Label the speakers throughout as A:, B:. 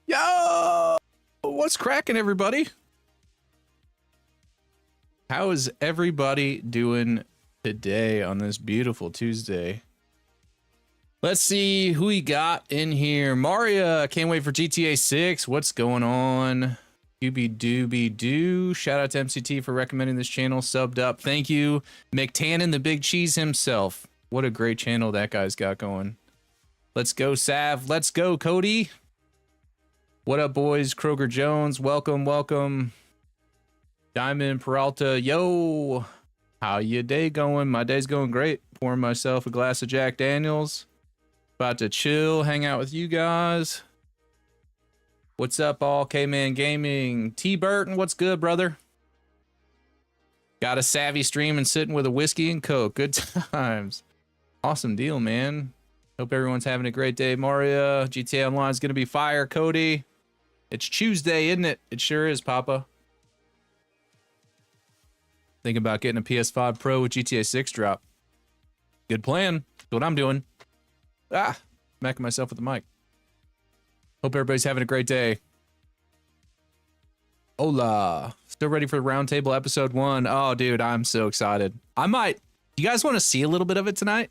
A: Yo! What's cracking, everybody? How is everybody doing today on this beautiful Tuesday? Let's see who we got in here. Maria, can't wait for GTA 6. What's going on? Doobie doobie doo. Shout out to MCT for recommending this channel. Subbed up. Thank you. McTannon, the big cheese himself. What a great channel that guy's got going. Let's go, Sav. Let's go, Cody. What up, boys? Kroger Jones, welcome, welcome. Diamond Peralta, yo. How your day going? My day's going great. Pouring myself a glass of Jack Daniels. About to chill, hang out with you guys. What's up, all? K-Man Gaming. T. Burton, what's good, brother? Got a savvy stream and sitting with a whiskey and Coke. Good times. Awesome deal, man. Hope everyone's having a great day. Maria, GTA Online is going to be fire. Cody. It's Tuesday, isn't it? It sure is, Papa. Thinking about getting a PS5 Pro with GTA 6 drop. Good plan. That's what I'm doing. Smacking myself with the mic. Hope everybody's having a great day. Hola. Still ready for Roundtable episode 1. Oh, dude, I'm so excited. You guys want to see a little bit of it tonight?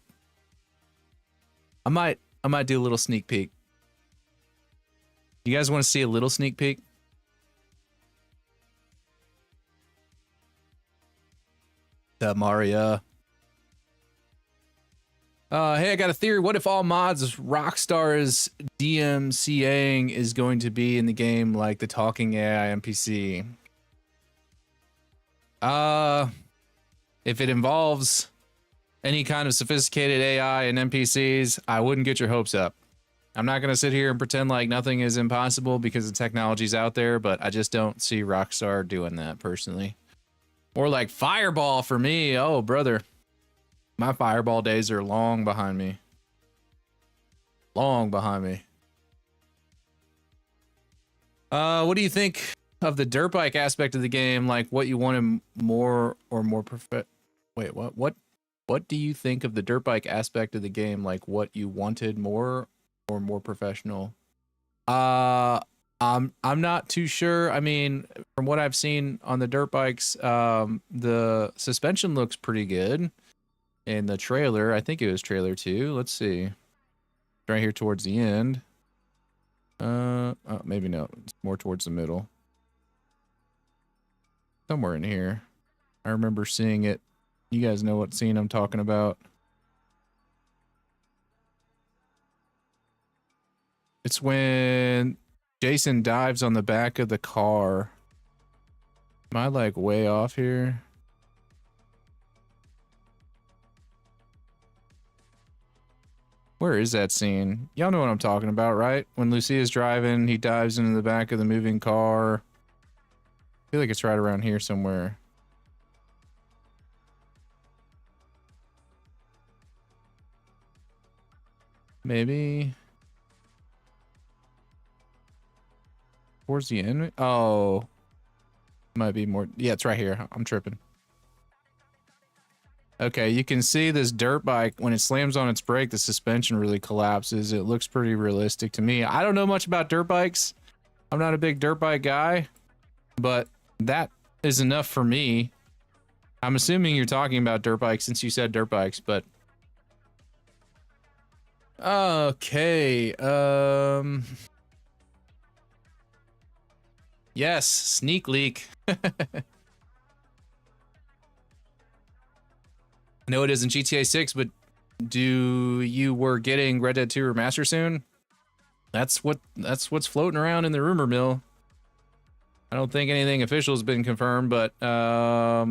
A: I might do a little sneak peek. You guys want to see a little sneak peek? Maria. Hey, I got a theory. What if all mods Rockstar's DMCAing is going to be in the game like the talking AI NPC? If it involves any kind of sophisticated AI and NPCs, I wouldn't get your hopes up. I'm not going to sit here and pretend like nothing is impossible because the technology's out there, but I just don't see Rockstar doing that personally. Or like Fireball for me. Oh, brother. My Fireball days are long behind me. Long behind me. What do you think of the dirt bike aspect of the game? Like what you wanted more or more perfect? Wait, what? What do you think of the dirt bike aspect of the game? Like what you wanted more or more professional? I'm not too sure. I mean, from what I've seen on the dirt bikes, the suspension looks pretty good. In the trailer, I think it was trailer 2. Let's see. Right here towards the end. Oh, maybe no. It's more towards the middle. Somewhere in here. I remember seeing it. You guys know what scene I'm talking about. It's when Jason dives on the back of the car. Am I like way off here? Where is that scene? Y'all know what I'm talking about, right? When Lucia's driving, he dives into the back of the moving car. I feel like it's right around here somewhere. Maybe. Towards the end? Oh. Might be more. Yeah, it's right here. I'm tripping. Okay, you can see this dirt bike, when it slams on its brake, the suspension really collapses. It looks pretty realistic to me. I don't know much about dirt bikes. I'm not a big dirt bike guy, but that is enough for me. I'm assuming you're talking about dirt bikes since you said dirt bikes, but... Okay, Yes, sneak leak. I know it isn't GTA 6, but we're getting Red Dead 2 Remaster soon? That's what's floating around in the rumor mill. I don't think anything official has been confirmed, but I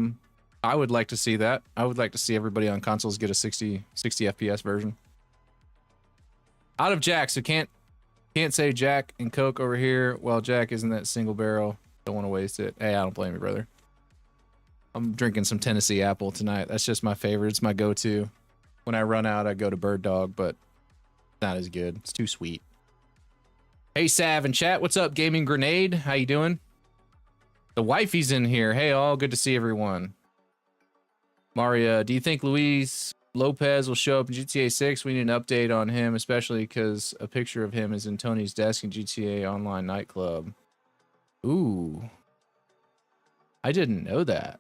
A: would like to see that. I would like to see everybody on consoles get a 60 FPS version. Out of Jack, so can't say Jack and Coke over here. Well, Jack isn't that single barrel. Don't want to waste it. Hey, I don't blame you, brother. I'm drinking some Tennessee Apple tonight. That's just my favorite. It's my go-to. When I run out, I go to Bird Dog, but not as good. It's too sweet. Hey, Sav and chat. What's up, Gaming Grenade? How you doing? The wifey's in here. Hey, all. Good to see everyone. Maria, do you think Luis Lopez will show up in GTA 6? We need an update on him, especially because a picture of him is in Tony's desk in GTA Online Nightclub. Ooh. I didn't know that.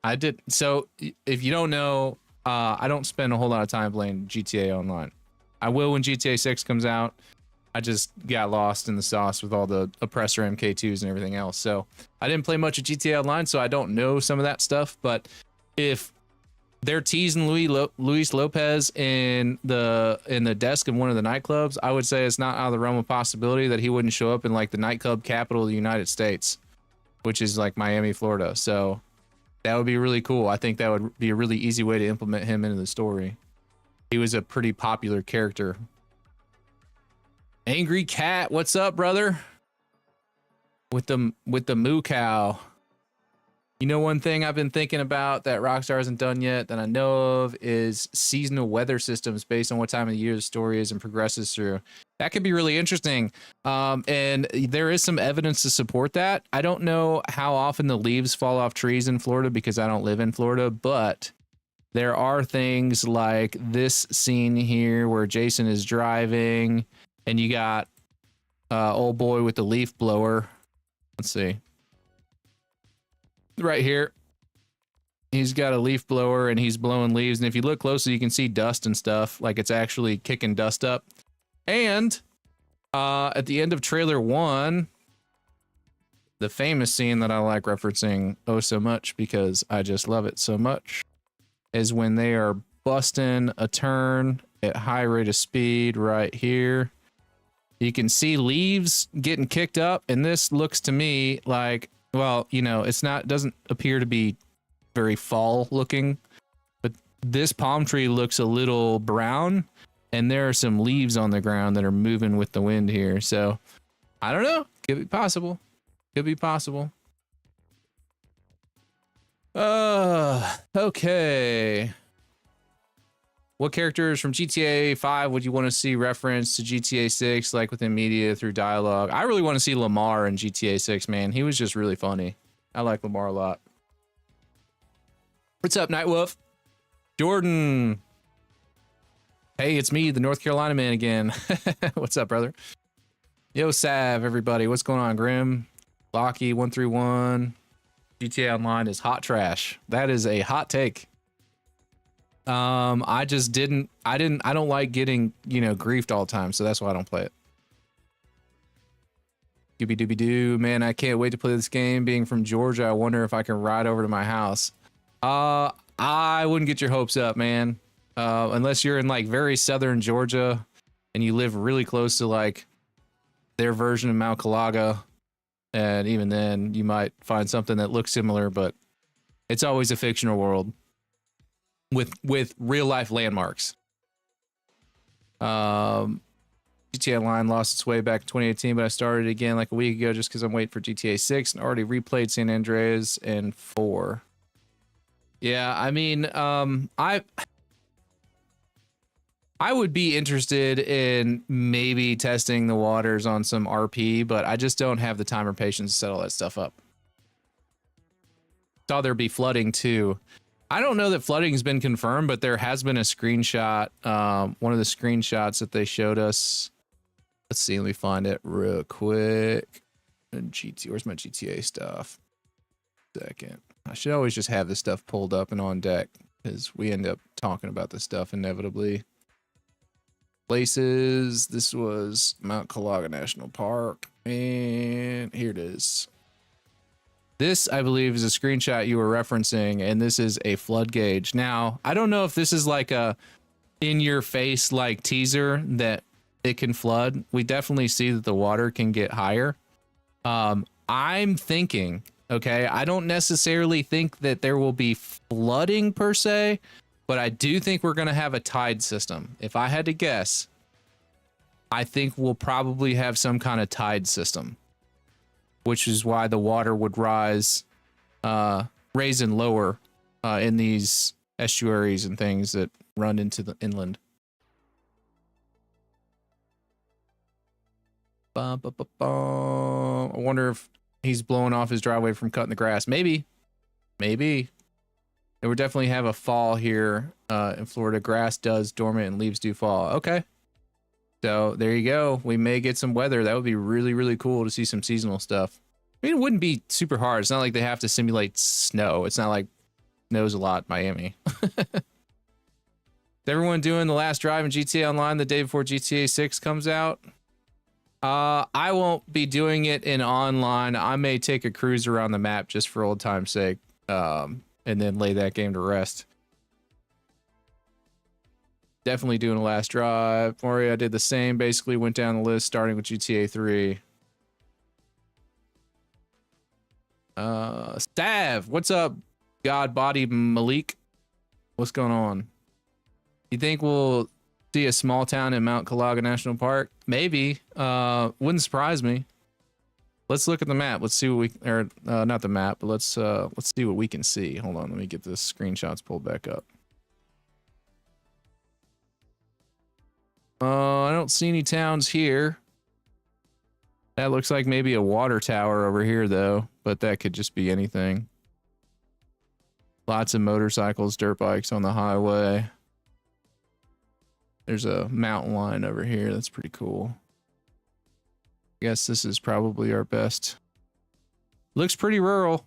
A: I did. So if you don't know, I don't spend a whole lot of time playing GTA Online. I will when GTA 6 comes out. I just got lost in the sauce with all the Oppressor MK2s and everything else. So I didn't play much of GTA Online, so I don't know some of that stuff. But if they're teasing Luis Lopez in the desk in one of the nightclubs, I would say it's not out of the realm of possibility that he wouldn't show up in like the nightclub capital of the United States, which is like Miami, Florida. So that would be really cool. I think that would be a really easy way to implement him into the story. He was a pretty popular character. Angry Cat, what's up, brother? With the moo cow. You know, one thing I've been thinking about that Rockstar hasn't done yet that I know of is seasonal weather systems based on what time of the year the story is and progresses through. That could be really interesting. And there is some evidence to support that. I don't know how often the leaves fall off trees in Florida because I don't live in Florida, but there are things like this scene here where Jason is driving and you got old boy with the leaf blower. Let's see. Right here. He's got a leaf blower and he's blowing leaves. And if you look closely, you can see dust and stuff. Like it's actually kicking dust up. And at the end of trailer 1, the famous scene that I like referencing oh so much because I just love it so much is when they are busting a turn at high rate of speed right here. You can see leaves getting kicked up, and this looks to me like, well, you know, doesn't appear to be very fall looking, but this palm tree looks a little brown, and there are some leaves on the ground that are moving with the wind here. So I don't know. Could be possible. Could be possible. Okay. What characters from GTA 5 would you want to see referenced to GTA 6, like within media through dialogue? I really want to see Lamar in GTA 6, man. He was just really funny. I like Lamar a lot. What's up, Nightwolf? Jordan. Hey, it's me, the North Carolina man again. What's up, brother? Yo, Sav, everybody. What's going on, Grim? Locky 131. GTA Online is hot trash. That is a hot take. I don't like getting, you know, griefed all the time, so that's why I don't play it. Scooby Dooby Doo, man, I can't wait to play this game. Being from Georgia, I wonder if I can ride over to my house. I wouldn't get your hopes up, man. Unless you're in like very southern Georgia and you live really close to like their version of Mount Calaga. And even then you might find something that looks similar, but it's always a fictional world with real life landmarks. GTA Online lost its way back in 2018, but I started again like a week ago just because I'm waiting for GTA 6 and already replayed San Andreas and 4. Yeah, I mean, I would be interested in maybe testing the waters on some RP, but I just don't have the time or patience to set all that stuff up. Saw there be flooding too. I don't know that flooding has been confirmed, but there has been a screenshot. One of the screenshots that they showed us. Let's see, let me find it real quick. Where's my GTA stuff? Second. I should always just have this stuff pulled up and on deck because we end up talking about this stuff inevitably. Places. This was Mount Calaga National Park. And here it is. This, I believe, is a screenshot you were referencing, and this is a flood gauge. Now, I don't know if this is like a in-your-face like teaser that it can flood. We definitely see that the water can get higher. I'm thinking, okay, I don't necessarily think that there will be flooding per se, but I do think we're going to have a tide system. If I had to guess, I think we'll probably have some kind of tide system, which is why the water would raise and lower in these estuaries and things that run into the inland. I wonder if he's blowing off his driveway from cutting the grass. Maybe. It would definitely have a fall here in Florida. Grass does dormant and leaves do fall. Okay. So there you go. We may get some weather. That would be really, really cool to see some seasonal stuff. I mean, it wouldn't be super hard. It's not like they have to simulate snow. It's not like snows a lot in Miami. Is everyone doing the last drive in GTA Online the day before GTA 6 comes out? I won't be doing it in online. I may take a cruise around the map just for old time's sake, and then lay that game to rest. Definitely doing a last drive. Moria did the same, basically went down the list starting with GTA 3. Stav, what's up? God Body Malik, what's going on? You think we'll see a small town in Mount Calaga National Park? Maybe. Wouldn't surprise me. Let's look at the map. Let's see what we, or not the map, but let's see what we can see. Hold on, let me get the screenshots pulled back up. I don't see any towns here. That looks like maybe a water tower over here though, but that could just be anything. Lots of motorcycles, dirt bikes on the highway. There's a mountain line over here. That's pretty cool. guess this is probably our best. Looks pretty rural.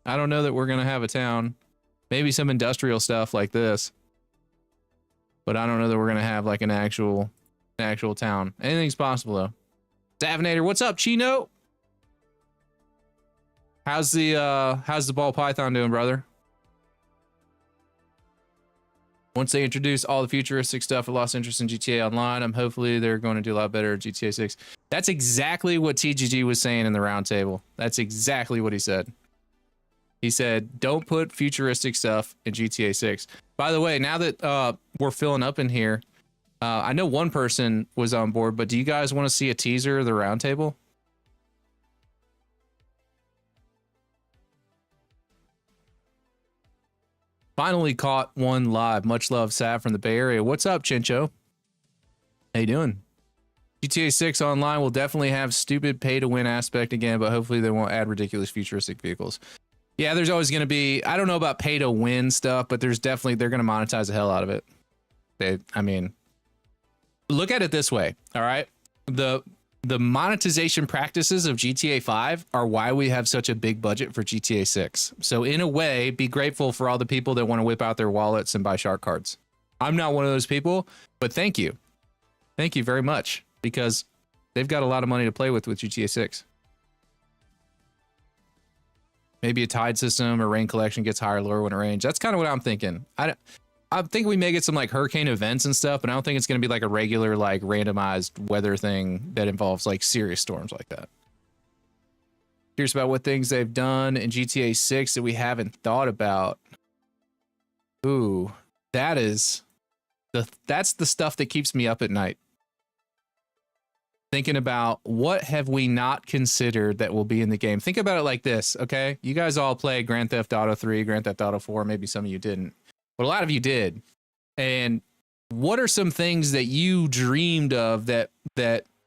A: I don't know that we're going to have a town. Maybe some industrial stuff like this. But I don't know that we're going to have like an actual town. Anything's possible though. Savinator, what's up, Chino? How's the ball python doing, brother? Once they introduce all the futuristic stuff, I lost interest in GTA Online. Hopefully they're going to do a lot better at GTA 6. That's exactly what TGG was saying in the roundtable. That's exactly what he said. He said, don't put futuristic stuff in GTA 6. By the way, now that we're filling up in here, I know one person was on board, but do you guys want to see a teaser of the roundtable? Finally caught one live. Much love, Sav from the Bay Area. What's up, Chincho? How you doing? GTA 6 Online will definitely have stupid pay-to-win aspect again, but hopefully they won't add ridiculous futuristic vehicles. Yeah, there's always going to be, I don't know about pay-to-win stuff, but there's definitely, they're going to monetize the hell out of it. I mean, look at it this way, all right? The monetization practices of GTA 5 are why we have such a big budget for GTA 6. So in a way, be grateful for all the people that want to whip out their wallets and buy shark cards. I'm not one of those people, but thank you. Thank you very much, because they've got a lot of money to play with GTA 6. Maybe a tide system or rain collection gets higher or lower when it rains. That's kind of what I'm thinking. I think we may get some like hurricane events and stuff, but I don't think it's going to be like a regular, like randomized weather thing that involves like serious storms like that. Curious about what things they've done in GTA 6 that we haven't thought about. Ooh, that's the stuff that keeps me up at night. Thinking about what have we not considered that will be in the game. Think about it like this, okay? You guys all play Grand Theft Auto 3, Grand Theft Auto 4, maybe some of you didn't. But a lot of you did. And what are some things that you dreamed of that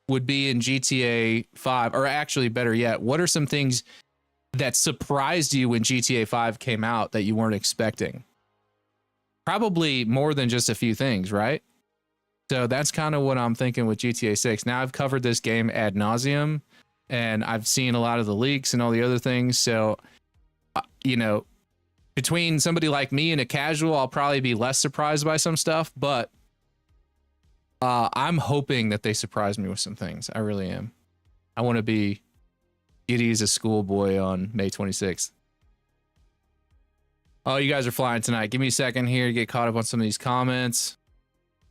A: would be in GTA 5? Or actually, better yet, what are some things that surprised you when GTA 5 came out that you weren't expecting? Probably more than just a few things, right? So that's kind of what I'm thinking with GTA 6. Now I've covered this game ad nauseum, and I've seen a lot of the leaks and all the other things. So, you know, between somebody like me and a casual, I'll probably be less surprised by some stuff, but I'm hoping that they surprise me with some things. I really am. I want to be giddy as a schoolboy on May 26th. Oh, you guys are flying tonight. Give me a second here to get caught up on some of these comments.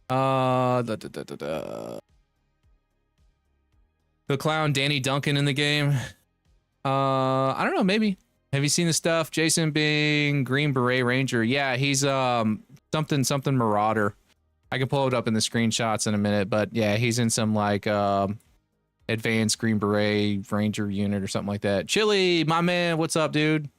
A: The clown Danny Duncan in the game. I don't know, maybe. Have you seen the stuff? Jason Bing, Green Beret Ranger. Yeah, he's something Marauder. I can pull it up in the screenshots in a minute, but yeah, he's in some like advanced Green Beret Ranger unit or something like that. Chili, my man, what's up, dude?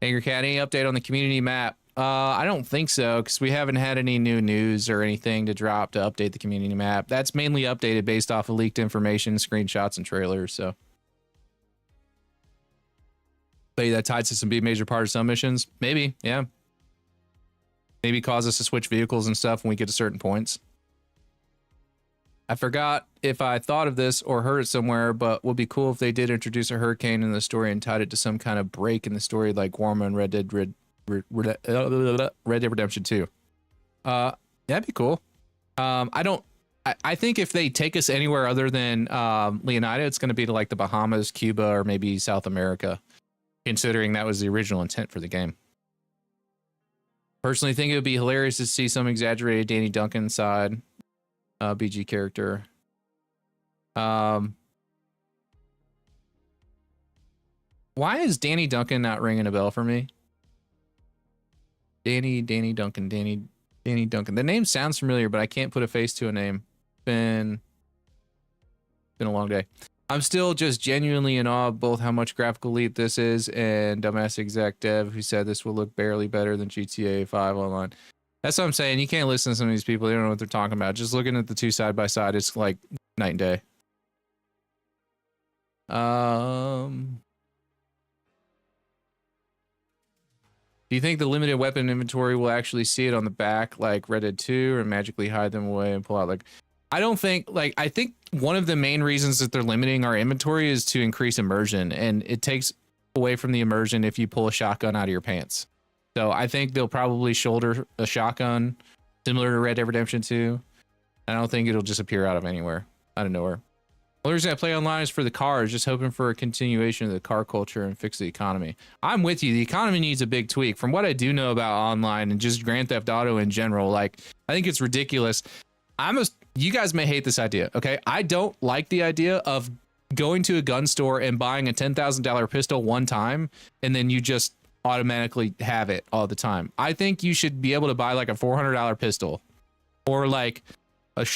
A: Anger Cat, any update on the community map? I don't think so, because we haven't had any new news or anything to drop to update the community map. That's mainly updated based off of leaked information, screenshots, and trailers, so. Maybe that tide system be a major part of some missions? Maybe, yeah. Maybe cause us to switch vehicles and stuff when we get to certain points. I forgot if I thought of this or heard it somewhere, but would be cool if they did introduce a hurricane in the story and tied it to some kind of break in the story like Warma and Red Dead Redemption 2. That'd be cool. I think if they take us anywhere other than Leonida, it's going to be to like the Bahamas, Cuba, or maybe South America, considering that was the original intent for the game. Personally, think it would be hilarious to see some exaggerated Danny Duncan side BG character. Why is Danny Duncan not ringing a bell for me? Danny Duncan. The name sounds familiar, but I can't put a face to a name. Been a long day. I'm still just genuinely in awe of both how much graphical leap this is and dumbass exec dev who said this will look barely better than GTA 5 Online. That's what I'm saying. You can't listen to some of these people. They don't know what they're talking about. Just looking at the two side by side, it's like night and day. Do you think the limited weapon inventory will actually see it on the back like Red Dead 2 or magically hide them away and pull out like... I don't think like I think one of the main reasons that they're limiting our inventory is to increase immersion, and it takes away from the immersion if you pull a shotgun out of your pants. So I think they'll probably shoulder a shotgun similar to Red Dead Redemption 2. I don't think it'll just appear out of anywhere, out of nowhere. The reason I play online is for the cars, just hoping for a continuation of the car culture and fix the economy. I'm with you. The economy needs a big tweak. From what I do know about online and just Grand Theft Auto in general, like I think it's ridiculous. You guys may hate this idea, okay? I don't like the idea of going to a gun store and buying a $10,000 pistol one time and then you just automatically have it all the time. I think you should be able to buy like a $400 pistol or like a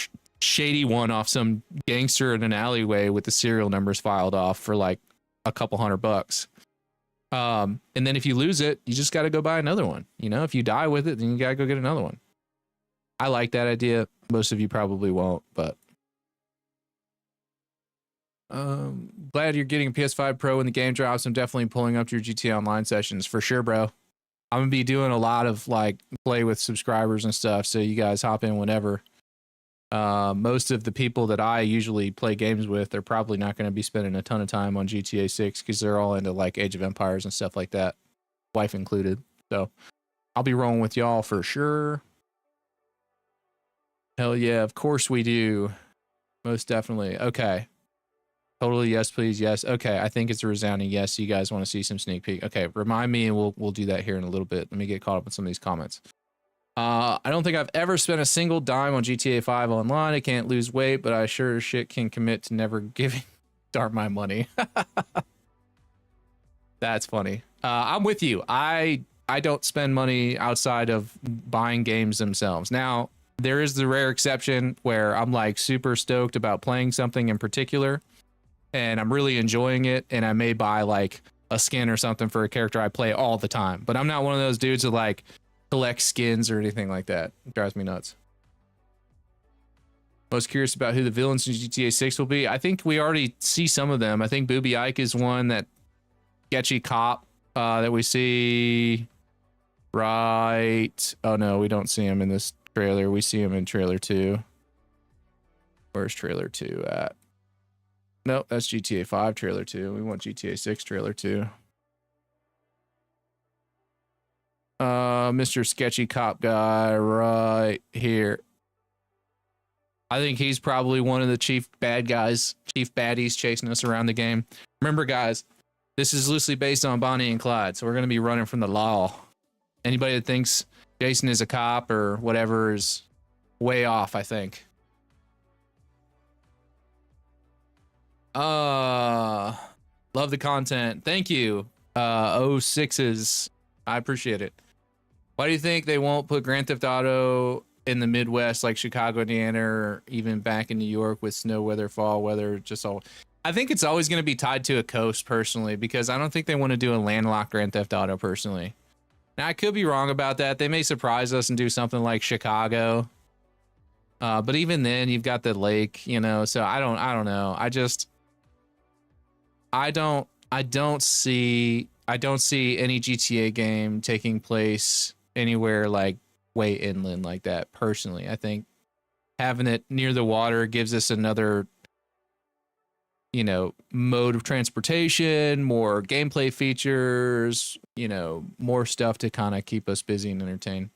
A: shady one off some gangster in an alleyway with the serial numbers filed off for like a couple $100. And then if you lose it, you just got to go buy another one. You know, if you die with it, then you got to go get another one. I like that idea. Most of you probably won't, but glad you're getting a PS5 Pro when the game drops. I'm definitely pulling up to your GTA Online sessions for sure, bro. I'm gonna be doing a lot of like play with subscribers and stuff, so you guys hop in whenever. Most of the people that I usually play games with, they're probably not going to be spending a ton of time on GTA 6 because they're all into like Age of Empires and stuff like that, wife included. So I'll be rolling with y'all for sure. Hell yeah, of course we do. Most definitely. Okay. Totally yes, please. Yes. Okay. I think it's a resounding yes. You guys want to see some sneak peek. Okay. Remind me and we'll do that here in a little bit. Let me get caught up with some of these comments. I don't think I've ever spent a single dime on GTA 5 online. I can't lose weight, but I sure as shit can commit to never giving Dart my money. That's funny. I'm with you. I don't spend money outside of buying games themselves. Now, there is the rare exception where I'm like super stoked about playing something in particular and I'm really enjoying it, and I may buy like a skin or something for a character I play all the time. But I'm not one of those dudes that like collect skins or anything like that. It drives me nuts. Most curious about who the villains in GTA 6 will be. I think we already see some of them. I think Booby Ike is one, that sketchy cop that we see right. Oh no, we don't see him in this trailer. We see him in trailer 2. Where's trailer 2 at? Nope, that's GTA 5 trailer 2. We want GTA 6 trailer 2. Mr. Sketchy Cop guy right here. I think he's probably one of the chief baddies chasing us around the game. Remember, guys, this is loosely based on Bonnie and Clyde, so we're going to be running from the law. Anybody that thinks Jason is a cop or whatever is way off, I think. Love the content. Thank you. 06s. I appreciate it. Why do you think they won't put Grand Theft Auto in the Midwest, like Chicago, Indiana, or even back in New York with snow weather, fall weather, just all? I think it's always going to be tied to a coast personally, because I don't think they want to do a landlocked Grand Theft Auto personally. Now, I could be wrong about that. They may surprise us and do something like Chicago. But even then you've got the lake, you know, so I don't know. I don't see any GTA game taking place anywhere like way inland like that personally. I think having it near the water gives us another, you know, mode of transportation, more gameplay features, you know, more stuff to kind of keep us busy and entertained.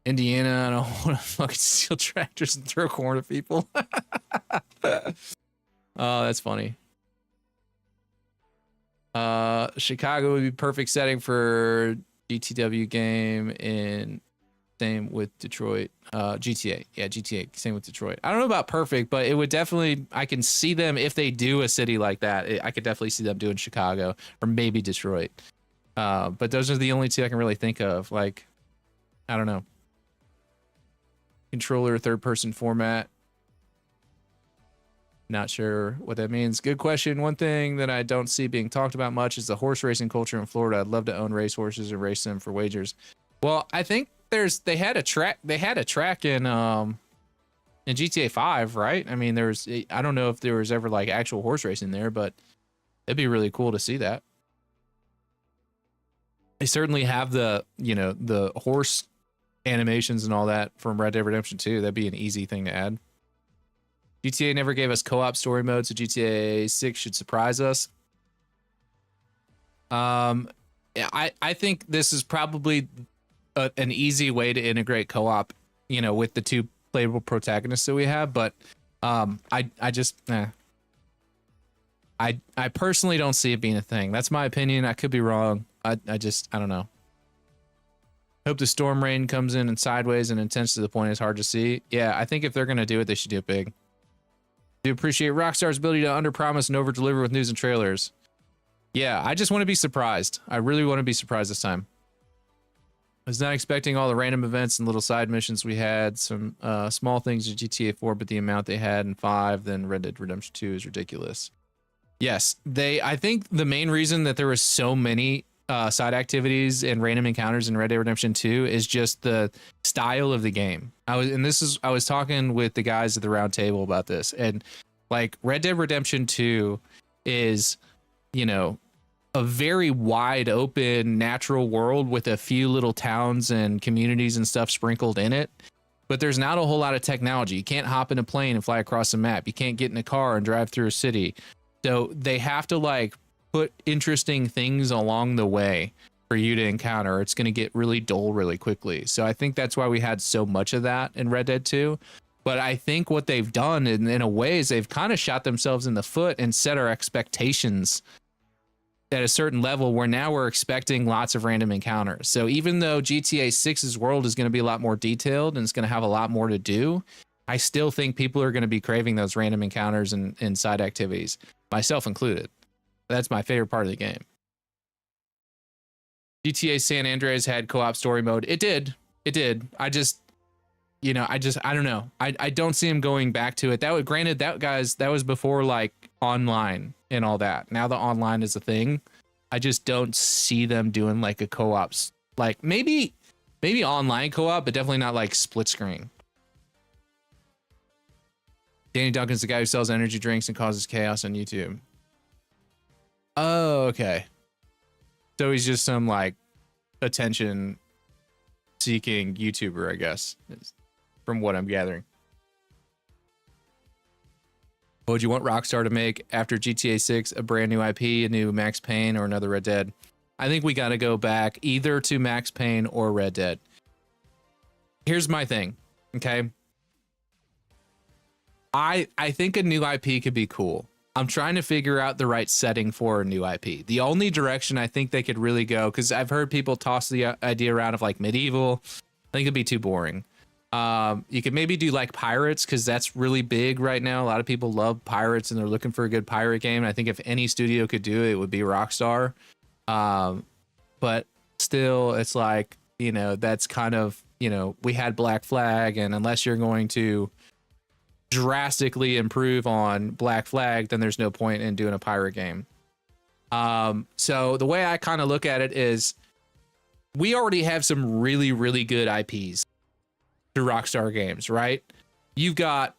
A: Indiana, I don't want to fucking steal tractors and throw corn at people. Oh, that's funny. Chicago would be perfect setting for GTW game, and same with Detroit. GTA. Yeah, GTA. Same with Detroit. I don't know about perfect, but it would definitely, I can see them if they do a city like that. I could definitely see them doing Chicago or maybe Detroit. But those are the only two I can really think of. Like, I don't know. Controller third person format. Not sure what that means. Good question. One thing that I don't see being talked about much is the horse racing culture in Florida. I'd love to own race horses and race them for wagers. Well, I think they had a track in GTA 5, right? I mean, I don't know if there was ever like actual horse racing there, but it'd be really cool to see that. They certainly have the, you know, the horse animations and all that from Red Dead Redemption 2. That'd be an easy thing to add. GTA never gave us co-op story mode, so GTA 6 should surprise us. I think this is probably an easy way to integrate co-op, you know, with the two playable protagonists that we have. But I personally don't see it being a thing. That's my opinion. I could be wrong. I don't know. Hope the storm rain comes in and sideways and intense to the point it's hard to see. Yeah, I think if they're gonna do it, they should do it big. Do appreciate Rockstar's ability to underpromise and overdeliver with news and trailers. Yeah, I just want to be surprised. I really want to be surprised this time. I was not expecting all the random events and little side missions we had. Some small things in GTA 4, but the amount they had in 5, then Red Dead Redemption 2 is ridiculous. Yes, I think the main reason that there were so many side activities and random encounters in Red Dead Redemption 2 is just the style of the game. I was talking with the guys at the round table about this, and like Red Dead Redemption 2 is, you know, a very wide open natural world with a few little towns and communities and stuff sprinkled in it. But there's not a whole lot of technology. You can't hop in a plane and fly across a map. You can't get in a car and drive through a city. So they have to like put interesting things along the way for you to encounter. It's going to get really dull really quickly. So I think that's why we had so much of that in Red Dead 2. But I think what they've done in a way is they've kind of shot themselves in the foot and set our expectations at a certain level where now we're expecting lots of random encounters. So even though GTA 6's world is going to be a lot more detailed and it's going to have a lot more to do, I still think people are going to be craving those random encounters and side activities, myself included. That's my favorite part of the game. GTA San Andreas had co-op story mode. It did. I just, you know, I don't know. I don't see him going back to it. Granted, that was before like online and all that. Now the online is a thing. I just don't see them doing like a co-op, like maybe online co-op, but definitely not like split screen. Danny Duncan's the guy who sells energy drinks and causes chaos on YouTube. Oh, okay. So he's just some like attention seeking YouTuber, I guess, from what I'm gathering. What would you want Rockstar to make after GTA 6? A brand new IP, a new Max Payne, or another Red Dead? I think we got to go back either to Max Payne or Red Dead. Here's my thing, okay? I think a new IP could be cool. I'm trying to figure out the right setting for a new IP. The only direction I think they could really go, because I've heard people toss the idea around of like medieval. I think it'd be too boring. You could maybe do like pirates, because that's really big right now. A lot of people love pirates and they're looking for a good pirate game. And I think if any studio could do it, it would be Rockstar. But still, it's like, you know, that's kind of, you know, we had Black Flag, and unless you're going to drastically improve on Black Flag, then there's no point in doing a pirate game. So the way I kind of look at it is we already have some really, really good IPs through Rockstar Games, right? You've got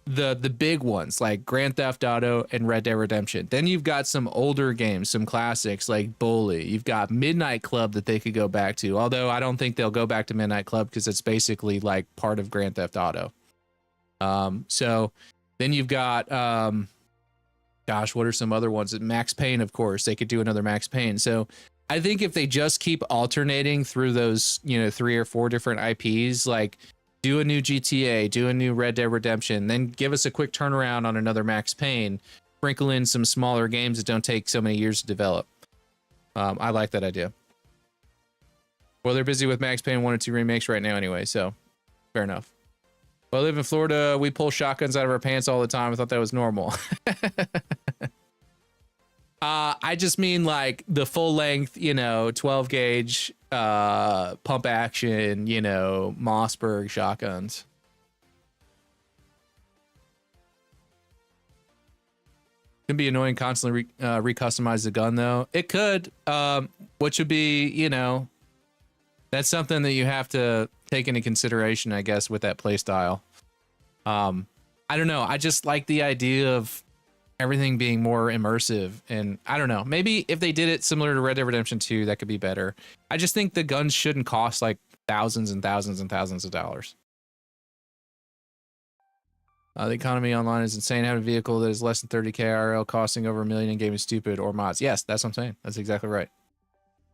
A: the big ones like Grand Theft Auto and Red Dead Redemption. Then you've got some older games, some classics like Bully. You've got Midnight Club that they could go back to, although I don't think they'll go back to Midnight Club because it's basically like part of Grand Theft Auto. So then you've got, gosh, what are some other ones? Max Payne, of course, they could do another Max Payne. So I think if they just keep alternating through those, you know, 3 or 4 different IPs, like do a new GTA, do a new Red Dead Redemption, then give us a quick turnaround on another Max Payne, sprinkle in some smaller games that don't take so many years to develop. I like that idea. Well, they're busy with Max Payne 1 and 2 remakes right now anyway, so fair enough. Well, I live in Florida. We pull shotguns out of our pants all the time. I thought that was normal. I just mean like the full length, you know, 12 gauge pump action, you know, Mossberg shotguns. Can be annoying constantly recustomize the gun though. It could, which would be, you know, that's something that you have to take into consideration, I guess, with that play style. I don't know. I just like the idea of everything being more immersive, and I don't know. Maybe if they did it similar to Red Dead Redemption 2, that could be better. I just think the guns shouldn't cost like thousands and thousands and thousands of dollars. The economy online is insane. Having a vehicle that is less than 30k IRL costing over $1 million in game is stupid, or mods. Yes, that's what I'm saying. That's exactly right.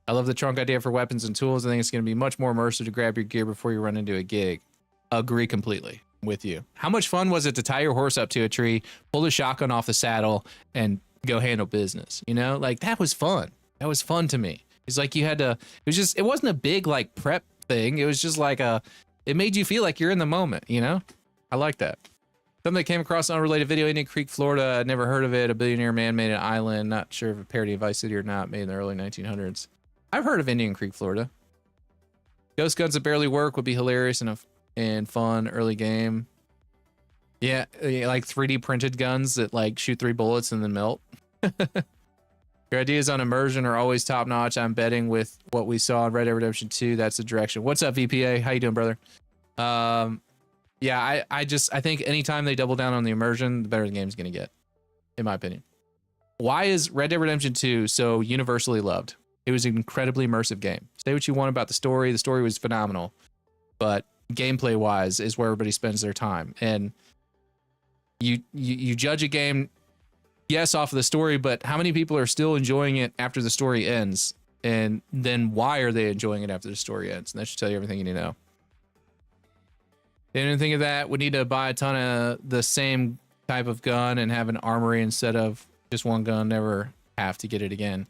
A: I love the trunk idea for weapons and tools. I think it's going to be much more immersive to grab your gear before you run into a gig. Agree completely with you. How much fun was it to tie your horse up to a tree, pull the shotgun off the saddle, and go handle business? You know, like that was fun. That was fun to me. It's like you had to, it wasn't a big like prep thing. It was just like it made you feel like you're in the moment, you know? I like that. Something that came across an unrelated video, Indian Creek, Florida. I'd never heard of it. A billionaire man made an island. Not sure if a parody of Vice City or not, made in the early 1900s. I've heard of Indian Creek, Florida. Ghost guns that barely work would be hilarious and fun early game. Yeah, like 3D printed guns that like shoot 3 bullets and then melt. Your ideas on immersion are always top notch. I'm betting with what we saw in Red Dead Redemption 2, that's the direction. What's up, VPA? How you doing, brother? Yeah, I think anytime they double down on the immersion, the better the game's gonna get, in my opinion. Why is Red Dead Redemption 2 so universally loved? It was an incredibly immersive game. Say what you want about the story. The story was phenomenal, but gameplay wise is where everybody spends their time. And you judge a game, yes, off of the story, but how many people are still enjoying it after the story ends? And then why are they enjoying it after the story ends? And that should tell you everything you need to know. They didn't think of that. We need to buy a ton of the same type of gun and have an armory instead of just one gun, never have to get it again.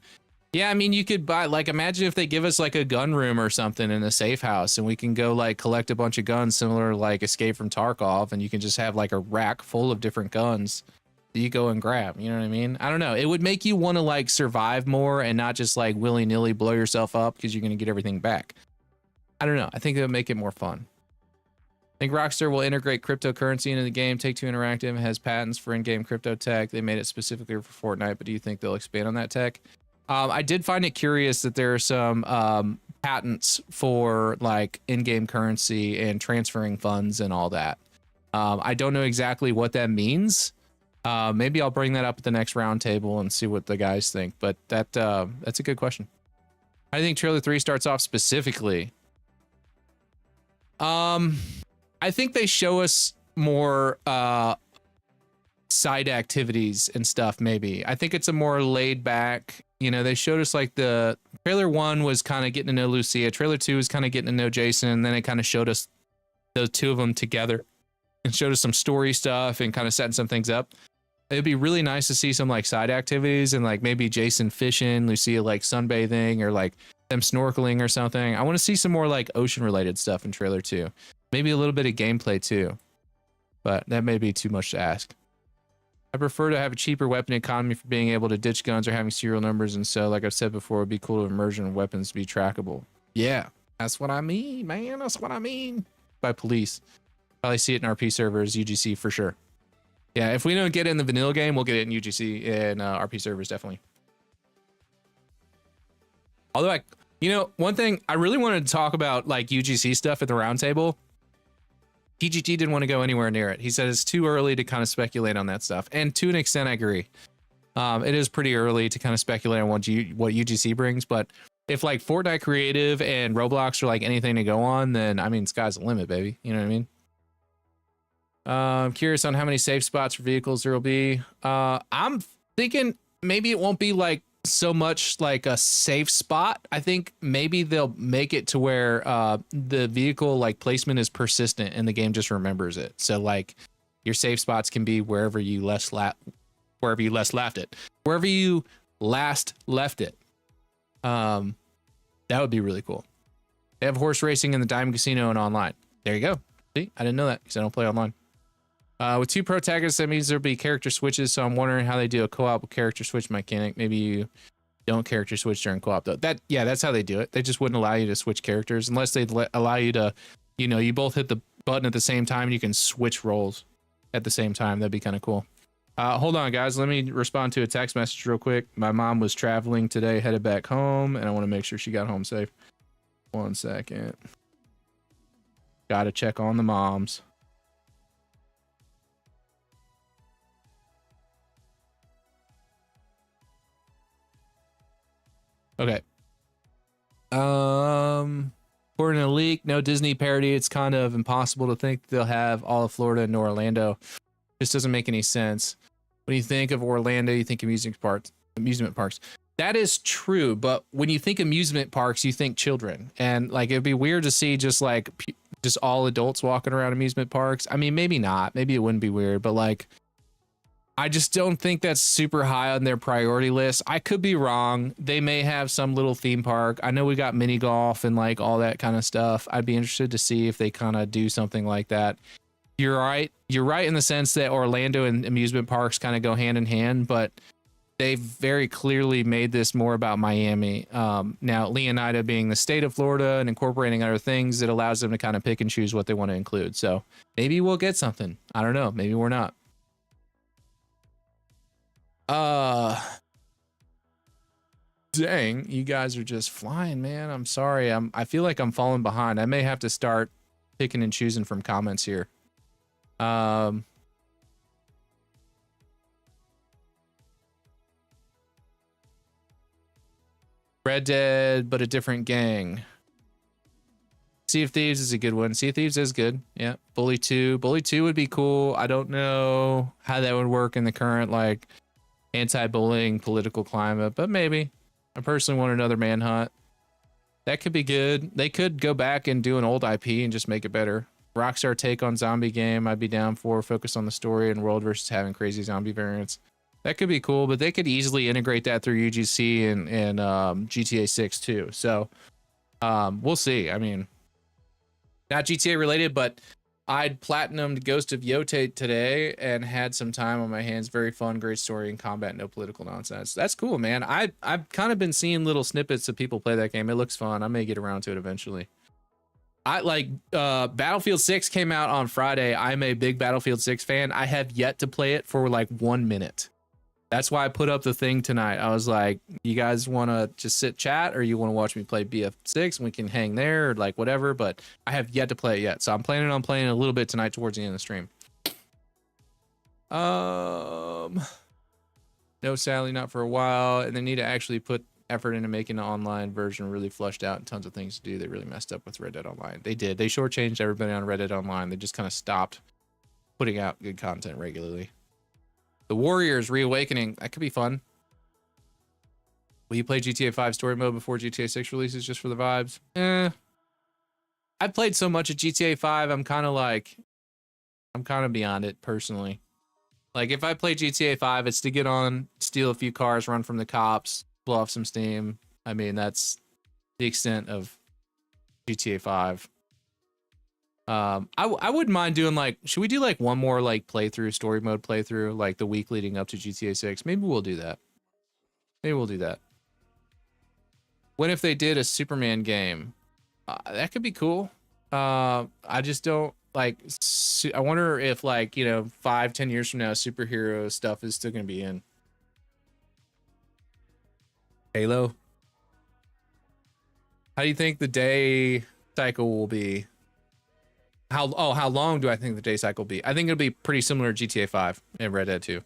A: Yeah, I mean, you could buy, like, imagine if they give us like a gun room or something in a safe house and we can go like collect a bunch of guns similar to like Escape from Tarkov, and you can just have like a rack full of different guns that you go and grab. You know what I mean? I don't know. It would make you want to like survive more and not just like willy-nilly blow yourself up because you're going to get everything back. I don't know. I think it would make it more fun. I think Rockstar will integrate cryptocurrency into the game. Take-Two Interactive has patents for in-game crypto tech. They made it specifically for Fortnite, but do you think they'll expand on that tech? I did find it curious that there are some patents for like in-game currency and transferring funds and all that. I don't know exactly what that means. Maybe I'll bring that up at the next roundtable and see what the guys think. But that's a good question. I think Trailer 3 starts off specifically. I think they show us more side activities and stuff, maybe. I think it's a more laid back, you know, they showed us like the trailer 1 was kind of getting to know Lucia. Trailer 2 was kind of getting to know Jason. And then it kind of showed us the two of them together and showed us some story stuff and kind of setting some things up. It'd be really nice to see some like side activities and like maybe Jason fishing, Lucia like sunbathing, or like them snorkeling or something. I want to see some more like ocean related stuff in trailer 2. Maybe a little bit of gameplay too, but that may be too much to ask. I prefer to have a cheaper weapon economy for being able to ditch guns or having serial numbers, and so, like I've said before, it'd be cool to immersion weapons to be trackable. Yeah, that's what I mean, man. That's what I mean. By police. Probably see it in RP servers, UGC for sure. Yeah, if we don't get it in the vanilla game, we'll get it in UGC and RP servers, definitely. Although, you know, one thing I really wanted to talk about, like UGC stuff at the roundtable. TGT didn't want to go anywhere near it. He said it's too early to kind of speculate on that stuff. And to an extent, I agree. It is pretty early to kind of speculate on what UGC brings. But if like Fortnite Creative and Roblox are like anything to go on, then I mean, sky's the limit, baby. You know what I mean? I'm curious on how many safe spots for vehicles there will be. I'm thinking maybe it won't be like so much like a safe spot. I think maybe they'll make it to where the vehicle like placement is persistent and the game just remembers it. So like your safe spots can be wherever you last left it. Wherever you last left it. That would be really cool. They have horse racing in the Diamond Casino and online. There you go. See, I didn't know that because I don't play online. With 2 protagonists, that means there'll be character switches, so I'm wondering how they do a co-op character switch mechanic. Maybe you don't character switch during co-op, though. That's how they do it. They just wouldn't allow you to switch characters unless they'd allow you to, you know, you both hit the button at the same time and you can switch roles at the same time. That'd be kind of cool. Hold on, guys. Let me respond to a text message real quick. My mom was traveling today, headed back home, and I want to make sure she got home safe. 1 second. Gotta check on the moms. Okay. According to the leak, no Disney parody. It's kind of impossible to think they'll have all of Florida and Orlando. Just doesn't make any sense. When you think of Orlando, you think amusement parks. That is true, but when you think amusement parks, you think children, and like it'd be weird to see just all adults walking around amusement parks. I mean, maybe not. Maybe it wouldn't be weird, but like, I just don't think that's super high on their priority list. I could be wrong. They may have some little theme park. I know we got mini golf and like all that kind of stuff. I'd be interested to see if they kind of do something like that. You're right. You're right in the sense that Orlando and amusement parks kind of go hand in hand, but they very clearly made this more about Miami. Now, Leonida being the state of Florida and incorporating other things, it allows them to kind of pick and choose what they want to include. So maybe we'll get something. I don't know. Maybe we're not. Dang, you guys are just flying, man. I'm sorry. I feel like I'm falling behind. I may have to start picking and choosing from comments here. Red Dead, but a different gang. Sea of Thieves is a good one. Sea of Thieves is good. Yeah. Bully 2. Bully 2 would be cool. I don't know how that would work in the current like anti-bullying political climate, but maybe. I personally want another Manhunt. That could be good. They could go back and do an old IP and just make it better. Rockstar take on zombie game, I'd be down for. Focus on the story and world versus having crazy zombie variants. That could be cool, but they could easily integrate that through UGC and GTA 6 too. So we'll see. I mean, not GTA related, but I'd platinumed Ghost of Yote today and had some time on my hands. Very fun, great story and combat, no political nonsense. That's cool, man. I've kind of been seeing little snippets of people play that game. It looks fun. I may get around to it eventually. I like Battlefield 6 came out on Friday. I'm a big Battlefield 6 fan. I have yet to play it for like 1 minute. That's why I put up the thing tonight. I was like, you guys want to just sit chat or you want to watch me play BF6 and we can hang there or like whatever, but I have yet to play it yet. So I'm planning on playing a little bit tonight towards the end of the stream. No, sadly not for a while. And they need to actually put effort into making the online version really flushed out and tons of things to do. They really messed up with Red Dead Online. They did. They shortchanged everybody on Red Dead Online. They just kind of stopped putting out good content regularly. The Warriors Reawakening, that could be fun. Will you play GTA 5 story mode before GTA 6 releases just for the vibes? I've played so much of GTA 5, I'm kind of beyond it personally. Like if I play GTA 5, it's to get on, steal a few cars, run from the cops, blow off some steam. I mean, that's the extent of GTA 5. I wouldn't mind doing like, should we do like one more like playthrough, story mode playthrough, like the week leading up to GTA 6? Maybe we'll do that. Maybe we'll do that. What if they did a Superman game? That could be cool. I just don't like, I wonder if like, 5-10 years from now, superhero stuff is still going to be in. Halo. How do you think the day cycle will be? How long do I think the day cycle will be? I think it'll be pretty similar to GTA 5 and Red Dead 2.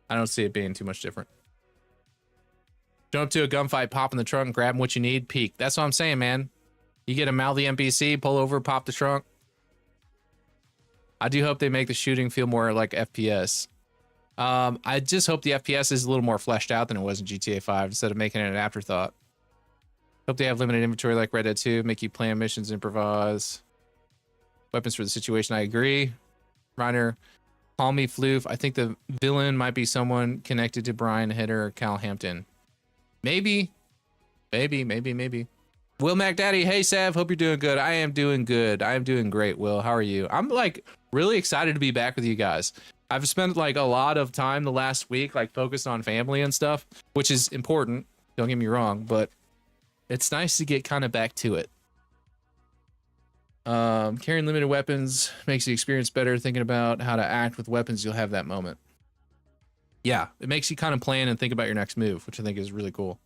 A: I don't see it being too much different. Jump to a gunfight, pop in the trunk, grab what you need, peek. That's what I'm saying, man. You get a mouthy NPC, pull over, pop the trunk. I do hope they make the shooting feel more like FPS. I just hope the FPS is a little more fleshed out than it was in GTA 5 instead of making it an afterthought. Hope they have limited inventory like Red Dead 2, make you plan missions, improvise. Weapons for the situation, I agree. Reiner, call me Floof. I think the villain might be someone connected to Brian Hitter or Cal Hampton. Maybe. Will MacDaddy, hey Sav, hope you're doing good. I am doing good. I am doing great, Will. How are you? I'm like really excited to be back with you guys. I've spent like a lot of time the last week like focused on family and stuff, which is important. Don't get me wrong, but it's nice to get kind of back to it. Carrying limited weapons makes the experience better. Thinking about how to act with weapons, you'll have that moment. Yeah, it makes you kind of plan and think about your next move, which I think is really cool.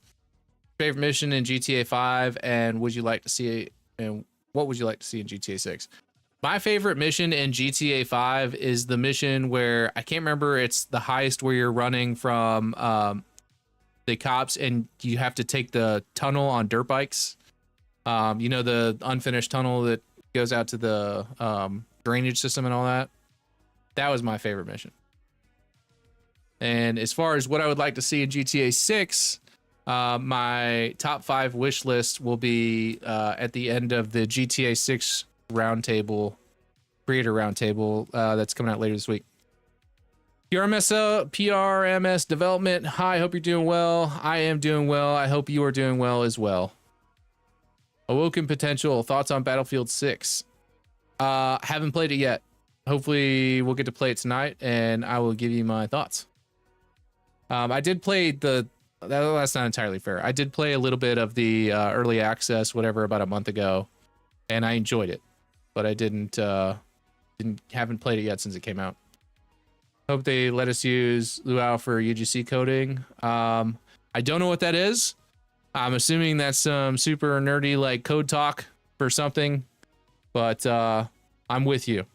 A: Favorite mission in GTA 5, and would you like to see, and what would you like to see in GTA 6? My favorite mission in GTA 5 is the mission where I can't remember. It's the heist where you're running from the cops and you have to take the tunnel on dirt bikes. You know, the unfinished tunnel that goes out to the drainage system and all that. That was my favorite mission. And as far as what I would like to see in GTA 6, my top 5 wish list will be at the end of the GTA 6 roundtable, creator roundtable that's coming out later this week. PRMS development. Hi, hope you're doing well. I am doing well. I hope you are doing well as well. Awoken Potential. Thoughts on Battlefield 6? Haven't played it yet. Hopefully we'll get to play it tonight and I will give you my thoughts. I did play that's not entirely fair. I did play a little bit of the early access, whatever, about a month ago, and I enjoyed it, but I haven't played it yet since it came out. Hope they let us use Luau for UGC coding. I don't know what that is. I'm assuming that's some super nerdy like code talk for something, but I'm with you.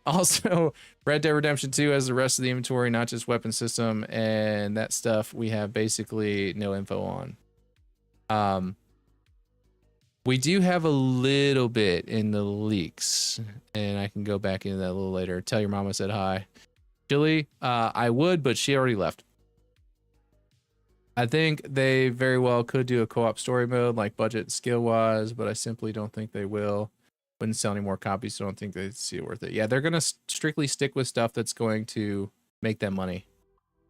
A: Also, Red Dead Redemption 2 has the rest of the inventory, not just weapon system, and that stuff we have basically no info on. We do have a little bit in the leaks, and I can go back into that a little later. Tell your mama said hi. Chili, I would, but she already left. I think they very well could do a co-op story mode, like budget skill-wise, but I simply don't think they will. Wouldn't sell any more copies, so I don't think they'd see it worth it. Yeah, they're gonna strictly stick with stuff that's going to make them money.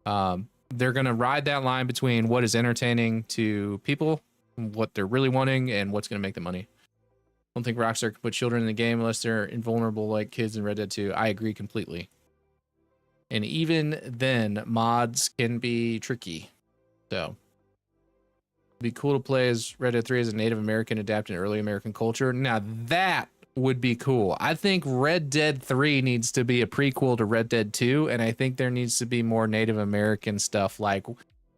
A: They're gonna ride that line between what is entertaining to people, what they're really wanting, and what's gonna make them money. I don't think Rockstar can put children in the game unless they're invulnerable like kids in Red Dead 2. I agree completely. And even then, mods can be tricky. So it'd be cool to play as Red Dead 3 as a Native American adapting early American culture. Now that would be cool. I think Red Dead 3 needs to be a prequel to Red Dead 2, and I think there needs to be more Native American stuff like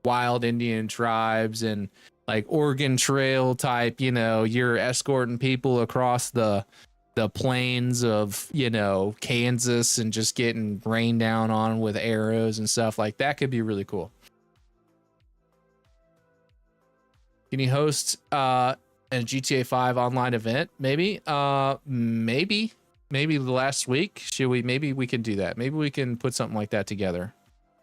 A: wild Indian tribes and like Oregon Trail type, you know, you're escorting people across the plains of, you know, Kansas and just getting rained down on with arrows and stuff. Like that could be really cool. Can you host a GTA 5 online event? Maybe. Maybe last week. Maybe we can do that. Maybe we can put something like that together.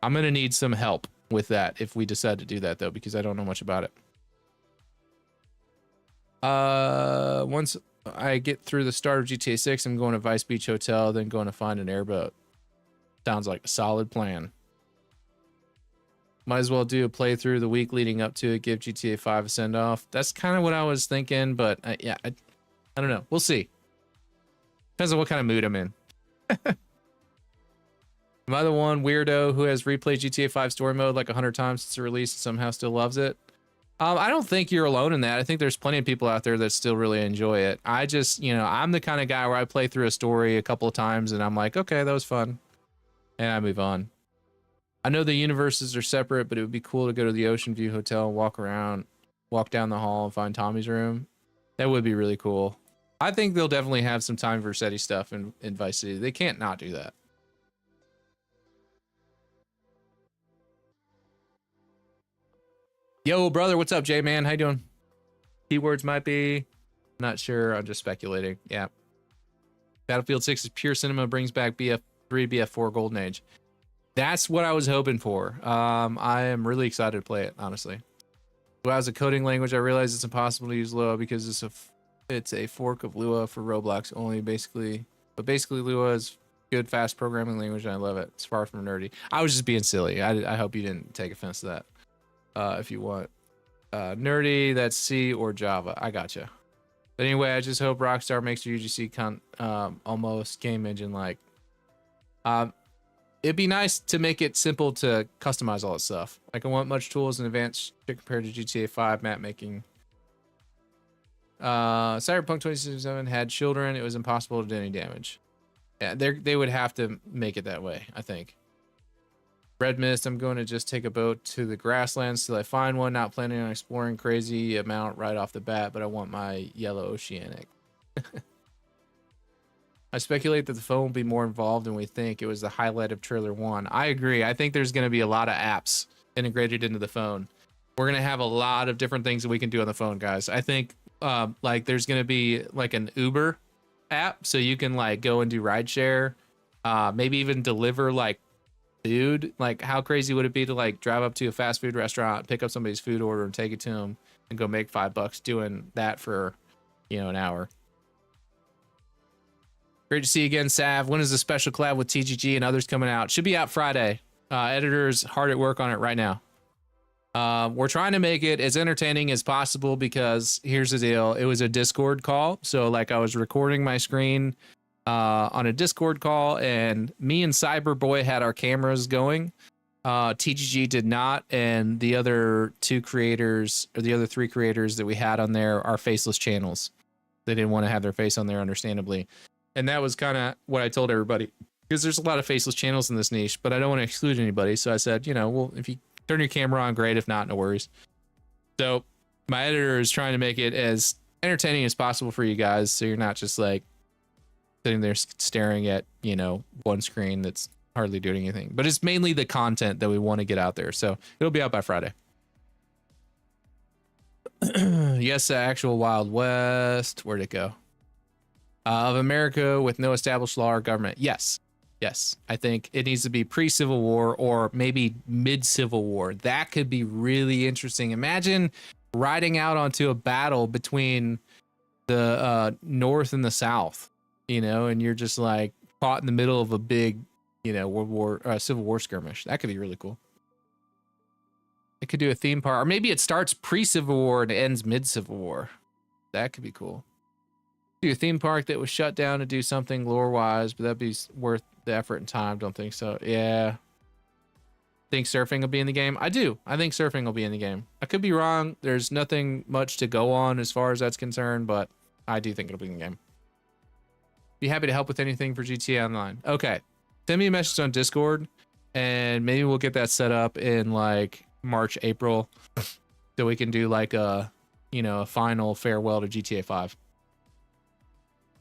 A: I'm gonna need some help with that if we decide to do that though, because I don't know much about it. Once I get through the start of GTA 6, I'm going to Vice Beach Hotel, then going to find an airboat. Sounds like a solid plan. Might as well do a playthrough the week leading up to it, give GTA 5 a send-off. That's kind of what I was thinking, but yeah, I don't know. We'll see. Depends on what kind of mood I'm in. Am I the one weirdo who has replayed GTA 5 story mode like 100 times since the release and somehow still loves it? I don't think you're alone in that. I think there's plenty of people out there that still really enjoy it. I just, you know, I'm the kind of guy where I play through a story a couple of times and I'm like, okay, that was fun. And I move on. I know the universes are separate, but it would be cool to go to the Ocean View Hotel and walk down the hall and find Tommy's room. That would be really cool. I think they'll definitely have some Tommy Vercetti stuff in Vice City. They can't not do that. Yo, brother, what's up, J-Man? How you doing? Keywords might be... Not sure. I'm just speculating. Yeah. Battlefield 6 is pure cinema, brings back BF3, BF4 Golden Age. That's what I was hoping for. I am really excited to play it, honestly. Lua as a coding language, I realize it's impossible to use Lua because it's a fork of Lua for Roblox only, basically. But basically, Lua is good, fast programming language, and I love it. It's far from nerdy. I was just being silly. I hope you didn't take offense to that. If you want nerdy, that's C or Java. I gotcha. But anyway, I just hope Rockstar makes their UGC almost game engine like. It'd be nice to make it simple to customize all that stuff. Like I want much tools and advanced shit compared to GTA 5 map making. Cyberpunk 2077 had children. It was impossible to do any damage. Yeah, they would have to make it that way, I think. Red Mist, I'm going to just take a boat to the grasslands till I find one. Not planning on exploring crazy amount right off the bat, but I want my yellow oceanic. I speculate that the phone will be more involved than we think. It was the highlight of trailer 1. I agree. I think there's going to be a lot of apps integrated into the phone. We're gonna have a lot of different things that we can do on the phone, guys. I think like there's gonna be like an Uber app, so you can like go and do rideshare, maybe even deliver like food. Like, how crazy would it be to like drive up to a fast food restaurant, pick up somebody's food order, and take it to them, and go make $5 doing that for, an hour. Great to see you again, Sav. When is the special collab with TGG and others coming out? Should be out Friday. Editor's hard at work on it right now. We're trying to make it as entertaining as possible because here's the deal. It was a Discord call. So like I was recording my screen on a Discord call, and me and Cyberboy had our cameras going. TGG did not. And the other two creators, or the other three creators that we had on there, are faceless channels. They didn't want to have their face on there, understandably. And that was kind of what I told everybody, because there's a lot of faceless channels in this niche, but I don't want to exclude anybody. So I said, well, if you turn your camera on, great. If not, no worries. So my editor is trying to make it as entertaining as possible for you guys, so you're not just like sitting there staring at, one screen that's hardly doing anything. But it's mainly the content that we want to get out there. So it'll be out by Friday. Yes, actual Wild West. Where'd it go? Of America with no established law or government. Yes. I think it needs to be pre-Civil War or maybe mid-Civil War. That could be really interesting. Imagine riding out onto a battle between the North and the South, and you're just like caught in the middle of a big, Civil War skirmish. That could be really cool. It could do a theme park, or maybe it starts pre-Civil War and ends mid-Civil War. That could be cool. Do a theme park that was shut down to do something lore-wise, but that'd be worth the effort and time. Don't think so. Yeah. Think surfing will be in the game? I do. I think surfing will be in the game. I could be wrong. There's nothing much to go on as far as that's concerned, but I do think it'll be in the game. Be happy to help with anything for GTA Online. Okay. Send me a message on Discord, and maybe we'll get that set up in like March, April, so we can do like a final farewell to GTA 5.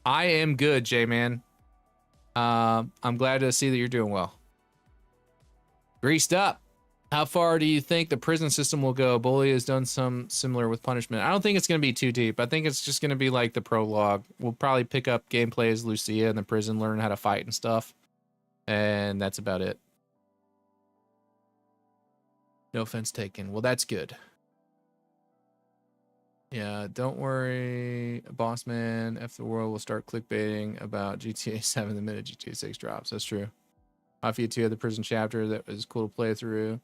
A: I am good, J-Man. I'm glad to see that you're doing well. Greased up. How far do you think the prison system will go? Bully has done some similar with punishment. I don't think it's going to be too deep. I think it's just going to be like the prologue. We'll probably pick up gameplay as Lucia in the prison, learn how to fight and stuff. And that's about it. No offense taken. Well, that's good. Yeah, don't worry, boss man. F the world will start clickbaiting about GTA 7 the minute GTA 6 drops. That's true. Mafia 2 had the prison chapter that was cool to play through.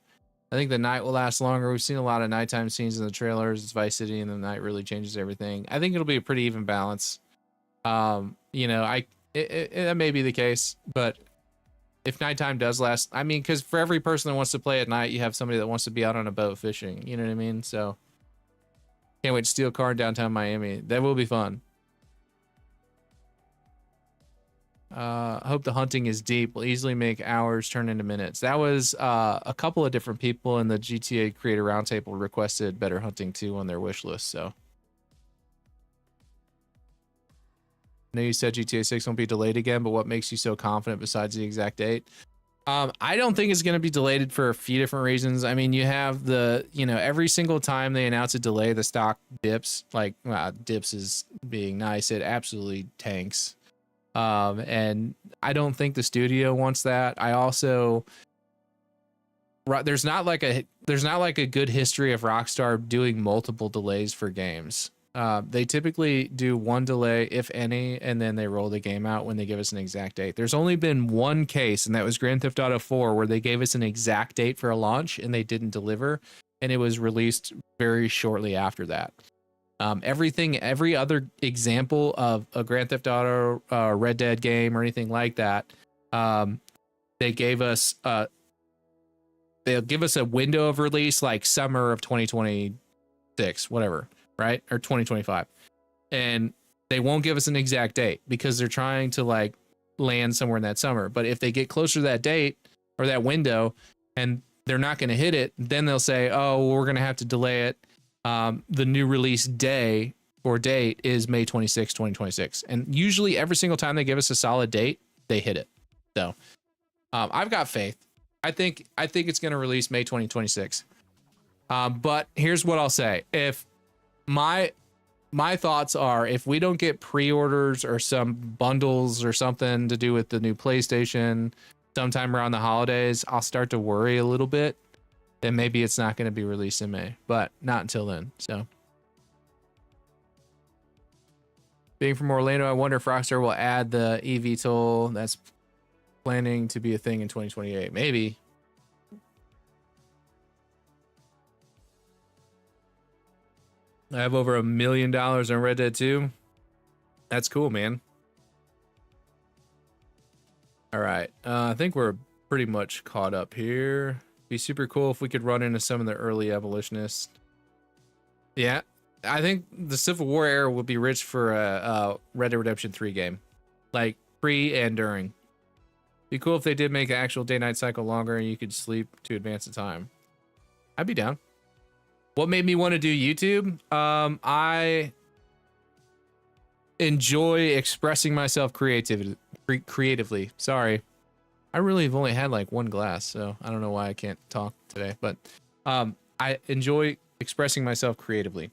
A: I think the night will last longer. We've seen a lot of nighttime scenes in the trailers. It's Vice City, and the night really changes everything. I think it'll be a pretty even balance. That may be the case, but if nighttime does last, I mean, because for every person that wants to play at night, you have somebody that wants to be out on a boat fishing. You know what I mean? So. Can't wait to steal a car in downtown Miami. That will be fun. I hope the hunting is deep. Will easily make hours turn into minutes. That was a couple of different people in the GTA Creator Roundtable requested better hunting too on their wish list. So I know you said GTA 6 won't be delayed again, but what makes you so confident besides the exact date? I don't think it's going to be delayed for a few different reasons. I mean, you have every single time they announce a delay, the stock dips. Like, dips is being nice. It absolutely tanks. And I don't think the studio wants that. I also, there's not like a good history of Rockstar doing multiple delays for games. They typically do one delay, if any, and then they roll the game out when they give us an exact date. There's only been one case, and that was Grand Theft Auto 4, where they gave us an exact date for a launch and they didn't deliver, and it was released very shortly after that. Every other example of a Grand Theft Auto, Red Dead game or anything like that, they gave us they'll give us a window of release like summer of 2026, whatever. Right? Or 2025. And they won't give us an exact date because they're trying to like land somewhere in that summer. But if they get closer to that date or that window and they're not going to hit it, then they'll say, oh, well, we're going to have to delay it. The new release day or date is May 26, 2026. And usually every single time they give us a solid date, they hit it. So I've got faith. I think it's going to release May 2026. But here's what I'll say. If my thoughts are, if we don't get pre-orders or some bundles or something to do with the new PlayStation sometime around the holidays, I'll start to worry a little bit. Then maybe it's not going to be released in May, but not until then. So, being from Orlando, I wonder if Rockstar will add the eVTOL that's planning to be a thing in 2028. Maybe. I have over $1 million on Red Dead 2. That's cool, man. All right. I think we're pretty much caught up here. Be super cool if we could run into some of the early evolutionists. Yeah. I think the Civil War era would be rich for a Red Dead Redemption 3 game. Like, pre and during. Be cool if they did make an actual day-night cycle longer and you could sleep to advance the time. I'd be down. What made me want to do YouTube? I enjoy expressing myself creatively. Sorry. I really have only had like one glass, so I don't know why I can't talk today. But I enjoy expressing myself creatively.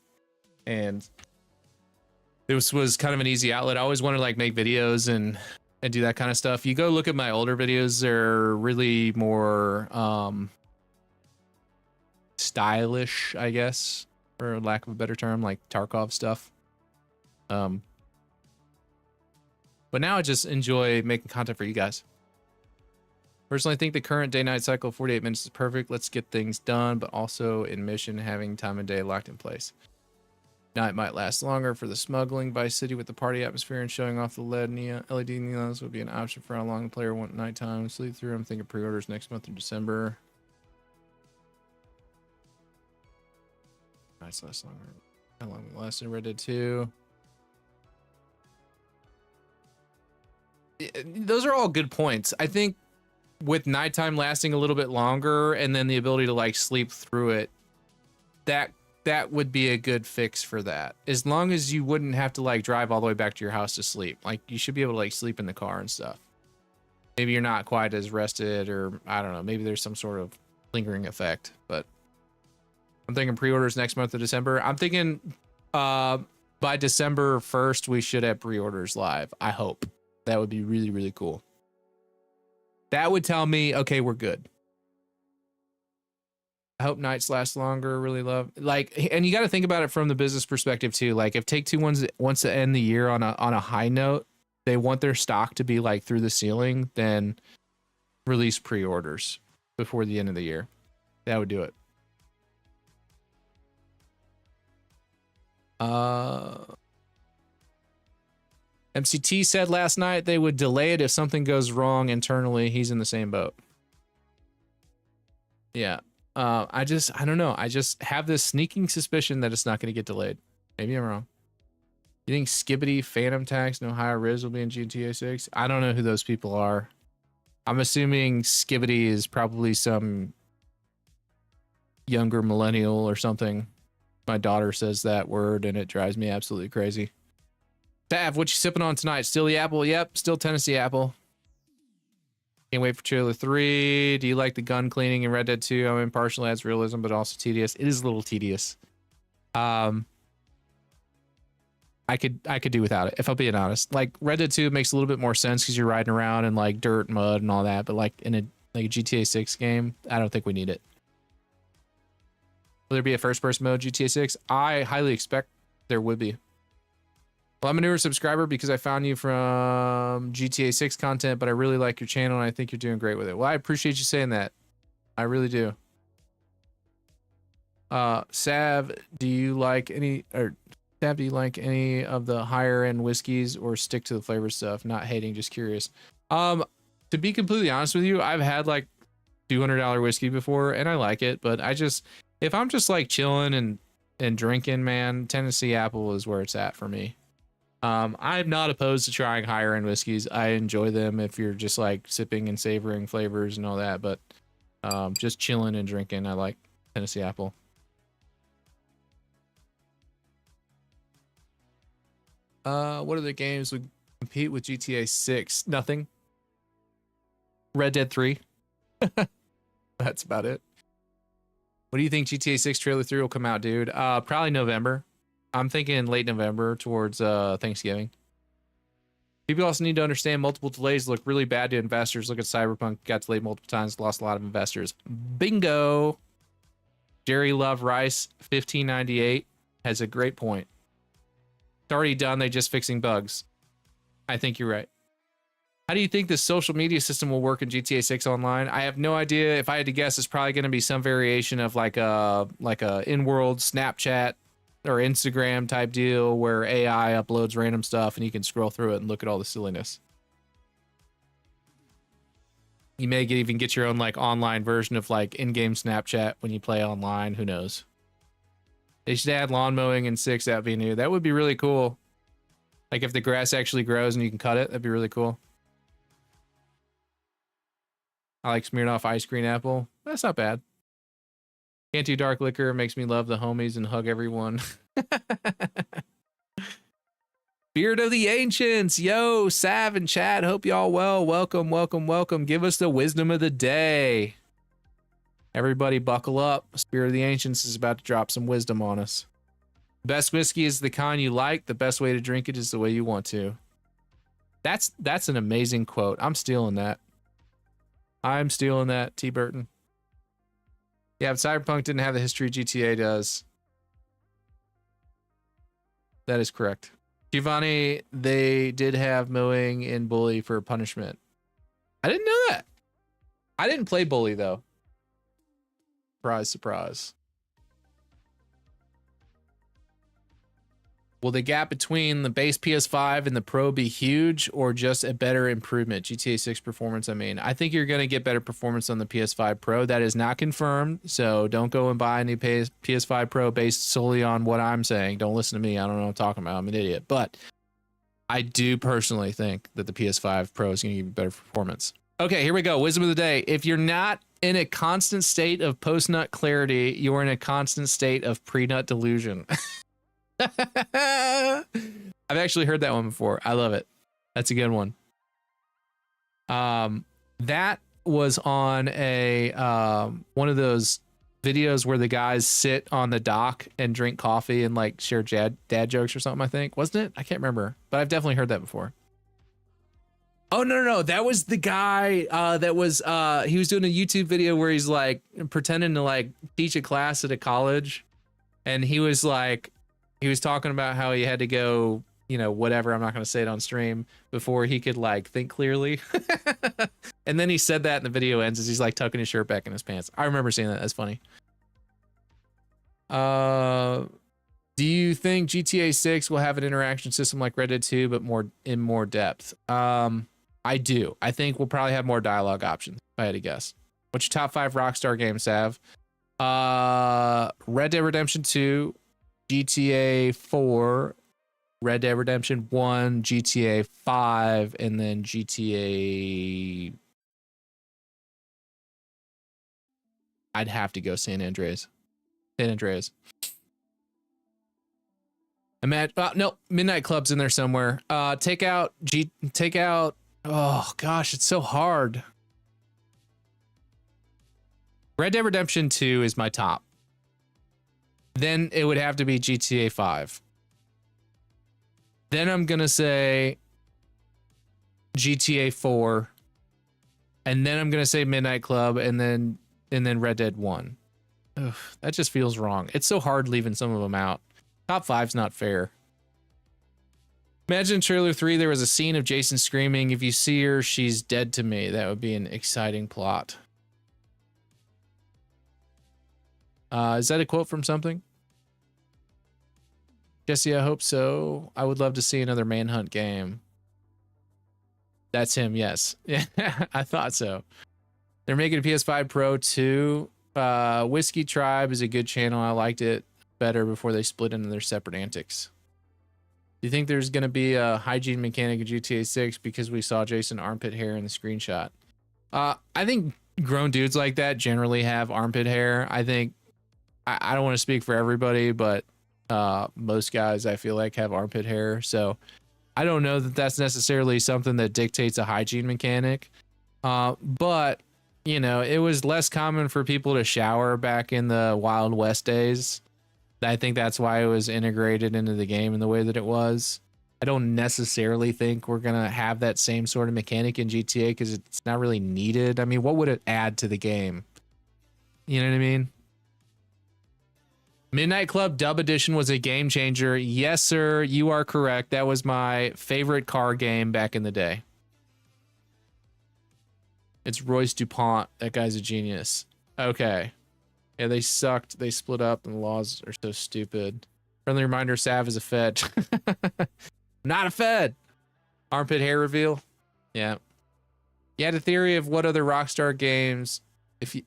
A: And this was kind of an easy outlet. I always wanted to like make videos and do that kind of stuff. You go look at my older videos, they're really more stylish, I guess, for lack of a better term, like Tarkov stuff. But now I just enjoy making content for you guys. Personally, I think the current day-night cycle of 48 minutes is perfect. Let's get things done, but also in mission, having time and day locked in place. Night might last longer for the smuggling. Vice City with the party atmosphere and showing off the LED neons would be an option for how long the player want nighttime. Sleep through. I'm thinking pre-orders next month in December. Nights last longer. How long will it last in Red Dead 2? Those are all good points. I think with nighttime lasting a little bit longer and then the ability to like sleep through it, that would be a good fix for that. As long as you wouldn't have to like drive all the way back to your house to sleep. Like you should be able to like sleep in the car and stuff. Maybe you're not quite as rested, or I don't know, maybe there's some sort of lingering effect, but I'm thinking pre-orders next month of December. I'm thinking by December 1st, we should have pre-orders live. I hope. That would be really, really cool. That would tell me, okay, we're good. I hope nights last longer. Really love, like, and you got to think about it from the business perspective too. Like, if Take-Two wants to end the year on a high note, they want their stock to be like through the ceiling, then release pre-orders before the end of the year. That would do it. MCT said last night they would delay it if something goes wrong internally. He's in the same boat. Yeah. I don't know. I just have this sneaking suspicion that it's not going to get delayed. Maybe I'm wrong. You think Skibbity, Phantom Tax, and Ohio Riz will be in GTA 6? I don't know who those people are. I'm assuming Skibbity is probably some younger millennial or something. My daughter says that word and it drives me absolutely crazy. Tav, what you sipping on tonight? Still the apple? Yep, still Tennessee apple. Can't wait for Trailer 3. Do you like the gun cleaning in Red Dead 2? I mean, partially adds realism, but also tedious. It is a little tedious. I could do without it, if I'm being honest. Like, Red Dead 2 makes a little bit more sense because you're riding around in like dirt, mud, and all that. But like in a GTA 6 game, I don't think we need it. Will there be a first-person mode GTA 6? I highly expect there would be. Well, I'm a newer subscriber because I found you from GTA 6 content, but I really like your channel and I think you're doing great with it. Well, I appreciate you saying that. I really do. Sav, do you like any of the higher end whiskeys or stick to the flavor stuff? Not hating, just curious. To be completely honest with you, I've had like $200 whiskey before and I like it, but if I'm just like chilling and drinking, man, Tennessee apple is where it's at for me. I'm not opposed to trying higher end whiskeys. I enjoy them if you're just like sipping and savoring flavors and all that, but just chilling and drinking, I like Tennessee apple. What other games would compete with GTA 6? Nothing. Red Dead 3. That's about it. What do you think GTA 6 trailer 3 will come out, dude? Probably November. I'm thinking late November towards Thanksgiving. People also need to understand multiple delays look really bad to investors. Look at Cyberpunk, got delayed multiple times, lost a lot of investors. Bingo. Jerry Love Rice, 1598, has a great point. It's already done, they just fixing bugs. I think you're right. How do you think the social media system will work in GTA 6 Online? I have no idea. If I had to guess, it's probably going to be some variation of like a in-world Snapchat or Instagram type deal where AI uploads random stuff and you can scroll through it and look at all the silliness. You may even get your own like online version of like in-game Snapchat when you play online. Who knows? They should add lawn mowing in 6. That'd be new. That would be really cool. Like if the grass actually grows and you can cut it, that'd be really cool. I like smeared off ice cream apple. That's not bad. Can't do dark liquor. Makes me love the homies and hug everyone. Beard of the Ancients. Yo, Sav and Chad. Hope y'all well. Welcome, welcome, welcome. Give us the wisdom of the day. Everybody buckle up. Spirit of the Ancients is about to drop some wisdom on us. Best whiskey is the kind you like. The best way to drink it is the way you want to. That's an amazing quote. I'm stealing that. I'm stealing that, T. Burton. Yeah, but Cyberpunk didn't have the history GTA does. That is correct. Giovanni, they did have mowing in Bully for punishment. I didn't know that. I didn't play Bully, though. Surprise, surprise. Will the gap between the base PS5 and the Pro be huge or just a better improvement? GTA 6 performance, I mean. I think you're going to get better performance on the PS5 Pro. That is not confirmed, so don't go and buy any PS5 Pro based solely on what I'm saying. Don't listen to me. I don't know what I'm talking about. I'm an idiot. But I do personally think that the PS5 Pro is going to give you better performance. Okay, here we go. Wisdom of the day. If you're not in a constant state of post-nut clarity, you're in a constant state of pre-nut delusion. I've actually heard that one before. I love it. That's a good one. That was on a one of those videos where the guys sit on the dock and drink coffee and like share dad jokes or something, I think. Wasn't it? I can't remember, but I've definitely heard that before. Oh, no. That was the guy that was he was doing a YouTube video where he's like pretending to like teach a class at a college, and he was talking about how he had to go, you know, whatever, I'm not going to say it on stream, before he could like think clearly. And then he said that and the video ends as he's like tucking his shirt back in his pants. I remember seeing that. That's funny. Do you think GTA 6 will have an interaction system like Red Dead 2, but more depth? I do. I think we'll probably have more dialogue options, if I had to guess. What's your top 5 Rockstar games, Sav? Red Dead Redemption 2, GTA 4, Red Dead Redemption 1, GTA 5, and then GTA... I'd have to go San Andreas. No, Midnight Club's in there somewhere. Take out. Oh gosh, it's so hard. Red Dead Redemption 2 is my top. Then it would have to be GTA 5. Then I'm gonna say GTA 4, and then I'm gonna say Midnight Club, and then Red Dead 1. Ugh, that just feels wrong. It's so hard leaving some of them out. Top 5's not fair. Imagine in trailer 3 there was a scene of Jason screaming, "If you see her, she's dead to me." That would be an exciting plot. Is that a quote from something? Jesse, I hope so. I would love to see another Manhunt game. That's him, yes. Yeah, I thought so. They're making a PS5 Pro too. Whiskey Tribe is a good channel. I liked it better before they split into their separate antics. Do you think there's going to be a hygiene mechanic in GTA 6 because we saw Jason armpit hair in the screenshot? I think grown dudes like that generally have armpit hair. I think, I don't want to speak for everybody, but most guys I feel like have armpit hair. So I don't know that that's necessarily something that dictates a hygiene mechanic. But you know, it was less common for people to shower back in the Wild West days. I think that's why it was integrated into the game in the way that it was. I don't necessarily think we're going to have that same sort of mechanic in GTA because it's not really needed. I mean, what would it add to the game? You know what I mean? Midnight Club Dub Edition was a game changer. Yes, sir, you are correct. That was my favorite car game back in the day. It's Royce DuPont. That guy's a genius. Okay. Yeah, they sucked. They split up, and the laws are so stupid. Friendly reminder: Sav is a Fed. Not a Fed. Armpit hair reveal. Yeah. You had a theory of what other Rockstar games.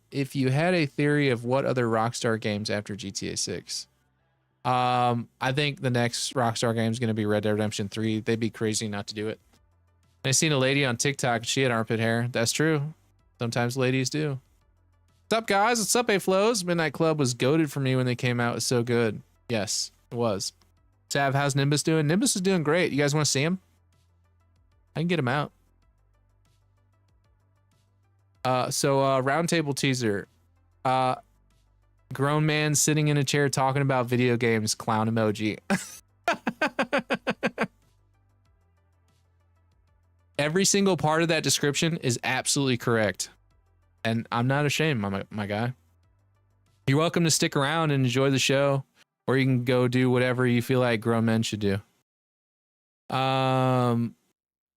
A: If you had a theory of what other Rockstar games after GTA 6, I think the next Rockstar game is going to be Red Dead Redemption 3. They'd be crazy not to do it. I seen a lady on TikTok. She had armpit hair. That's true. Sometimes ladies do. What's up, guys? What's up, A-Flows? Midnight Club was goated for me when they came out. It was so good. Yes, it was. Sav, how's Nimbus doing? Nimbus is doing great. You guys want to see him? I can get him out. Roundtable teaser. Grown man sitting in a chair talking about video games, clown emoji. Every single part of that description is absolutely correct. And I'm not ashamed, my guy. You're welcome to stick around and enjoy the show, or you can go do whatever you feel like grown men should do.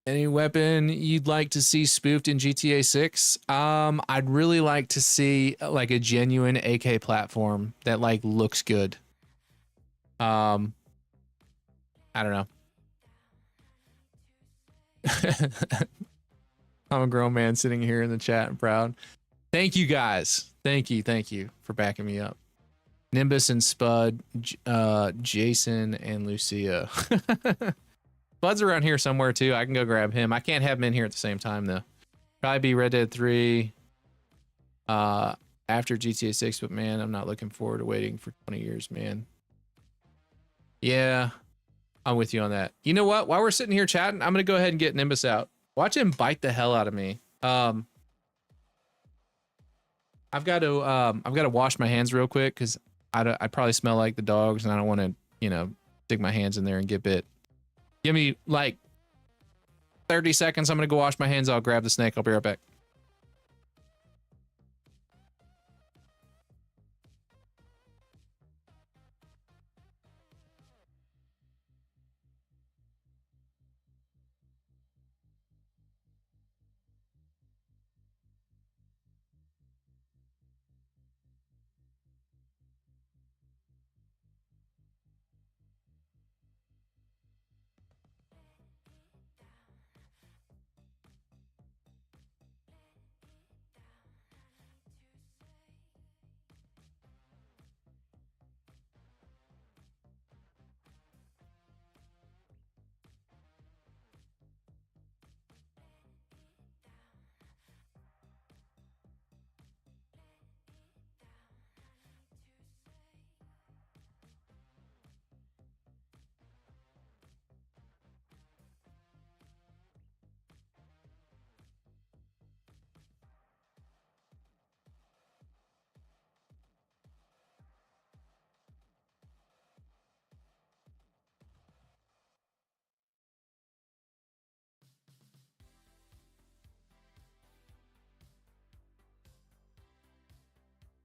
A: Any weapon you'd like to see spoofed in GTA 6? I'd really like to see like a genuine AK platform that like looks good. I don't know. I'm a grown man sitting here in the chat and proud. Thank you guys. Thank you for backing me up. Nimbus and Spud, Jason and Lucia. Spud's around here somewhere too. I can go grab him. I can't have him in here at the same time though. Probably be Red Dead 3 after GTA 6, but man, I'm not looking forward to waiting for 20 years, man. Yeah, I'm with you on that. You know what? While we're sitting here chatting, I'm gonna go ahead and get Nimbus out. Watch him bite the hell out of me. I've got to wash my hands real quick because I probably smell like the dogs and I don't want to, you know, stick my hands in there and get bit. Give me like 30 seconds. I'm gonna go wash my hands. I'll grab the snake. I'll be right back.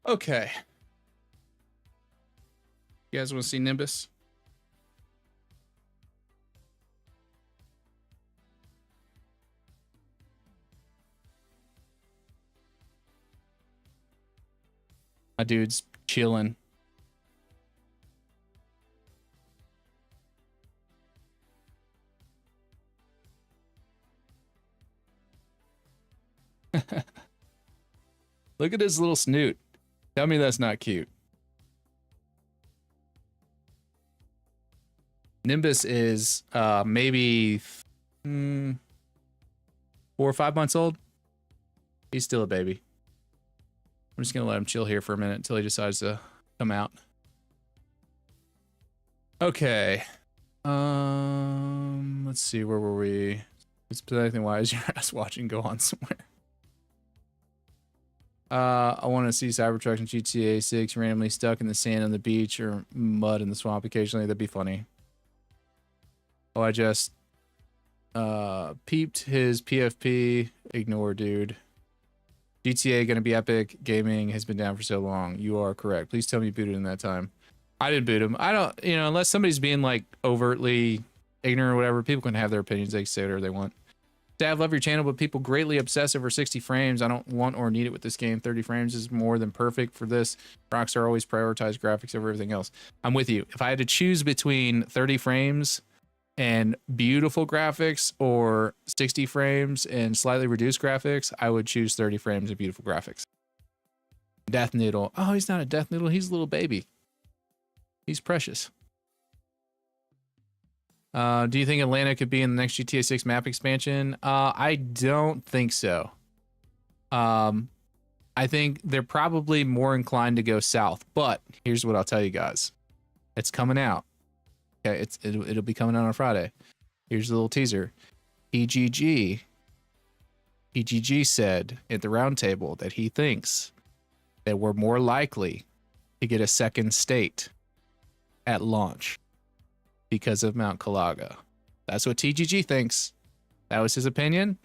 A: Okay. You guys want to see Nimbus? My dude's chilling. Look at his little snoot. Tell me that's not cute. Nimbus is maybe 4 or 5 months old. He's still a baby. I'm just gonna let him chill here for a minute until he decides to come out. Okay. Let's see, where were we? It's anything. Why is your ass watching go on somewhere? I want to see Cybertruck and GTA 6 randomly stuck in the sand on the beach or mud in the swamp occasionally. That'd be funny. Oh, I just peeped his PFP. Ignore, dude. GTA gonna be epic. Gaming has been down for so long. You are correct. Please tell me you booted in that time. I didn't boot him. I don't, unless somebody's being like overtly ignorant or whatever, people can have their opinions. They can say whatever they want. Dad, love your channel, but people greatly obsess over 60 frames. I don't want or need it with this game. 30 frames is more than perfect for this. Rockstar always prioritize graphics over everything else. I'm with you. If I had to choose between 30 frames and beautiful graphics or 60 frames and slightly reduced graphics, I would choose 30 frames and beautiful graphics. Death Noodle. Oh, he's not a Death Noodle. He's a little baby. He's precious. Do you think Atlanta could be in the next GTA 6 map expansion? I don't think so. I think they're probably more inclined to go south, but here's what I'll tell you guys. It's coming out. Okay, it'll be coming out on Friday. Here's a little teaser. EGG said at the roundtable that he thinks that we're more likely to get a second state at launch because of Mount Calaga. That's what TGG thinks. That was his opinion.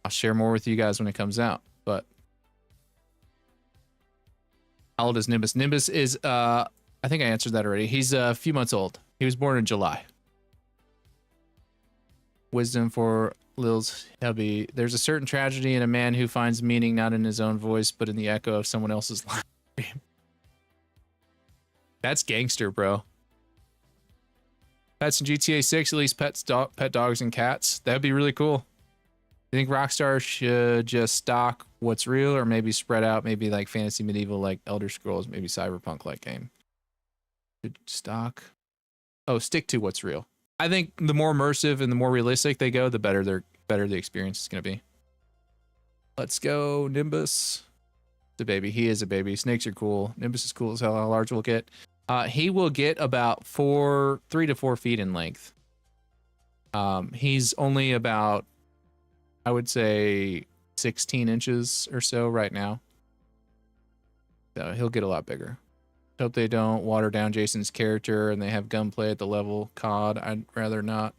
A: I'll share more with you guys when it comes out. But how old is Nimbus? Nimbus is I think I answered that already. He's a few months old. He was born in July. Wisdom for Lil's hubby. There's a certain tragedy in a man who finds meaning not in his own voice, but in the echo of someone else's life. That's gangster, bro. Pets in GTA 6, at least pet dogs and cats. That'd be really cool. You think Rockstar should just stock what's real or maybe spread out, maybe like fantasy medieval, like Elder Scrolls, maybe cyberpunk like game? Should stock. Oh, stick to what's real. I think the more immersive and the more realistic they go, the better the experience is going to be. Let's go, Nimbus. The baby. He is a baby. Snakes are cool. Nimbus is cool as hell. How large will it get? He will get about 3 to 4 feet in length. He's only about, I would say, 16 inches or so right now. So he'll get a lot bigger. Hope they don't water down Jason's character and they have gunplay at the level COD. I'd rather not.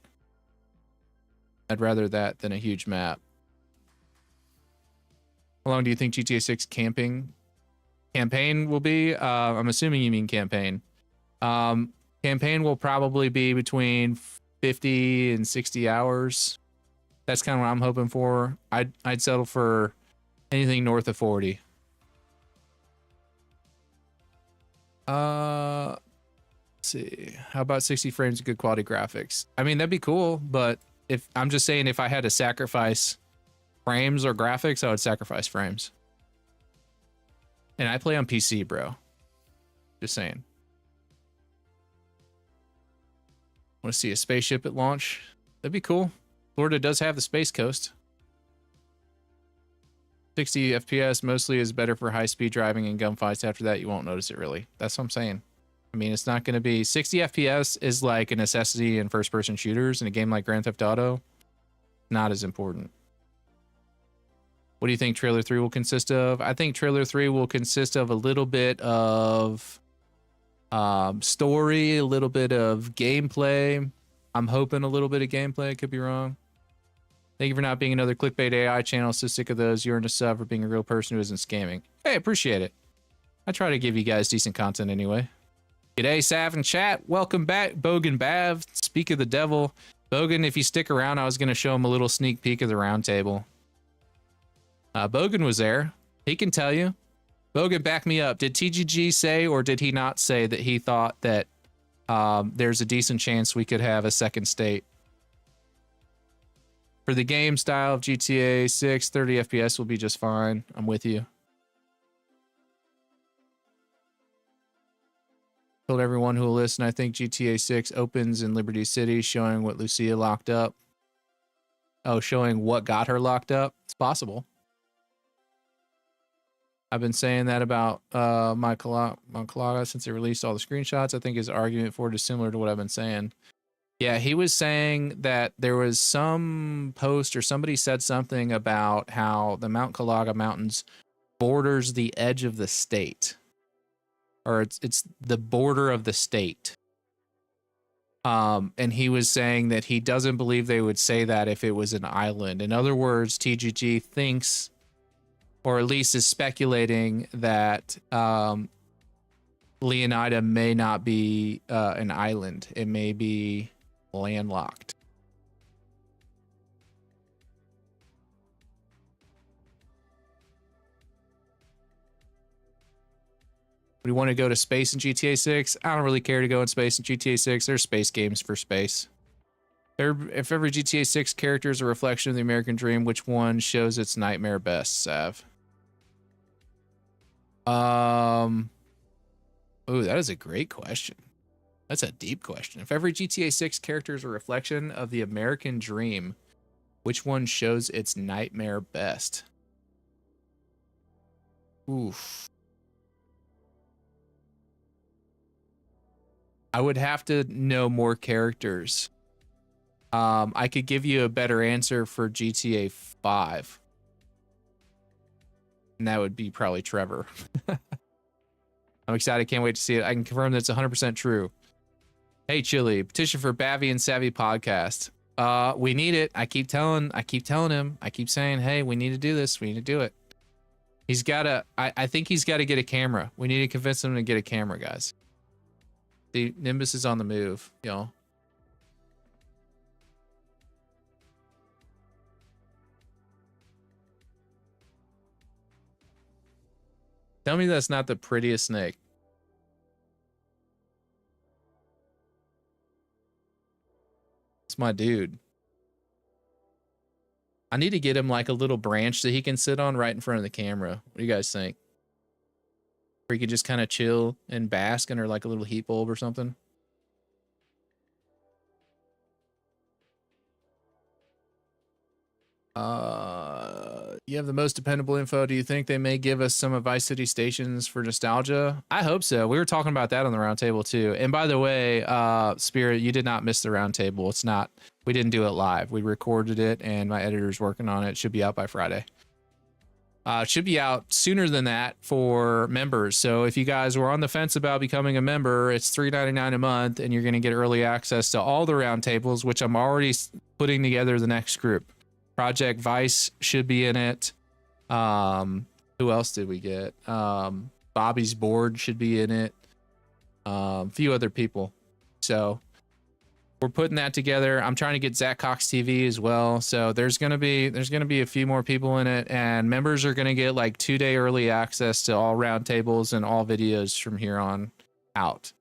A: I'd rather that than a huge map. How long do you think GTA 6 campaign will be? I'm assuming you mean campaign. Campaign will probably be between 50 and 60 hours. That's kind of what I'm hoping for. I'd settle for anything north of 40. Let's see. How about 60 frames of good quality graphics? I mean, that'd be cool, but if I'm just saying if I had to sacrifice frames or graphics, I would sacrifice frames. And I play on PC, bro. Just saying. Want to see a spaceship at launch? That'd be cool. Florida does have the Space Coast. 60 FPS mostly is better for high-speed driving and gunfights. After that, you won't notice it really. That's what I'm saying. I mean, it's not going to be... 60 FPS is like a necessity in first-person shooters. In a game like Grand Theft Auto, not as important. What do you think Trailer 3 will consist of? I think Trailer 3 will consist of a little bit of story, a little bit of gameplay. I'm hoping a little bit of gameplay. I could be wrong. Thank you for not being another clickbait AI channel. So sick of those. You earned a sub for being a real person who isn't scamming. Hey, appreciate it. I try to give you guys decent content anyway. G'day, Sav and chat. Welcome back, Bogan Bav. Speak of the devil. Bogan, if you stick around, I was going to show him a little sneak peek of the round table. Bogan was there. He can tell you. Bogan, back me up. Did TGG say or did he not say that he thought that there's a decent chance we could have a second state? For the game style of GTA 6, 30 FPS will be just fine. I'm with you. Told everyone who will listen, I think GTA 6 opens in Liberty City, showing what Lucia locked up. Oh, showing what got her locked up? It's possible. I've been saying that about Moncalaga since they released all the screenshots. I think his argument for it is similar to what I've been saying. Yeah, he was saying that there was some post or somebody said something about how the Mount Calaga Mountains borders the edge of the state, or it's the border of the state. And he was saying that he doesn't believe they would say that if it was an island. In other words, TGG thinks, or at least is speculating, that Leonida may not be an island. It may be landlocked. We want to go to space in GTA 6. I don't really care to go in space in GTA 6. There's space games for space. If every GTA 6 character is a reflection of the American dream, which one shows its nightmare best, Sav? Oh, that is a great question. That's a deep question. If every GTA 6 character is a reflection of the American dream, which one shows its nightmare best? Oof. I would have to know more characters. I could give you a better answer for GTA 5. And that would be probably Trevor. I'm excited. Can't wait to see it. I can confirm that it's 100% true. Hey, Chili, petition for Bavy and Savvy podcast. We need it. I keep telling him. I keep saying, hey, we need to do this. We need to do it. He's got to, I think he's got to get a camera. We need to convince him to get a camera, guys. The Nimbus is on the move, y'all. Tell me that's not the prettiest snake. It's my dude. I need to get him like a little branch that he can sit on right in front of the camera. What do you guys think? Where he could just kind of chill and bask under like a little heat bulb or something. You have the most dependable info. Do you think they may give us some of Vice City stations for nostalgia? I hope so. We were talking about that on the roundtable too. And by the way, Spirit, you did not miss the roundtable. It's not, we didn't do it live. We recorded it and my editor's working on it. It should be out by Friday. It should be out sooner than that for members. So if you guys were on the fence about becoming a member, it's $3.99 a month and you're going to get early access to all the roundtables, which I'm already putting together the next group. Project Vice should be in it. Who else did we get? Bobby's board should be in it. A few other people. So we're putting that together. I'm trying to get Zach Cox TV as well. So there's gonna be a few more people in it, and members are gonna get like 2-day early access to all roundtables and all videos from here on out.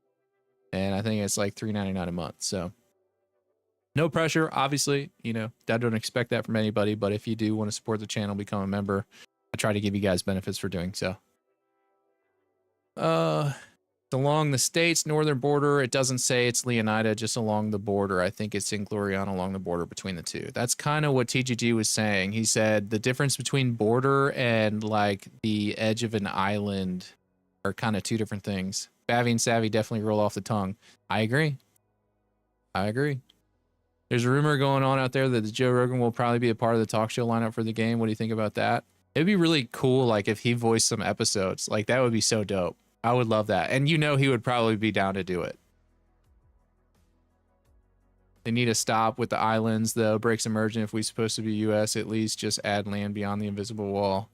A: And I think it's like $3.99 a month. So no pressure, obviously. You know, I don't expect that from anybody. But if you do want to support the channel, become a member. I try to give you guys benefits for doing so. Along the state's northern border, it doesn't say it's Leonida, just along the border. I think it's in Gloriana along the border between the two. That's kind of what TGG was saying. He said the difference between border and like the edge of an island are kind of two different things. Bavy and Savvy definitely roll off the tongue. I agree. There's a rumor going on out there that Joe Rogan will probably be a part of the talk show lineup for the game. What do you think about that? It'd be really cool, like if he voiced some episodes. Like that would be so dope. I would love that. And you know he would probably be down to do it. They need to stop with the islands, though. Breaks emergent. If we're supposed to be U.S., at least just add land beyond the invisible wall.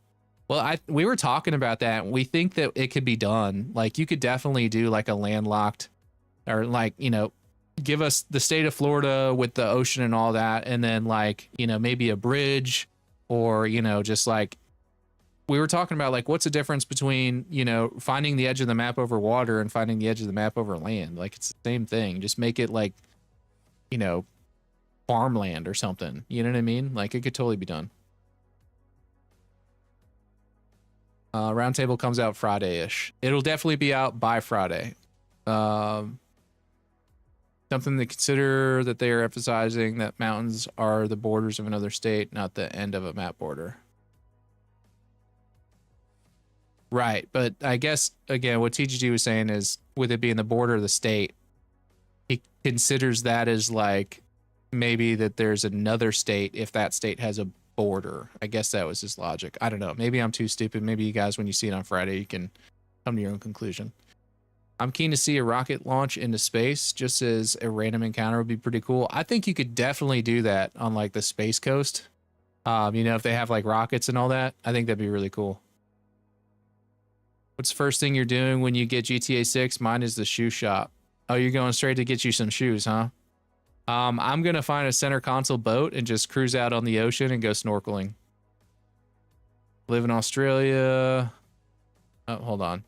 A: Well, we were talking about that. We think that it could be done. Like you could definitely do like a landlocked, or like, you know, give us the state of Florida with the ocean and all that. And then like, you know, maybe a bridge, or, you know, just like, we were talking about like, what's the difference between, you know, finding the edge of the map over water and finding the edge of the map over land? Like it's the same thing. Just make it like, you know, farmland or something. You know what I mean? Like it could totally be done. Roundtable comes out Friday-ish. It'll definitely be out by Friday. Something to consider, that they are emphasizing that mountains are the borders of another state, not the end of a map border. Right, but I guess, again, what TGG was saying is, with it being the border of the state, he considers that as like, maybe that there's another state, if that state has a border. I guess that was his logic. I don't know. Maybe I'm too stupid. Maybe you guys, when you see it on Friday, you can come to your own conclusion. I'm keen to see a rocket launch into space just as a random encounter would be pretty cool. I think you could definitely do that on like the Space Coast. You know, if they have like rockets and all that, I think that'd be really cool. What's the first thing you're doing when you get GTA 6? Mine is the shoe shop. Oh, you're going straight to get you some shoes, huh? I'm going to find a center console boat and just cruise out on the ocean and go snorkeling. Live in Australia. Oh, hold on.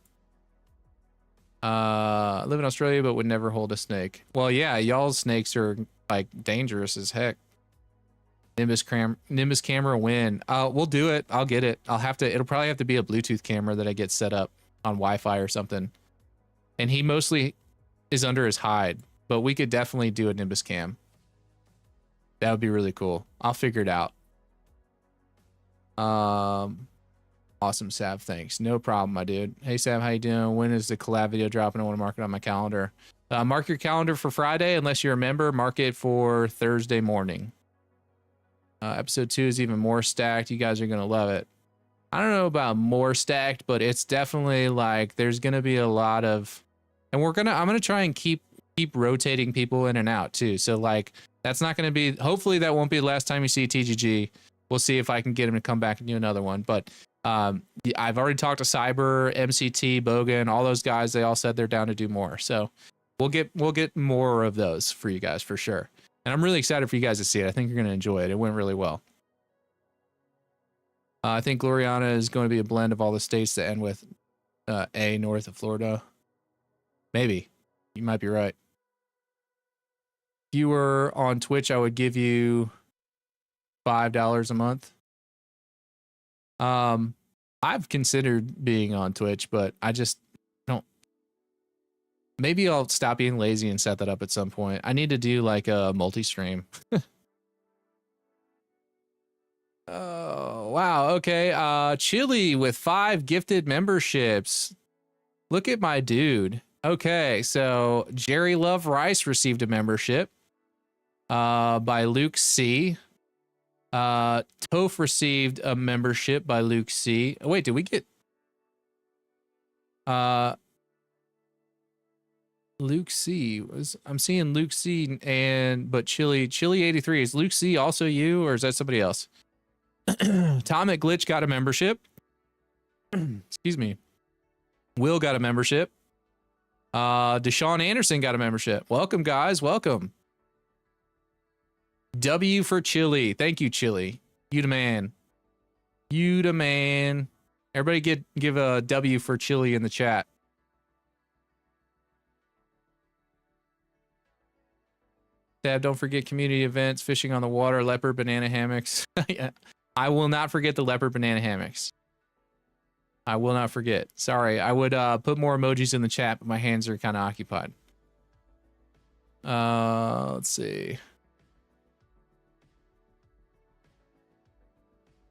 A: Live in Australia, but would never hold a snake. Well, yeah, y'all's snakes are like dangerous as heck. Nimbus camera win. We'll do it. I'll get it. It'll probably have to be a Bluetooth camera that I get set up on Wi-Fi or something. And he mostly is under his hide, but we could definitely do a Nimbus cam. That would be really cool. I'll figure it out. Awesome, Sav. Thanks. No problem, my dude. Hey, Sav, how you doing? When is the collab video dropping? I want to mark it on my calendar. Mark your calendar for Friday. Unless you're a member, mark it for Thursday morning. Episode 2 is even more stacked. You guys are going to love it. I don't know about more stacked, but it's definitely like there's going to be a lot of, and I'm going to try and keep rotating people in and out too. So like that's not going to be, hopefully that won't be the last time you see TGG. We'll see if I can get him to come back and do another one. But I've already talked to Cyber, MCT, Bogan, all those guys. They all said they're down to do more. So we'll get more of those for you guys for sure. And I'm really excited for you guys to see it. I think you're going to enjoy it. It went really well. I think Gloriana is going to be a blend of all the states that end with A north of Florida. Maybe. You might be right. If you were on Twitch, I would give you $5 a month. I've considered being on Twitch, but I just don't. Maybe I'll stop being lazy and set that up at some point. I need to do like a multi-stream. Oh, wow. Okay. Chili with 5 gifted memberships. Look at my dude. Okay. So Jerry Love Rice received a membership by Luke C. Toph received a membership by Luke C. Oh, wait, did we get Luke C? I'm seeing Luke C but Chili 83. Is Luke C also you, or is that somebody else? Tom at Glitch got a membership. Excuse me. Will got a membership. Deshaun Anderson got a membership. Welcome, guys. Welcome. W for Chili. Thank you, Chili. You the man. You the man. Everybody give a W for Chili in the chat. Tab, don't forget community events, fishing on the water, leopard banana hammocks. Yeah. I will not forget the leopard banana hammocks. I will not forget. Sorry, I would put more emojis in the chat, but my hands are kind of occupied. Let's see.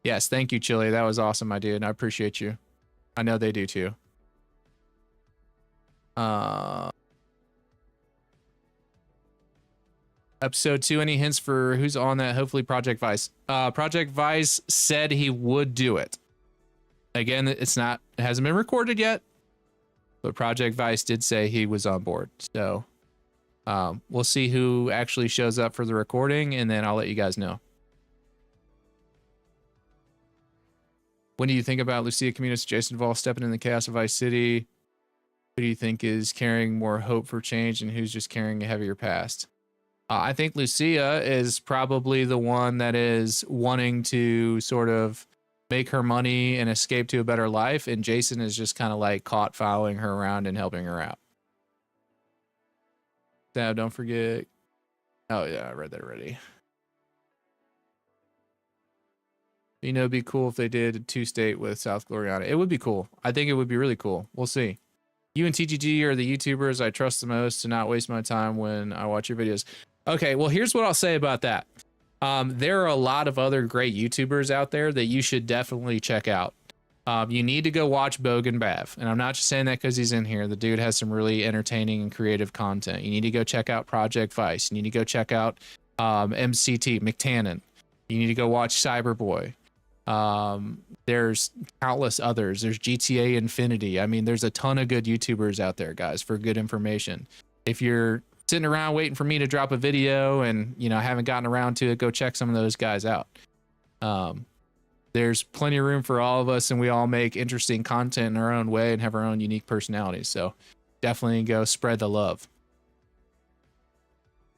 A: Yes, thank you, Chili. That was awesome, my dude. I appreciate you. I know they do too. Episode 2, any hints for who's on that? Hopefully Project Vice. Project Vice said he would do it. Again, it hasn't been recorded yet, but Project Vice did say he was on board. So we'll see who actually shows up for the recording, and then I'll let you guys know. When do you think about Lucia Communis, Jason Vol stepping in the chaos of Vice City? Who do you think is carrying more hope for change, and who's just carrying a heavier past? I think Lucia is probably the one that is wanting to sort of make her money and escape to a better life, and Jason is just kind of like caught following her around and helping her out. Dab, don't forget. Oh yeah, I read that already. You know, it'd be cool if they did a 2-state with South Gloriana. It would be cool. I think it would be really cool. We'll see. You and TGG are the YouTubers I trust the most to not waste my time when I watch your videos. Okay, well, here's what I'll say about that. There are a lot of other great YouTubers out there that you should definitely check out. You need to go watch Bogan Bav. And I'm not just saying that because he's in here. The dude has some really entertaining and creative content. You need to go check out Project Vice. You need to go check out MCT, McTannen. You need to go watch Cyberboy. There's countless others. There's GTA Infinity. I mean, there's a ton of good YouTubers out there, guys, for good information. If you're sitting around waiting for me to drop a video and, you know, I haven't gotten around to it, go check some of those guys out. There's plenty of room for all of us, and we all make interesting content in our own way and have our own unique personalities. So definitely go spread the love.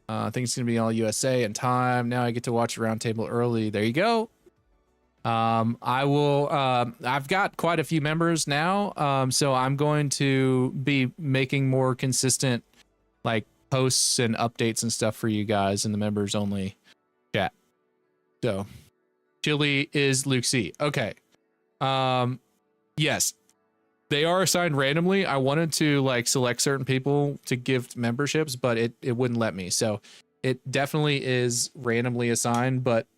A: I think it's going to be all USA in time. Now I get to watch a roundtable early. There you go. I will, I've got quite a few members now. So I'm going to be making more consistent like posts and updates and stuff for you guys in the members only chat. So Chili is Luke C. Okay. Yes, they are assigned randomly. I wanted to like select certain people to give memberships, but it wouldn't let me. So it definitely is randomly assigned, but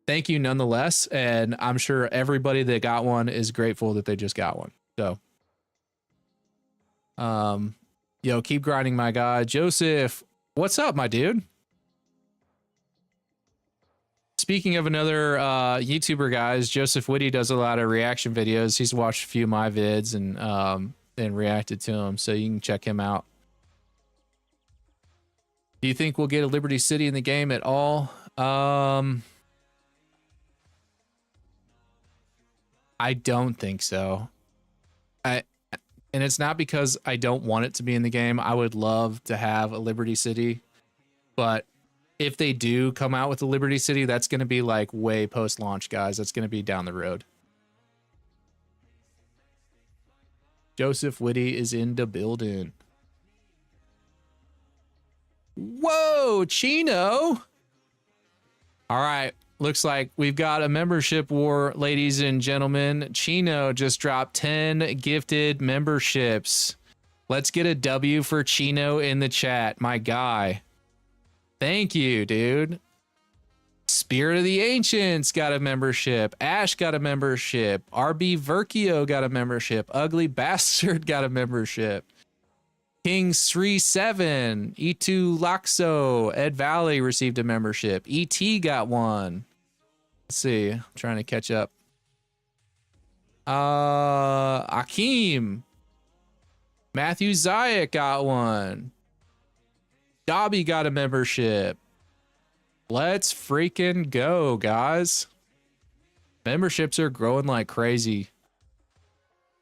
A: thank you nonetheless. And I'm sure everybody that got one is grateful that they just got one. So, yo, keep grinding, my guy. Joseph, what's up, my dude? Speaking of another YouTuber, guys, Joseph Whitty does a lot of reaction videos. He's watched a few of my vids and reacted to them, so you can check him out. Do you think we'll get a Liberty City in the game at all? I don't think so. And it's not because I don't want it to be in the game. I would love to have a Liberty City, but if they do come out with a Liberty City, that's going to be like way post-launch, guys. That's going to be down the road. Joseph Whitty is in the building. Whoa, Chino. All right. Looks like we've got a membership war, ladies and gentlemen. Chino just dropped 10 gifted memberships. Let's get a W for Chino in the chat, my guy. Thank you, dude. Spirit of the Ancients got a membership. Ash got a membership. RB Verkio got a membership. Ugly Bastard got a membership. King Sri 7, E2 Laxo, Ed Valley received a membership. ET got one. Let's see, I'm trying to catch up. Akeem. Matthew Zayek got one. Dobby got a membership. Let's freaking go, guys. Memberships are growing like crazy.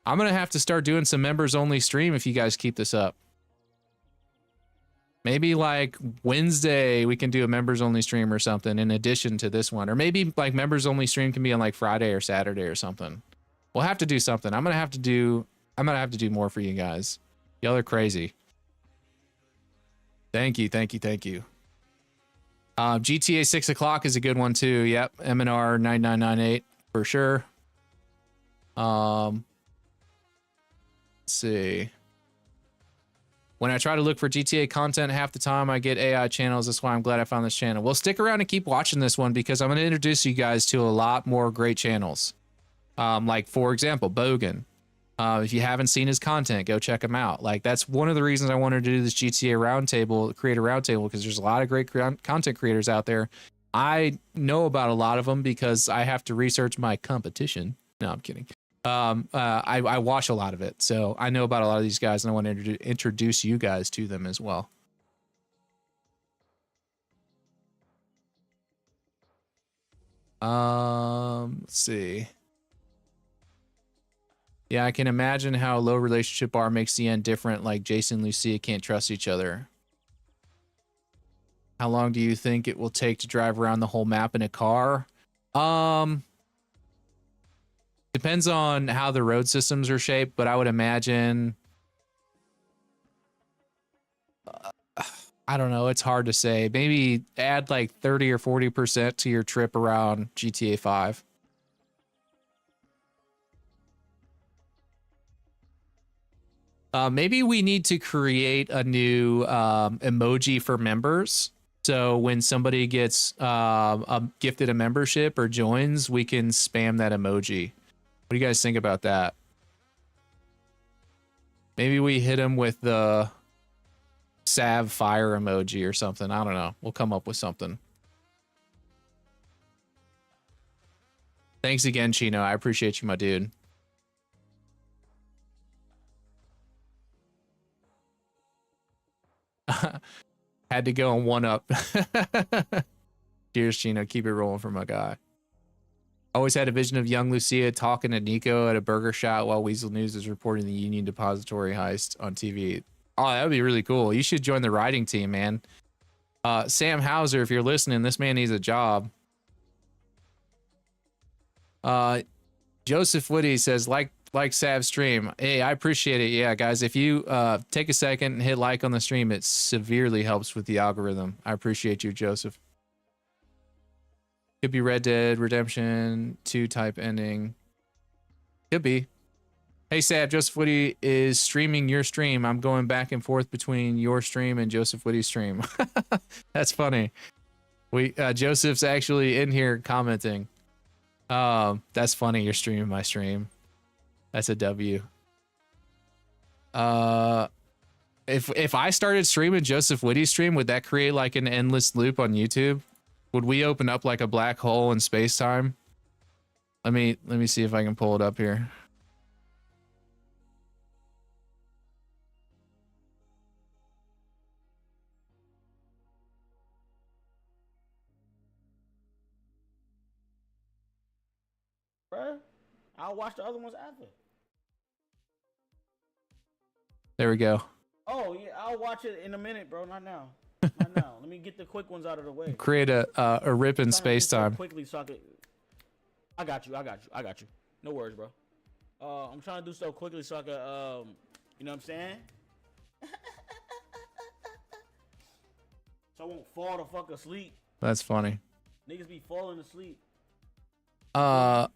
A: I'm going to have to start doing some members only stream if you guys keep this up. Maybe like Wednesday we can do a members only stream or something in addition to this one. Or maybe like members only stream can be on like Friday or Saturday or something. We'll have to do something. I'm going to have to do more for you guys. Y'all are crazy. Thank you. GTA 6 o'clock is a good one too. Yep. MNR 9998 for sure. Let's see. When I try to look for GTA content, half the time I get AI channels. That's why I'm glad I found this channel. Well, stick around and keep watching this one because I'm going to introduce you guys to a lot more great channels. Like, for example, Bogan. If you haven't seen his content, go check him out. Like, that's one of the reasons I wanted to do this GTA roundtable, create a roundtable, because there's a lot of great content creators out there. I know about a lot of them because I have to research my competition. No, I'm kidding. I watch a lot of it, so I know about a lot of these guys, and I want to introduce you guys to them as well. Let's see. Yeah, I can imagine how a low relationship bar makes the end different, like Jason and Lucia can't trust each other. How long do you think it will take to drive around the whole map in a car? Depends on how the road systems are shaped, but I would imagine, I don't know, it's hard to say. Maybe add like 30 or 40% to your trip around GTA 5. Maybe we need to create a new emoji for members. So when somebody gets gifted a membership or joins, we can spam that emoji. What do you guys think about that? Maybe we hit them with the Sav fire emoji or something. I don't know. We'll come up with something. Thanks again, Chino. I appreciate you, my dude. Had to go on one up. Cheers, Chino. Keep it rolling for my guy. Always had a vision of young Lucia talking to Nico at a burger shop while Weasel News is reporting the Union Depository heist on TV. Oh, that would be really cool. You should join the writing team, man. Sam Hauser, if you're listening, this man needs a job. Joseph Woody says, like Sav's stream. Hey, I appreciate it. Yeah, guys, if you take a second and hit like on the stream, it severely helps with the algorithm. I appreciate you, Joseph. Could be Red Dead Redemption 2 type ending. Could be. Hey, Sav, Joseph Woody is streaming your stream. I'm going back and forth between your stream and Joseph Woody's stream. That's funny. Joseph's actually in here commenting. That's funny. You're streaming my stream. That's a W. If I started streaming Joseph Woody's stream, would that create like an endless loop on YouTube? Would we open up like a black hole in space time? Let me see if I can pull it up here.
B: Bruh, I'll watch the other ones after.
A: There we go.
B: Oh yeah, I'll watch it in a minute, bro. Not now. Not now. Let me get the quick ones out of the way.
A: Create a rip in space time.
B: Quickly, so I got you. No worries, bro. I'm trying to do stuff quickly so I can, you know what I'm saying? So I won't fall the fuck asleep.
A: That's funny.
B: Niggas be falling asleep.
A: I'll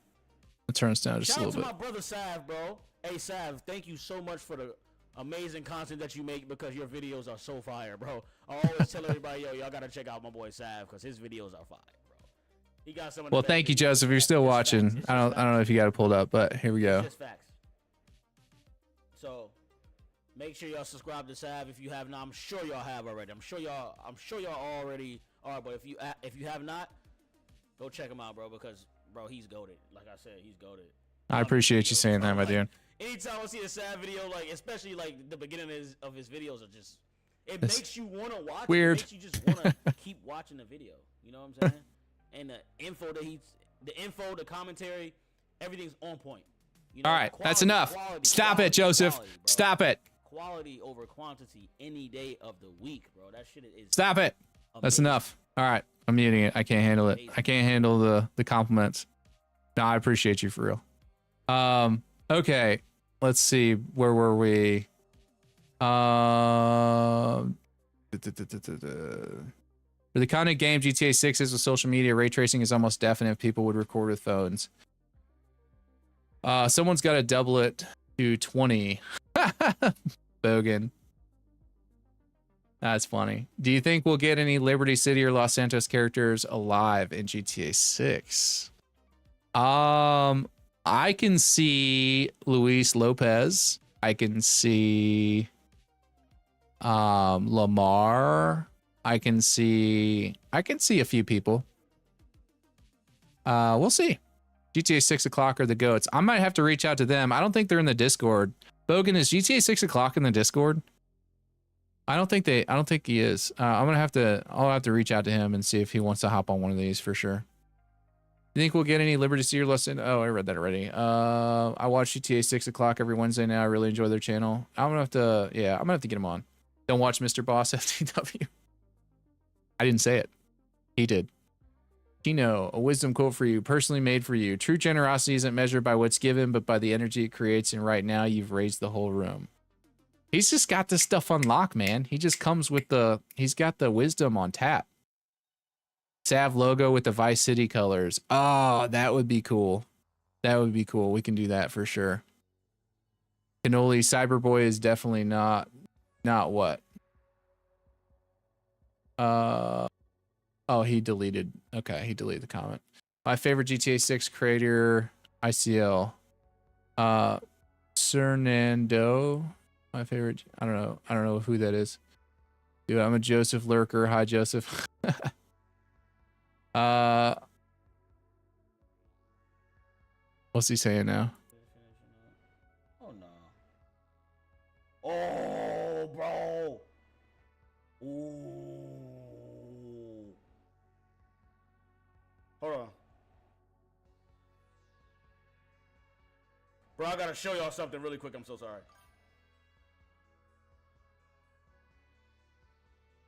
A: turn this down just a little bit.
B: Shout out to my brother Sav, bro. Hey Sav, thank you so much for the amazing content that you make because your videos are so fire, bro. I always tell everybody, yo, y'all gotta check out my boy Sav because his videos are fire, bro. He got some of the
A: Well, thank you, Joseph. You're still watching. I don't know if you got it pulled up, but here we go.
B: It's just facts. So make sure y'all subscribe to Sav if you have not. I'm sure y'all have already. I'm sure y'all already are. But if you have not, go check him out, bro. Because bro, he's goated. Like I said, he's goated.
A: I appreciate you saying that, my dude.
B: Anytime I see a Sav video, like especially like the beginning of his videos, are just makes you want to watch.
A: Weird.
B: It makes you just want to keep watching the video. You know what I'm saying? And the info, the commentary, everything's on point. You know,
A: all right, that's enough. Stop it, Joseph. Stop it.
B: Quality over quantity any day of the week, bro. That shit is.
A: Stop it. Amazing. That's enough. All right, I'm muting it. I can't handle it. I can't handle the compliments. No, I appreciate you for real. Okay, let's see. Where were we? For the content game GTA 6 is with social media, ray tracing is almost definite if people would record with phones. Someone's got to double it to 20. Bogan. That's funny. Do you think we'll get any Liberty City or Los Santos characters alive in GTA 6? I can see Luis Lopez. I can see Lamar. I can see a few people. We'll see. GTA 6 o'clock are the goats. I might have to reach out to them. I don't think they're in the Discord. Bogan, is GTA 6 o'clock in the Discord? I don't think he is. I'll have to reach out to him and see if he wants to hop on one of these for sure. You think we'll get any Liberty City lesson? Oh, I read that already. I watch GTA 6 o'clock every Wednesday now. I really enjoy their channel. I'm gonna have to get him on. Don't watch Mr. Boss FTW. I didn't say it. He did. Chino, a wisdom quote for you, personally made for you. True generosity isn't measured by what's given, but by the energy it creates. And right now, you've raised the whole room. He's just got this stuff on lock, man. He just comes with he's got the wisdom on tap. Sav logo with the Vice City colors. Oh, that would be cool. That would be cool. We can do that for sure. Cannoli Cyberboy is definitely not what? Oh, he deleted. Okay, he deleted the comment. My favorite GTA 6 creator, ICL. Cernando. My favorite. I don't know who that is. Dude, I'm a Joseph lurker. Hi, Joseph. What's he saying now?
B: Oh no. Oh, bro. Ooh. Hold on. Bro, I gotta show y'all something really quick. I'm so sorry.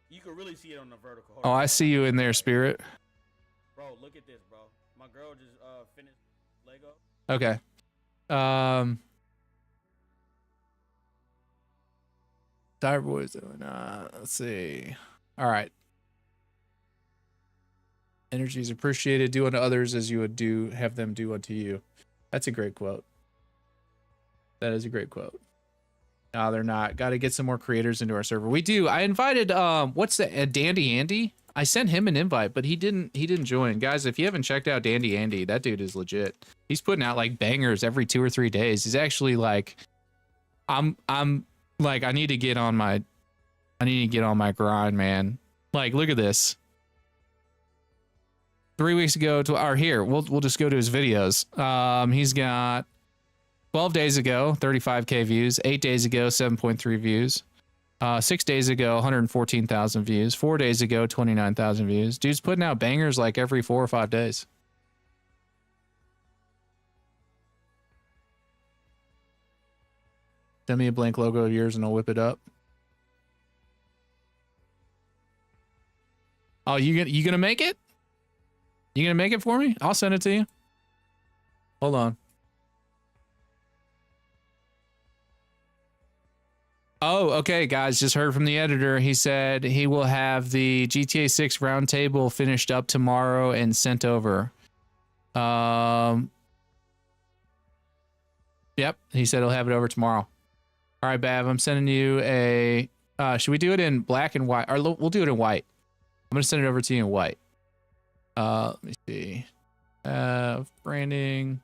B: You can really see it on the vertical. Hold
A: Oh,
B: on.
A: I see you in there, Spirit.
B: Bro, look at this, bro. My girl just finished Lego.
A: Okay. Cyberboy's doing. Let's see. All right. Energy is appreciated. Do unto others as you would have them do unto you. That's a great quote. That is a great quote. No, they're not. Got to get some more creators into our server. We do. I invited what's the Dandy Andy? I sent him an invite, but he didn't join. Guys, if you haven't checked out Dandy Andy, that dude is legit. He's putting out like bangers every 2 or 3 days. He's actually like I'm like I need to get on my grind, man. Like look at this. 3 weeks ago we'll just go to his videos. He's got 12 days ago, 35K views. 8 days ago, 7.3 views. 6 days ago, 114,000 views. 4 days ago, 29,000 views. Dude's putting out bangers like every 4 or 5 days. Send me a blank logo of yours and I'll whip it up. Oh, you gonna make it? You gonna make it for me? I'll send it to you. Hold on. Oh, okay, guys. Just heard from the editor. He said he will have the GTA 6 roundtable finished up tomorrow and sent over. Yep. He said he'll have it over tomorrow. All right, Bav. I'm sending you a. Should we do it in black and white? Or we'll do it in white. I'm gonna send it over to you in white. Let me see. Branding.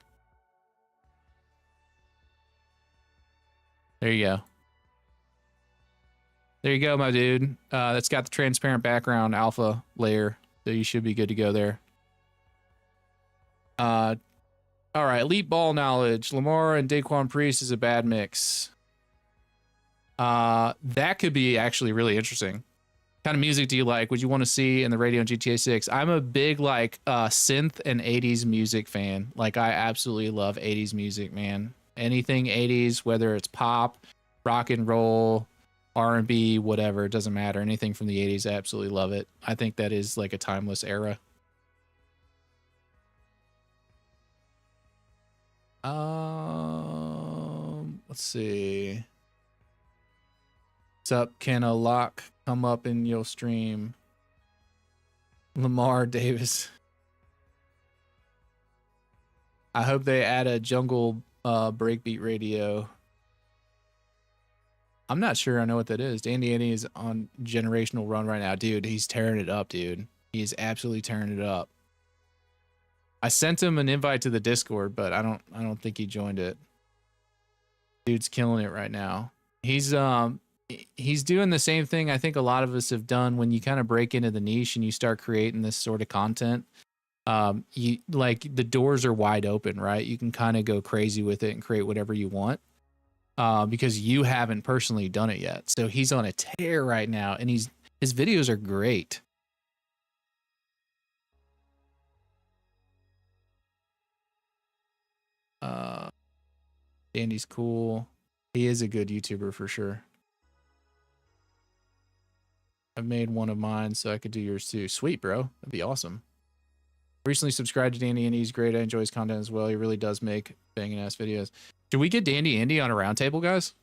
A: There you go. There you go, my dude. That's got the transparent background alpha layer, so you should be good to go there. All right, elite ball knowledge. Lamar and Daquan Priest is a bad mix. That could be actually really interesting. What kind of music do you like? Would you want to see in the radio in GTA 6? I'm a big like synth and 80s music fan. Like I absolutely love 80s music, man. Anything 80s, whether it's pop, rock and roll, R&B, whatever, it doesn't matter. Anything from the 80s, I absolutely love it. I think that is like a timeless era. Let's see. What's up? Can a lock come up in your stream? Lamar Davis. I hope they add a jungle breakbeat radio. I'm not sure I know what that is. Dandy Andy is on generational run right now. Dude, he's tearing it up, dude. He's absolutely tearing it up. I sent him an invite to the Discord, but I don't think he joined it. Dude's killing it right now. He's doing the same thing I think a lot of us have done when you kind of break into the niche and you start creating this sort of content. You like the doors are wide open, right? You can kind of go crazy with it and create whatever you want. Because you haven't personally done it yet. So he's on a tear right now, and his videos are great. Dandy's cool. He is a good YouTuber for sure. I've made one of mine, so I could do yours too. Sweet, bro. That'd be awesome. Recently subscribed to Dandy, and he's great. I enjoy his content as well. He really does make banging ass videos. Should we get Dandy Andy on a roundtable, guys?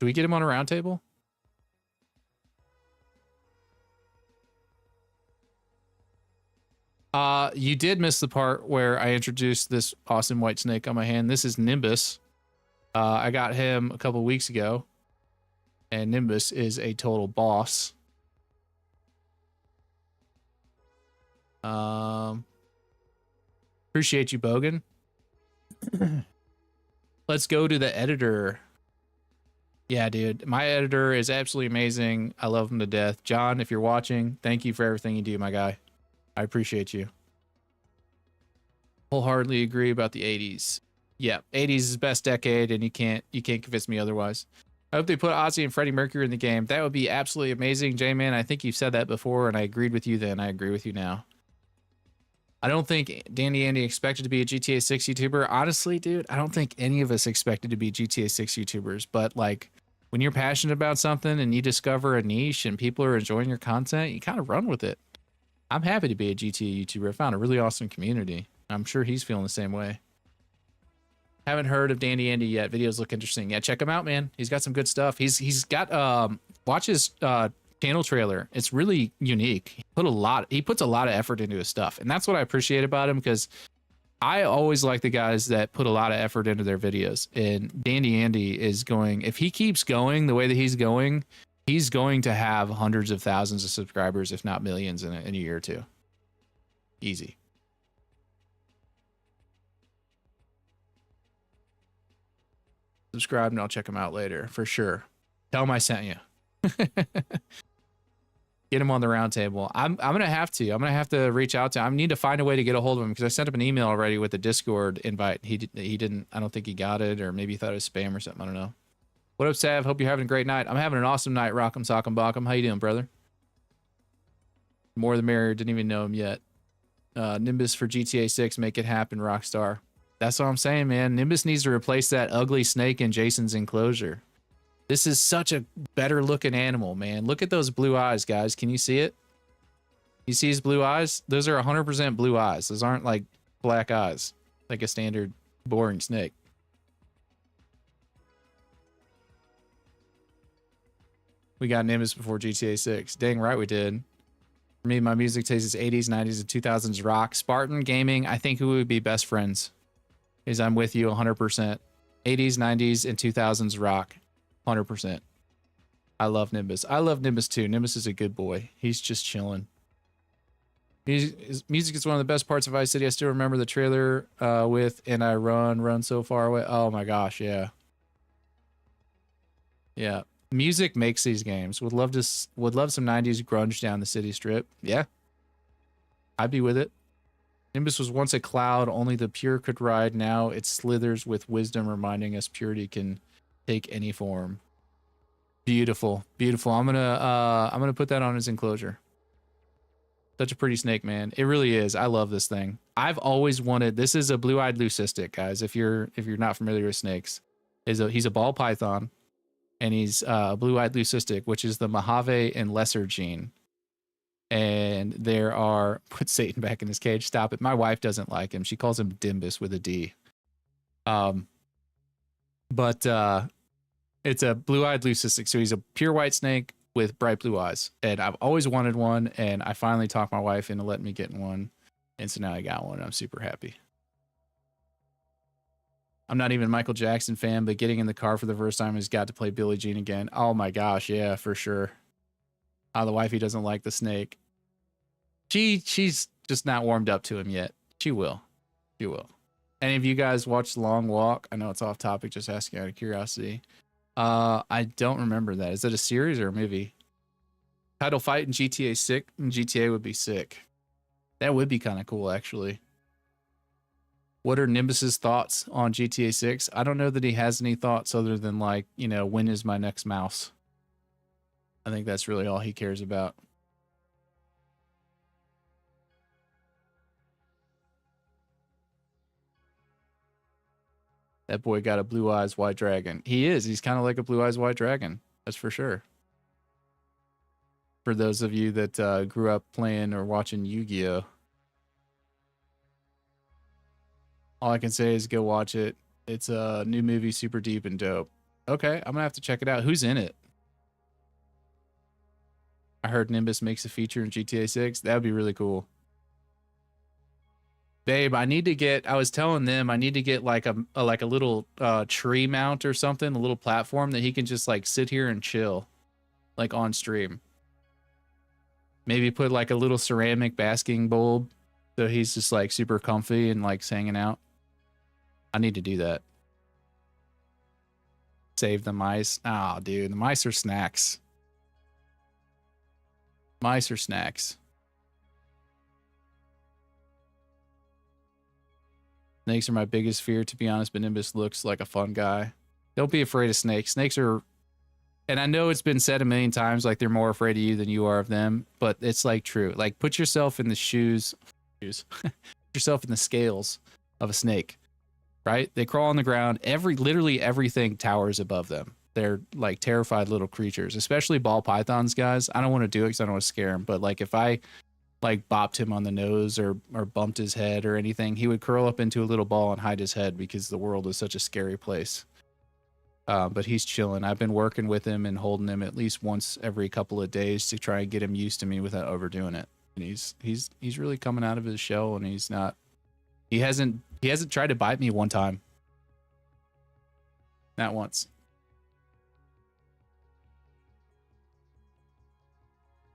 A: Do we get him on a roundtable? You did miss the part where I introduced this awesome white snake on my hand. This is Nimbus. I got him a couple weeks ago, and Nimbus is a total boss. Appreciate you, Bogan. Let's go to the editor. Yeah, dude. My editor is absolutely amazing. I love him to death. John, if you're watching, thank you for everything you do, my guy. I appreciate you. Wholeheartedly agree about the 80s. Yeah, 80s is best decade, and you can't convince me otherwise. I hope they put Ozzy and Freddie Mercury in the game. That would be absolutely amazing, J-Man. I think you've said that before, and I agreed with you then. I agree with you now. I don't think Dandy Andy expected to be a GTA 6 YouTuber. Honestly, dude, I don't think any of us expected to be GTA 6 YouTubers. But like, when you're passionate about something and you discover a niche and people are enjoying your content, you kind of run with it. I'm happy to be a GTA YouTuber. I found a really awesome community. I'm sure he's feeling the same way. Haven't heard of Dandy Andy yet. Videos look interesting. Yeah, check him out, man. He's got some good stuff. He's got watch his channel trailer. It's really unique. He puts a lot of effort into his stuff, and that's what I appreciate about him, because I always like the guys that put a lot of effort into their videos. And Dandy Andy is going, if he keeps going the way that he's going to have hundreds of thousands of subscribers, if not millions, in a year or two. Easy. Subscribe and I'll check him out later for sure. Tell him I sent you. Get him on the round table. I'm gonna have to reach out to him. I need to find a way to get a hold of him, because I sent him an email already with the Discord invite. He didn't. I don't think he got it, or maybe he thought it was spam or something. I don't know. What up, Sav? Hope you're having a great night. I'm having an awesome night. Rock'em sock'em bock'em. How you doing, brother? More the merrier. Didn't even know him yet. Nimbus for GTA 6. Make it happen, Rockstar. That's what I'm saying, man. Nimbus needs to replace that ugly snake in Jason's enclosure. This is such a better looking animal, man. Look at those blue eyes, guys. Can you see it? You see his blue eyes? Those are 100% blue eyes. Those aren't like black eyes, like a standard boring snake. We got Nimbus before GTA 6. Dang right we did. For me, my music taste is 80s, 90s, and 2000s rock. Spartan Gaming, I think we would be best friends. Is I'm with you 100%. 80s, 90s, and 2000s rock. 100%. I love Nimbus. I love Nimbus too. Nimbus is a good boy. He's just chilling. His music is one of the best parts of Vice City. I still remember the trailer with "And I Run So Far Away." Oh my gosh, yeah. Yeah. Music makes these games. Would love some 90s grunge down the city strip. Yeah. I'd be with it. Nimbus was once a cloud only the pure could ride. Now it slithers with wisdom, reminding us purity can take any form. Beautiful, beautiful. I'm gonna put that on his enclosure. Such a pretty snake, man. It really is. I love this thing. I've always wanted. This is a blue-eyed leucistic, guys. If you're not familiar with snakes, he's a ball python, and he's a blue-eyed leucistic, which is the Mojave and Lesser gene. And there are, put Satan back in his cage. Stop it. My wife doesn't like him. She calls him Dimbus with a D. But it's a blue-eyed leucistic. So he's a pure white snake with bright blue eyes. And I've always wanted one. And I finally talked my wife into letting me get one. And so now I got one. I'm super happy. I'm not even a Michael Jackson fan, but getting in the car for the first time has got to play Billie Jean again. Oh my gosh. Yeah, for sure. The wifey doesn't like the snake. She's just not warmed up to him yet. She will. She will. Any of you guys watched Long Walk? I know it's off topic, just asking out of curiosity. I don't remember that. Is it a series or a movie? Title fight in GTA 6 and GTA would be sick. That would be kind of cool, actually. What are Nimbus's thoughts on GTA 6? I don't know that he has any thoughts other than like, when is my next mouse? I think that's really all he cares about. That boy got a blue eyes white dragon. He is. He's kind of like a blue eyes white dragon. That's for sure. For those of you that grew up playing or watching Yu-Gi-Oh! All I can say is go watch it. It's a new movie, super deep and dope. Okay, I'm gonna have to check it out. Who's in it? I heard Nimbus makes a feature in GTA 6. That would be really cool. Babe, I was telling them I need to get like a little tree mount or something, a little platform that he can just like sit here and chill, like on stream. Maybe put like a little ceramic basking bulb so he's just like super comfy and like hanging out. I need to do that. Save the mice. Oh, dude, the mice are snacks. Mice are snacks. Snakes are my biggest fear, to be honest, but Nimbus looks like a fun guy. Don't be afraid of snakes. Snakes are, and I know it's been said a million times, like they're more afraid of you than you are of them, but it's like true. Like put yourself in the put yourself in the scales of a snake, right? They crawl on the ground. Literally everything towers above them. They're like terrified little creatures, especially ball pythons, guys. I don't want to do it because I don't want to scare him, but like if I like bopped him on the nose or bumped his head or anything, he would curl up into a little ball and hide his head because the world is such a scary place. But he's chilling. I've been working with him and holding him at least once every couple of days to try and get him used to me without overdoing it. And he's really coming out of his shell, and he hasn't tried to bite me one time. Not once.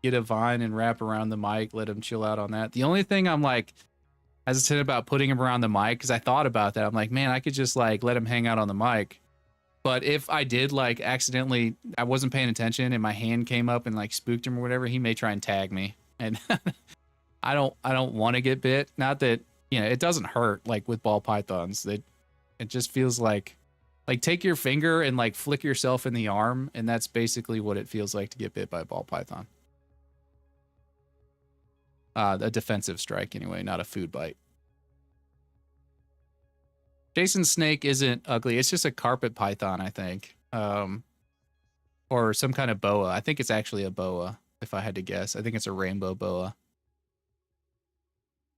A: Get a vine and wrap around the mic, let him chill out on that. The only thing I'm like hesitant about putting him around the mic, because I thought about that. I'm like, man, I could just like let him hang out on the mic. But if I did like accidentally, I wasn't paying attention and my hand came up and like spooked him or whatever, he may try and tag me. And I don't want to get bit. Not that, it doesn't hurt like with ball pythons. It just feels like take your finger and like flick yourself in the arm, and that's basically what it feels like to get bit by a ball python. A defensive strike anyway, not a food bite. Jason's snake isn't ugly. It's just a carpet python, I think. Or some kind of boa. I think it's actually a boa, if I had to guess. I think it's a rainbow boa.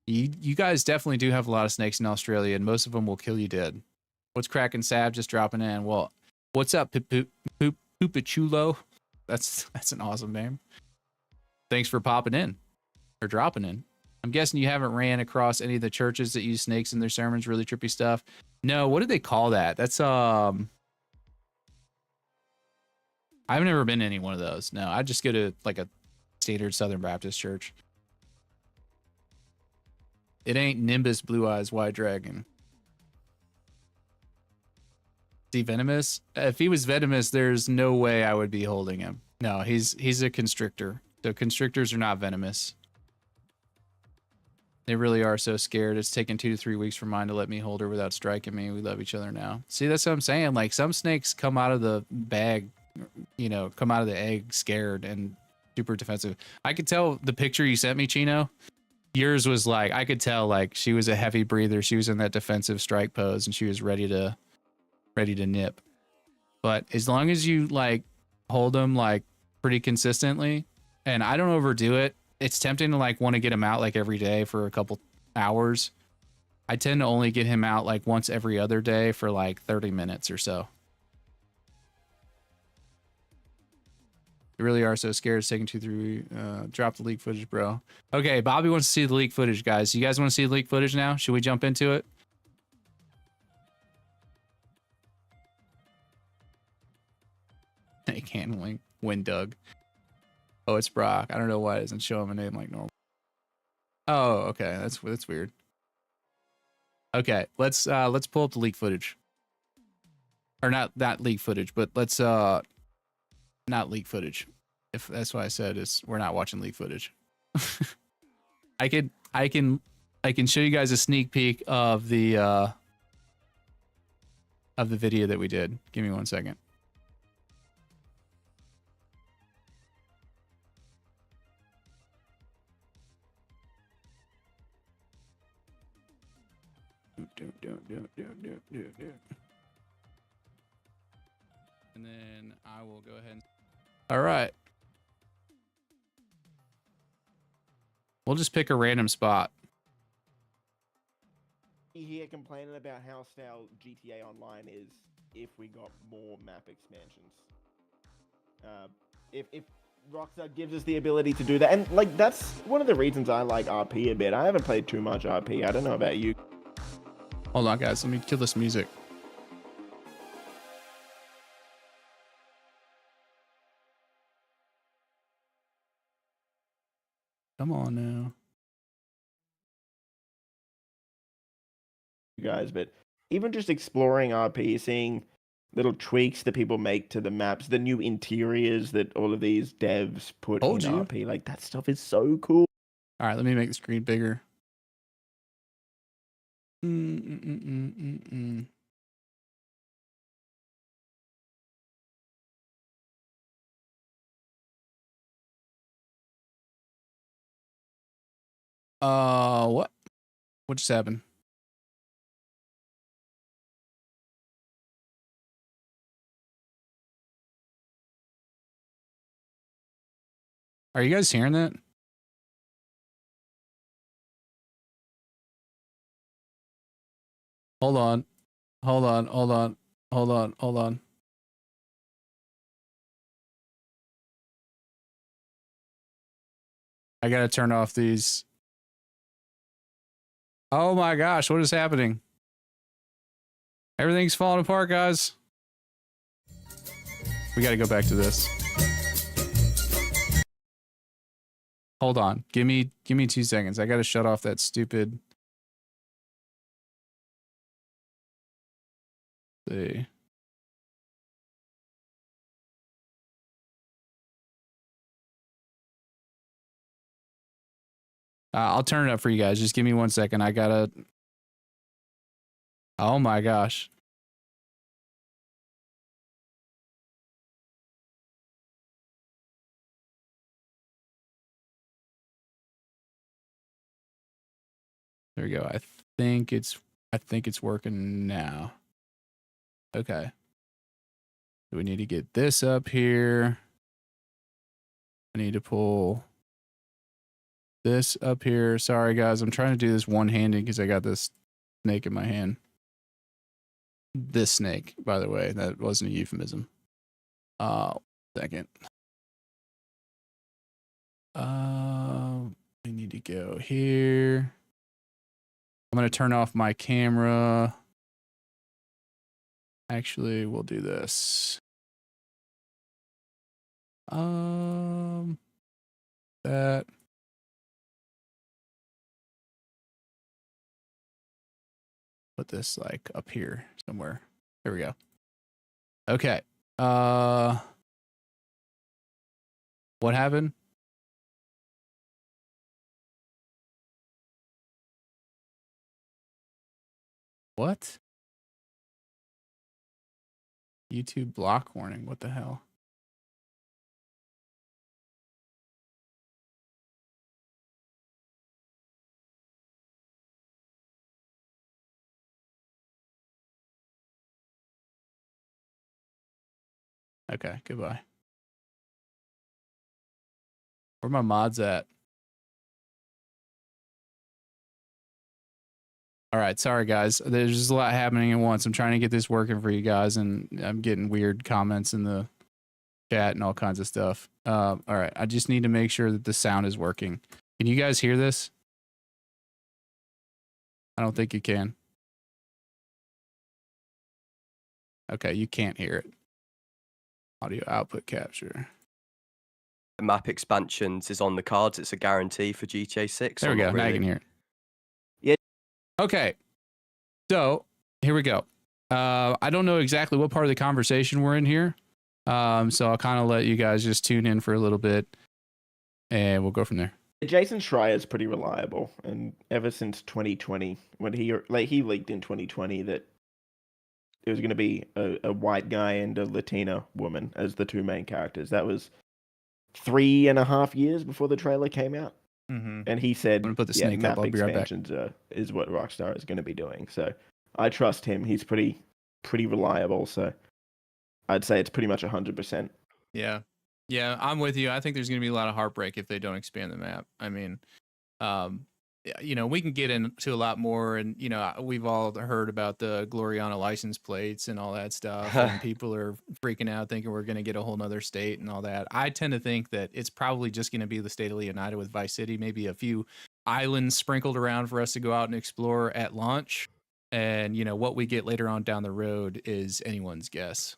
A: You guys definitely do have a lot of snakes in Australia, and most of them will kill you dead. What's cracking, Sab? Just dropping in. Well, what's up, Poopachulo? That's an awesome name. Thanks for popping in. Or dropping in. I'm guessing you haven't ran across any of the churches that use snakes in their sermons, really trippy stuff. No, what do they call that? That's I've never been to any one of those. No, I just go to like a standard Southern Baptist church. It ain't Nimbus Blue Eyes White Dragon. Is he venomous? If he was venomous, there's no way I would be holding him. No, he's a constrictor. So constrictors are not venomous. They really are so scared. It's taken 2 to 3 weeks for mine to let me hold her without striking me. We love each other now. See, that's what I'm saying. Like some snakes come out of the bag, come out of the egg scared and super defensive. I could tell the picture you sent me, Chino. Yours was like, I could tell like she was a heavy breather. She was in that defensive strike pose and she was ready to nip. But as long as you like hold them like pretty consistently, and I don't overdo it. It's tempting to like want to get him out like every day for a couple hours. I tend to only get him out like once every other day for like 30 minutes or so. You really are so scared. It's taking 2-3. Drop the leak footage, bro. Okay, Bobby wants to see the leak footage, guys. You guys want to see the leak footage now? Should we jump into it? They can't win Doug. Oh, it's Brock. I don't know why it doesn't show him a name like normal. Oh, okay. That's weird. Okay, let's pull up the leak footage. Or not leak footage, but let's not leak footage. If that's what I said, is we're not watching leak footage. I can show you guys a sneak peek of the video that we did. Give me 1 second. And then I will go ahead. All right. We'll just pick a random spot.
C: Here complaining about how stale GTA Online is if we got more map expansions. If Rockstar gives us the ability to do that, and like that's one of the reasons I like RP a bit. I haven't played too much RP. I don't know about you.
A: Hold on, guys. Let me kill this music. Come on now.
C: You guys, but even just exploring RP, seeing little tweaks that people make to the maps, the new interiors that all of these devs put in RP, like that stuff is so cool.
A: All right, let me make the screen bigger. What? What just happened? Are you guys hearing that? Hold on. Hold on. Hold on. Hold on. Hold on. I gotta turn off these. Oh my gosh, what is happening? Everything's falling apart, guys. We gotta go back to this. Hold on. Give me 2 seconds. I gotta shut off that stupid. See. I'll turn it up for you guys. Just give me 1 second. I gotta. Oh my gosh. There we go. I think it's working now. Okay. We need to get this up here. I need to pull this up here. Sorry guys, I'm trying to do this one-handed because I got this snake in my hand. This snake, by the way, that wasn't a euphemism. Second. We need to go here. I'm gonna turn off my camera. Actually, we'll do this. That. Put this like up here somewhere. There we go. Okay. What happened? What? YouTube block warning. What the hell? Okay, goodbye. Where my mods at? All right, sorry guys. There's just a lot happening at once. I'm trying to get this working for you guys, and I'm getting weird comments in the chat and all kinds of stuff. All right, I just need to make sure that the sound is working. Can you guys hear this? I don't think you can. Okay, you can't hear it. Audio output capture.
D: Map expansions is on the cards. It's a guarantee for GTA 6.
A: There we go.
D: Really.
A: Now you can hear it.
C: Yeah.
A: Okay. So here we go. I don't know exactly what part of the conversation we're in here. So I'll kind of let you guys just tune in for a little bit and we'll go from there.
C: Jason Schreier is pretty reliable, and ever since 2020, when he leaked in 2020 that it was going to be a white guy and a Latina woman as the two main characters. That was 3.5 years before the trailer came out, and he said,
A: I'm gonna put the snake
C: map
A: up. I'll be right back.
C: expansions is what Rockstar is going to be doing. So I trust him. He's pretty reliable. So I'd say it's pretty much 100%.
A: Yeah, I'm with you. I think there's going to be a lot of heartbreak if they don't expand the map. I mean, you know, we can get into a lot more, and you know, we've all heard about the Gloriana license plates and all that stuff, and people are freaking out thinking we're going to get a whole nother state and all that. I tend to think that it's probably just going to be the state of Leonida with Vice City, maybe a few islands sprinkled around for us to go out and explore at launch, and you know, what we get later on down the road is anyone's guess.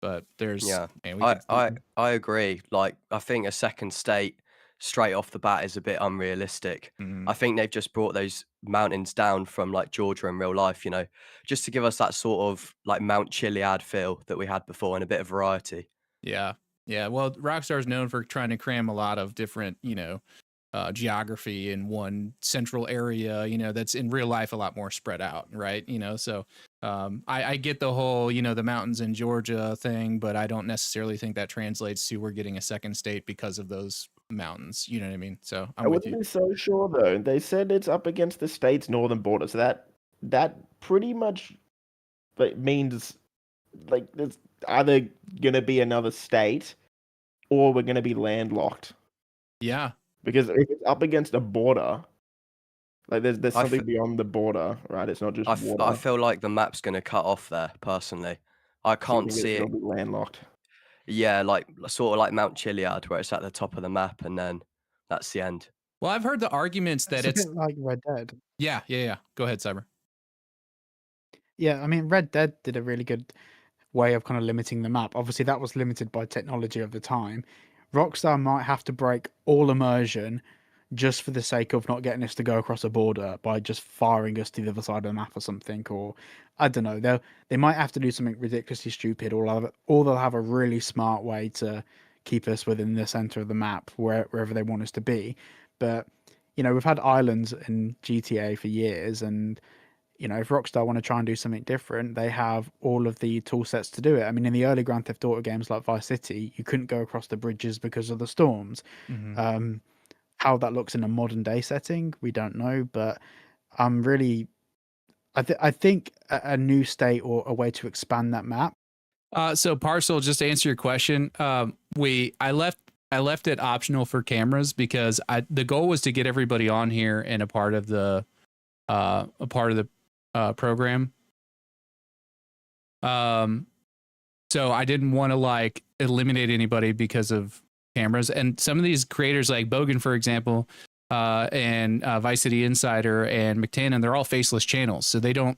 A: But there's man,
D: I agree. Like, I think a second state straight off the bat is a bit unrealistic. I think they've just brought those mountains down from like Georgia in real life, you know, just to give us that sort of like Mount Chiliad feel that we had before and a bit of variety.
A: Yeah. Well, Rockstar is known for trying to cram a lot of different, you know, geography in one central area, you know, that's in real life a lot more spread out, right? You know, so I get the whole, you know, the mountains in Georgia thing, but I don't necessarily think that translates to we're getting a second state because of those mountains. You know what I mean? So
C: I
A: I'm with
C: wouldn't
A: you.
C: be so sure though. They said it's up against the state's northern border, so that pretty much like means like there's either gonna be another state or we're gonna be landlocked.
A: Yeah.
C: Because if it's up against a border, like there's
D: I, f-
C: something beyond the border, right? It's not just
D: I
C: water.
D: feel like the map's going to cut off there, personally. I
C: So you
D: can't
C: think
D: see
C: it'll
D: it.
C: be landlocked.
D: Yeah, like sort of like Mount Chiliad, where it's at the top of the map, and then that's the end.
A: Well, I've heard the arguments that
E: It's a
A: it's
E: bit like Red Dead.
A: yeah. Go ahead, Cyber.
E: Yeah, I mean, Red Dead did a really good way of kind of limiting the map. Obviously, that was limited by technology of the time. Rockstar might have to break all immersion just for the sake of not getting us to go across a border by just firing us to the other side of the map or something. Or I don't know. They might have to do something ridiculously stupid, or they'll have a really smart way to keep us within the center of the map wherever they want us to be. But you know, we've had islands in GTA for years, and you know, if Rockstar want to try and do something different, they have all of the tool sets to do it. I mean, in the early Grand Theft Auto games like Vice City, you couldn't go across the bridges because of the storms.
A: Mm-hmm.
E: How that looks in a modern day setting, we don't know, but I'm really, I think a new state or a way to expand that map.
A: So Parcel, just to answer your question, I left it optional for cameras because the goal was to get everybody on here and a part of the program. So I didn't want to like eliminate anybody because of cameras. And some of these creators, like Bogan, for example, and Vice City Insider and McTannen, they're all faceless channels, so they don't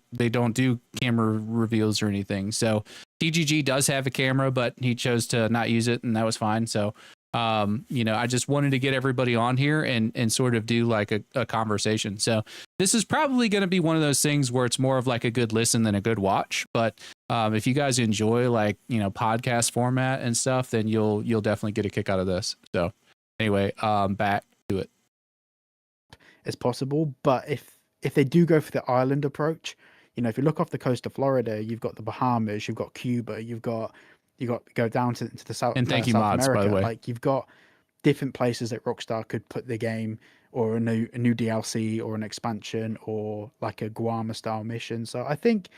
A: do camera reveals or anything. So TGG does have a camera, but he chose to not use it, and that was fine. So you know, I just wanted to get everybody on here and sort of do like a conversation. So this is probably going to be one of those things where it's more of like a good listen than a good watch. But if you guys enjoy like, you know, podcast format and stuff, then you'll definitely get a kick out of this. So anyway, back to it.
E: As possible, but if they do go for the island approach, you know, if you look off the coast of Florida, you've got the Bahamas, you've got Cuba, you've got go down to the South,
A: And thank you,
E: South
A: mods,
E: America.
A: by the way.
E: Like you've got different places that Rockstar could put the game, or a new DLC or an expansion, or like a Guarma style mission. So I think,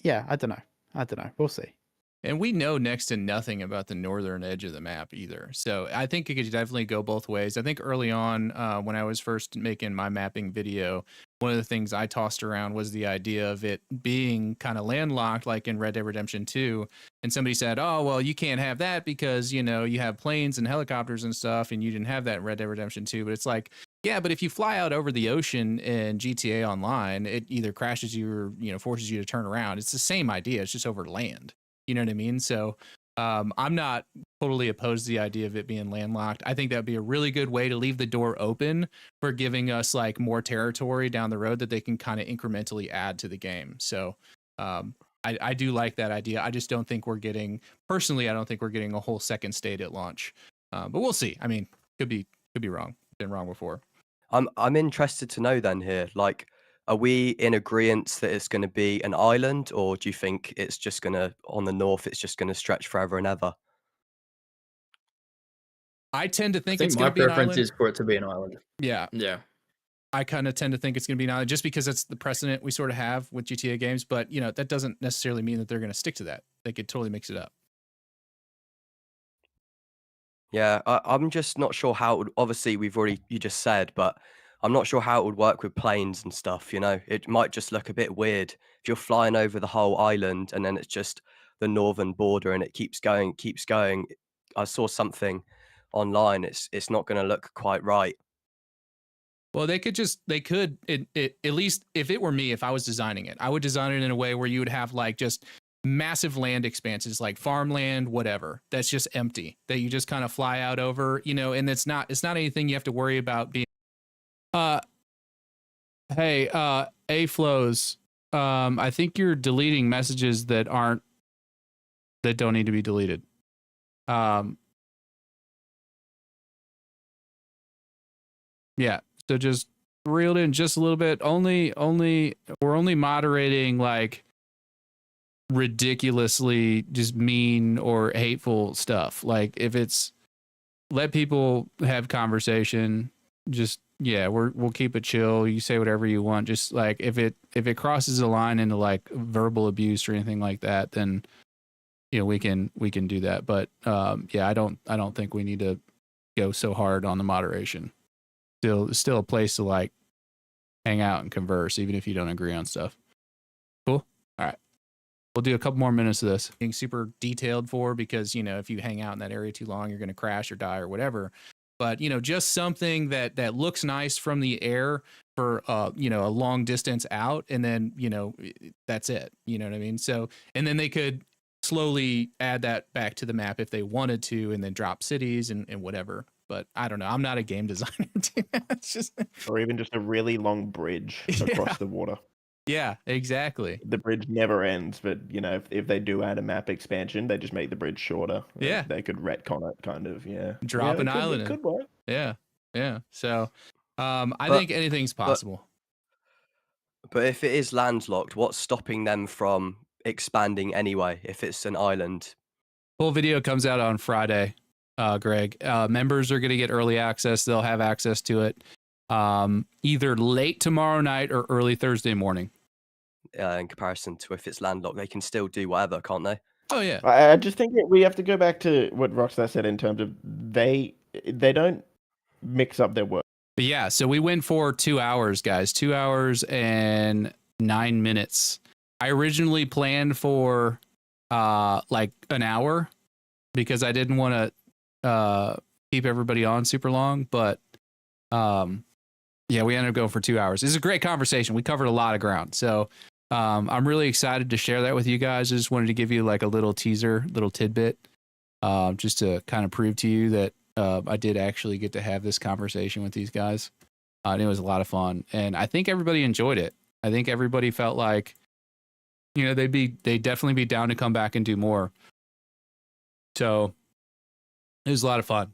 E: yeah, I don't know. We'll see.
A: And we know next to nothing about the northern edge of the map either. So I think it could definitely go both ways. I think early on, when I was first making my mapping video, one of the things I tossed around was the idea of it being kind of landlocked, like in Red Dead Redemption 2. And somebody said, oh, well, you can't have that because, you know, you have planes and helicopters and stuff, and you didn't have that in Red Dead Redemption 2. But it's like, yeah, but if you fly out over the ocean in GTA Online, it either crashes you or, you know, forces you to turn around. It's the same idea. It's just over land. You know what I mean? So I'm not totally opposed to the idea of it being landlocked. I think that would be a really good way to leave the door open for giving us like more territory down the road that they can kind of incrementally add to the game. So I do like that idea. I just don't think we're getting, personally, I don't think we're getting a whole second state at launch. But we'll see. I mean, could be wrong. Been wrong before.
D: I'm interested to know then here, like, are we in agreement that it's going to be an island, or do you think it's just going to, on the north, it's just going to stretch forever and ever?
A: I tend to
F: I
A: think
F: think
A: it's
F: my
A: going to be an
F: preference
A: island.
F: is for it to be an island.
A: Yeah.
F: Yeah.
A: I kind of tend to think it's going to be an island just because that's the precedent we sort of have with GTA games. But, you know, that doesn't necessarily mean that they're going to stick to that. They could totally mix it up.
D: Yeah, I'm just not sure how it would, obviously you just said, but I'm not sure how it would work with planes and stuff, you know? It might just look a bit weird if you're flying over the whole island and then it's just the northern border and it keeps going, keeps going. I saw something online. It's not going to look quite right.
A: Well, they could at least if it were me, if I was designing it, I would design it in a way where you would have like just massive land expanses, like farmland, whatever, that's just empty, that you just kind of fly out over, you know, and it's not anything you have to worry about being. Hey, A flows. I think you're deleting messages that don't need to be deleted. Yeah. So just reel it in just a little bit. We're only moderating like ridiculously just mean or hateful stuff. Like if it's let people have conversation, just we'll keep it chill. You say whatever you want. Just like if it crosses a line into like verbal abuse or anything like that, then we can do that. But I don't think we need to go so hard on the moderation. Still a place to like hang out and converse, even if you don't agree on stuff. Cool. All right. We'll do a couple more minutes of this. Being super detailed for, because if you hang out in that area too long, you're going to crash or die or whatever. But just something that looks nice from the air for a long distance out, and then that's it. You know what I mean? So, and then they could slowly add that back to the map if they wanted to, and then drop cities and whatever. But I don't know. I'm not a game designer. It's just
C: or even just a really long bridge across the water.
A: Yeah, exactly.
C: The bridge never ends, but if they do add a map expansion, they just make the bridge shorter.
A: Yeah,
C: they could retcon it, kind of. Yeah,
A: drop an island.
C: It could work.
A: Yeah. So, I think anything's possible.
D: But if it is landlocked, what's stopping them from expanding anyway? If it's an island,
A: full video comes out on Friday. Greg, members are going to get early access. They'll have access to it either late tomorrow night or early Thursday morning.
D: In comparison to if it's landlocked, they can still do whatever, can't they?
A: Oh yeah.
C: I just think we have to go back to what Rockstar said in terms of they don't mix up their work.
A: But yeah, so we went for 2 hours, guys. 2 hours and 9 minutes. I originally planned for like an hour because I didn't want to keep everybody on super long, but we ended up going for 2 hours. This is a great conversation. We covered a lot of ground. So I'm really excited to share that with you guys. I just wanted to give you like a little teaser, little tidbit, just to kind of prove to you that I did actually get to have this conversation with these guys. And it was a lot of fun. And I think everybody enjoyed it. I think everybody felt like, they'd definitely be down to come back and do more. So it was a lot of fun.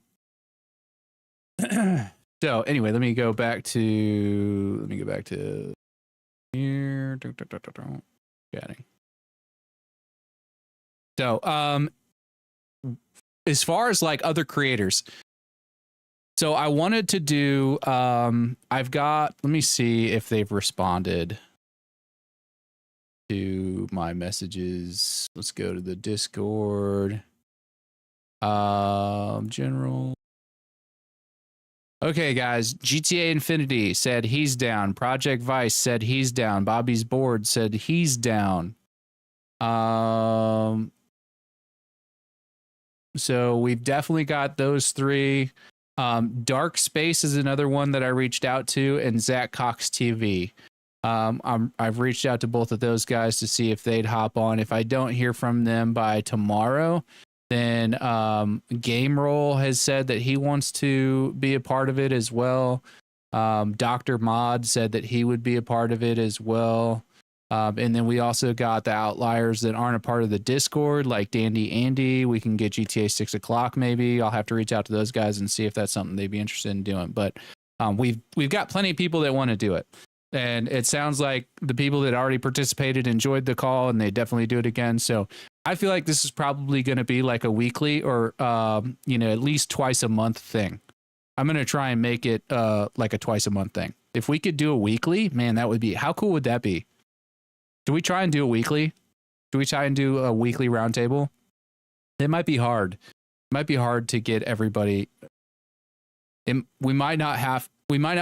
A: So anyway, let me go back to here. Chatting. So as far as like other creators, so I wanted to do let me see if they've responded to my messages. Let's go to the Discord. General. Okay, guys. GTA Infinity said he's down. Project Vice said he's down. Bobby's Board said he's down. So we've definitely got those three. Dark Space is another one that I reached out to, and Zach Cox TV. I've reached out to both of those guys to see if they'd hop on. If I don't hear from them by tomorrow, then Game Roll has said that he wants to be a part of it as well. Dr. Mod said that he would be a part of it as well. And then we also got the outliers that aren't a part of the Discord, like Dandy Andy. We can get GTA 6 o'clock maybe. I'll have to reach out to those guys and see if that's something they'd be interested in doing. But we've got plenty of people that want to do it. And it sounds like the people that already participated enjoyed the call, and they definitely do it again. So I feel like this is probably going to be like a weekly or, at least twice a month thing. I'm going to try and make it like a twice a month thing. If we could do a weekly, man, that would be, how cool would that be? Do we try and do a weekly? Do we try and do a weekly roundtable? It might be hard. It might be hard to get everybody. We might not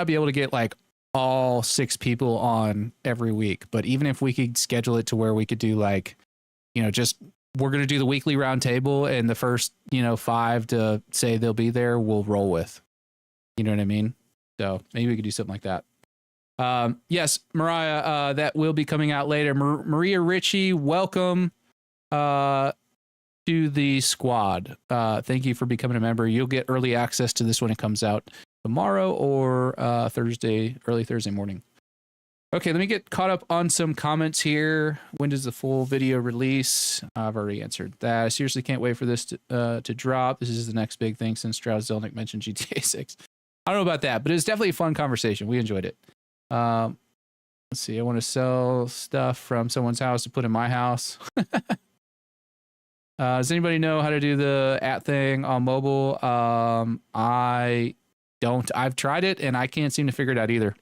A: be able to get like all 6 people on every week, but even if we could schedule it to where we could do like, just we're going to do the weekly roundtable, and the first, 5 to say they'll be there, we'll roll with. You know what I mean? So maybe we could do something like that. Yes, Mariah, that will be coming out later. Maria Ritchie, welcome to the squad. Thank you for becoming a member. You'll get early access to this when it comes out tomorrow or early Thursday morning. Okay, let me get caught up on some comments here. When does the full video release? I've already answered that. I seriously can't wait for this to drop. This is the next big thing since Strauss Zelnick mentioned GTA 6. I don't know about that, but it was definitely a fun conversation. We enjoyed it. Let's see. I want to sell stuff from someone's house to put in my house. Does anybody know how to do the @ thing on mobile? I don't. I've tried it and I can't seem to figure it out either.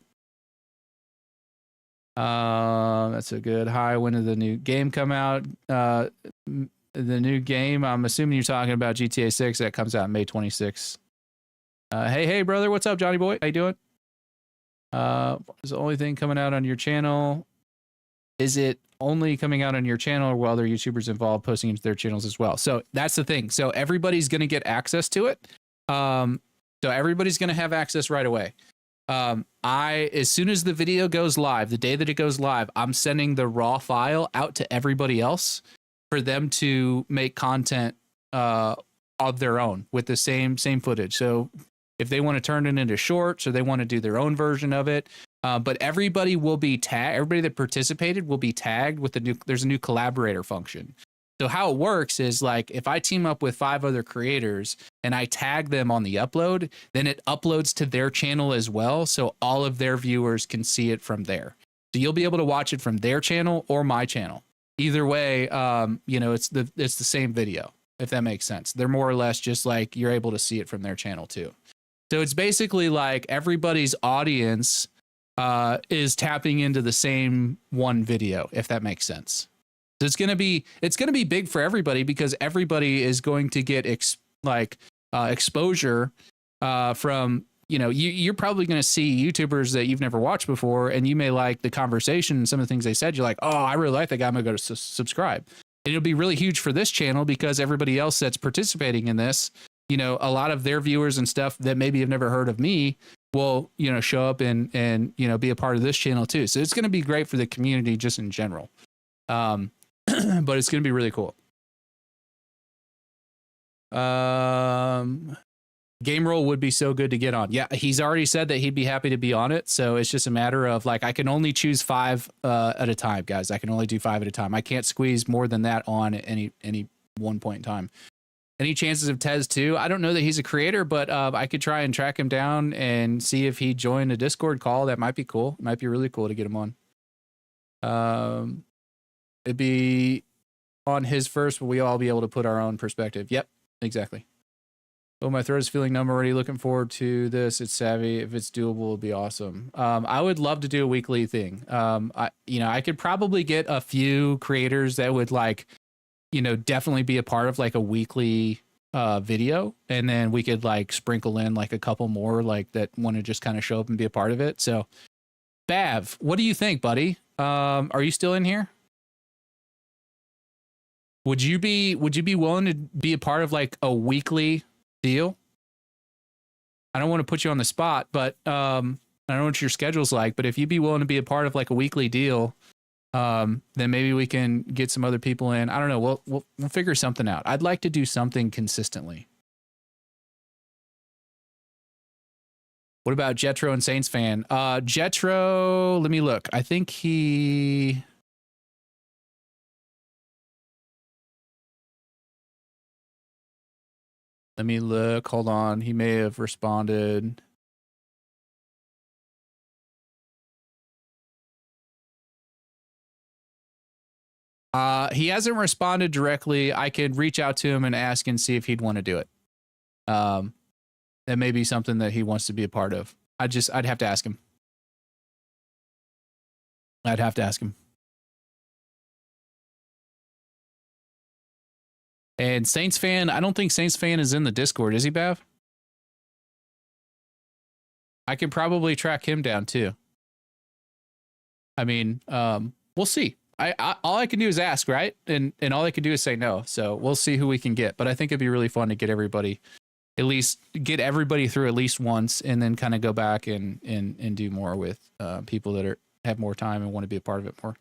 A: That's a good. Hi, when did the new game come out? The new game, I'm assuming you're talking about GTA 6 that comes out May 26th. Hey, brother, what's up, Johnny boy? How you doing? Is the only thing coming out on your channel? Is it only coming out on your channel, or will other YouTubers involved posting into their channels as well? So that's the thing. So everybody's going to get access to it. So everybody's going to have access right away. As soon as the video goes live, the day that it goes live, I'm sending the raw file out to everybody else for them to make content of their own with the same footage. So if they want to turn it into shorts or they want to do their own version of it, but everybody will be tagged. Everybody that participated will be tagged with there's a new collaborator function. So how it works is, like, if I team up with 5 other creators and I tag them on the upload, then it uploads to their channel as well. So all of their viewers can see it from there. So you'll be able to watch it from their channel or my channel. Either way, it's the same video, if that makes sense. They're more or less just like, you're able to see it from their channel too. So it's basically like everybody's audience is tapping into the same one video, if that makes sense. So it's gonna be big for everybody, because everybody is going to get exposure from, you're probably going to see YouTubers that you've never watched before, and you may like the conversation and some of the things they said. You're like, oh, I really like that guy. I'm gonna go to subscribe. And it'll be really huge for this channel, because everybody else that's participating in this, a lot of their viewers and stuff that maybe have never heard of me will, show up and be a part of this channel too. So it's going to be great for the community just in general. But it's going to be really cool. Game Roll would be so good to get on. Yeah, he's already said that he'd be happy to be on it. So it's just a matter of, like, I can only choose 5 at a time, guys. I can only do 5 at a time. I can't squeeze more than that on at any one point in time. Any chances of Tez too? I don't know that he's a creator, but I could try and track him down and see if he joined a Discord call. That might be cool. It might be really cool to get him on. It'd be on his first, but we all be able to put our own perspective. Yep, exactly. Oh, my throat is feeling numb already. Looking forward to this. It's savvy. If it's doable, it'd be awesome. I would love to do a weekly thing. I could probably get a few creators that would definitely be a part of like a weekly video, and then we could like sprinkle in like a couple more like that want to just kind of show up and be a part of it. So, Bav, what do you think, buddy? Are you still in here? Would you be willing to be a part of like a weekly deal? I don't want to put you on the spot, but I don't know what your schedule's like, but if you'd be willing to be a part of like a weekly deal, then maybe we can get some other people in. I don't know. We'll figure something out. I'd like to do something consistently. What about Jetro and Saints fan? Jetro, let me look. I think he... Let me look. Hold on. He may have responded. He hasn't responded directly. I could reach out to him and ask and see if he'd want to do it. That may be something that he wants to be a part of. I'd have to ask him. And Saints fan, I don't think Saints fan is in the Discord, is he, Bav? I can probably track him down too. I mean, we'll see. All I can do is ask, right? And all I can do is say no. So we'll see who we can get. But I think it'd be really fun to get everybody through at least once, and then kind of go back and do more with people that have more time and want to be a part of it more.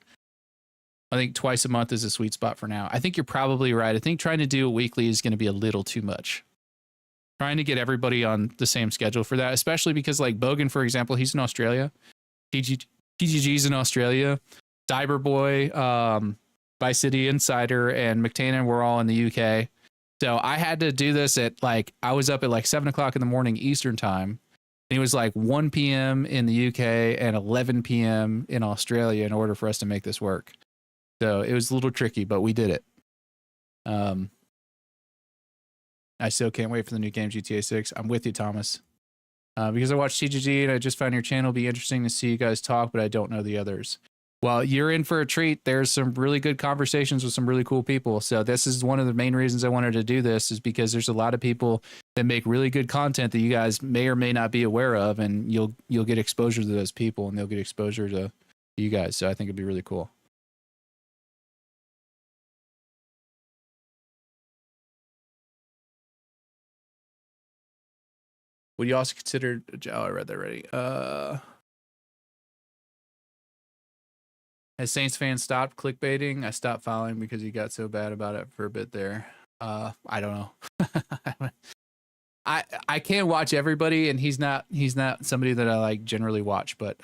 A: I think twice a month is a sweet spot for now. I think you're probably right. I think trying to do it weekly is going to be a little too much. Trying to get everybody on the same schedule for that, especially because like Bogan, for example, he's in Australia. TGG's in Australia. Cyberboy, Vice City Insider, and McTanan were all in the UK. So I had to do this at I was up at 7 o'clock in the morning Eastern time And it was like 1 p.m. in the UK and 11 p.m. in Australia in order for us to make this work. So it was a little tricky, but we did it. I still can't wait for the new game, GTA 6. I'm with you, Thomas. Because I watched TGG and I just found your channel. Be interesting to see you guys talk, but I don't know the others. Well, you're in for a treat. There's some really good conversations with some really cool people. So this is one of the main reasons I wanted to do this, is because there's a lot of people that make really good content that you guys may or may not be aware of, and you'll get exposure to those people, and they'll get exposure to you guys. So I think it'd be really cool. Would you also consider? Oh, I read that already. Has Saints fans stopped clickbaiting? I stopped following because he got so bad about it for a bit there. I don't know. I can't watch everybody, and he's not somebody that I like generally watch. But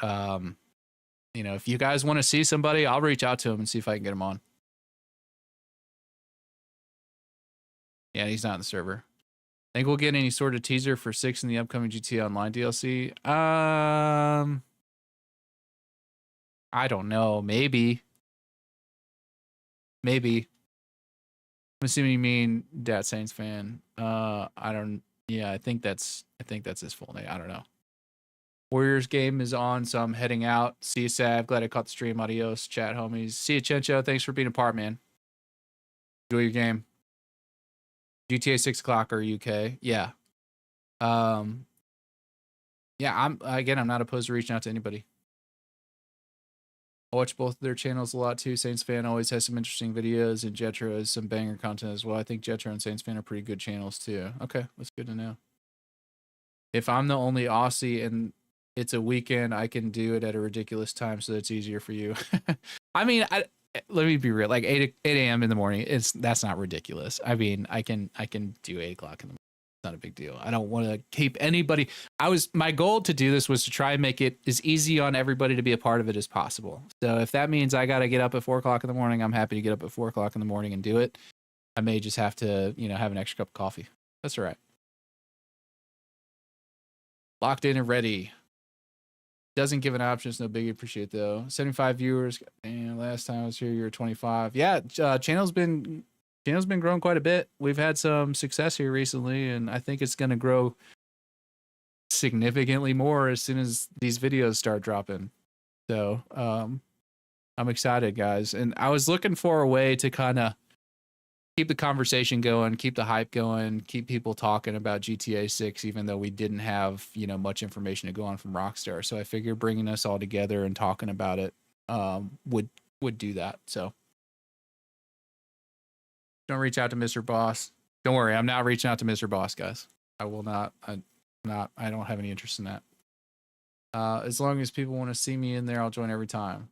A: you know, if you guys want to see somebody, I'll reach out to him and see if I can get him on. Yeah, he's not in the server. Think we'll get any sort of teaser for 6 in the upcoming GTA Online DLC? I don't know. Maybe. I'm assuming you mean Dat Saints fan. I don't. Yeah, I think that's his full name. I don't know. Warriors game is on, so I'm heading out. See you, Sav. Glad I caught the stream. Adios, chat homies. See you, Chencho. Thanks for being a part, man. Enjoy your game. GTA 6 o'clock or UK. Yeah. Yeah, I'm not opposed to reaching out to anybody. I watch both of their channels a lot too. Saints fan always has some interesting videos, and Jetro has some banger content as well. I think Jetro and Saints fan are pretty good channels too. Okay, that's good to know. If I'm the only Aussie and it's a weekend, I can do it at a ridiculous time so that's easier for you. I mean, let me be real. Like 8 a.m. in the morning, that's not ridiculous. I mean, I can do 8 o'clock in the morning. It's not a big deal. I don't want to keep anybody. My goal to do this was to try and make it as easy on everybody to be a part of it as possible. So if that means I got to get up at 4 o'clock in the morning, I'm happy to get up at 4 o'clock in the morning and do it. I may just have to, have an extra cup of coffee. That's all right. Locked in and ready. Doesn't give an option. It's no biggie. Appreciate it, though. 75 viewers. And last time I was here, you were 25. Yeah, channel's been growing quite a bit. We've had some success here recently, and I think it's going to grow significantly more as soon as these videos start dropping. So I'm excited, guys. And I was looking for a way to kind of keep the conversation going, keep the hype going, keep people talking about GTA 6, even though we didn't have, much information to go on from Rockstar. So I figured bringing us all together and talking about it would do that. So don't reach out to Mr. Boss. Don't worry, I'm not reaching out to Mr. Boss, guys. I will not. I don't have any interest in that. As long as people want to see me in there, I'll join every time.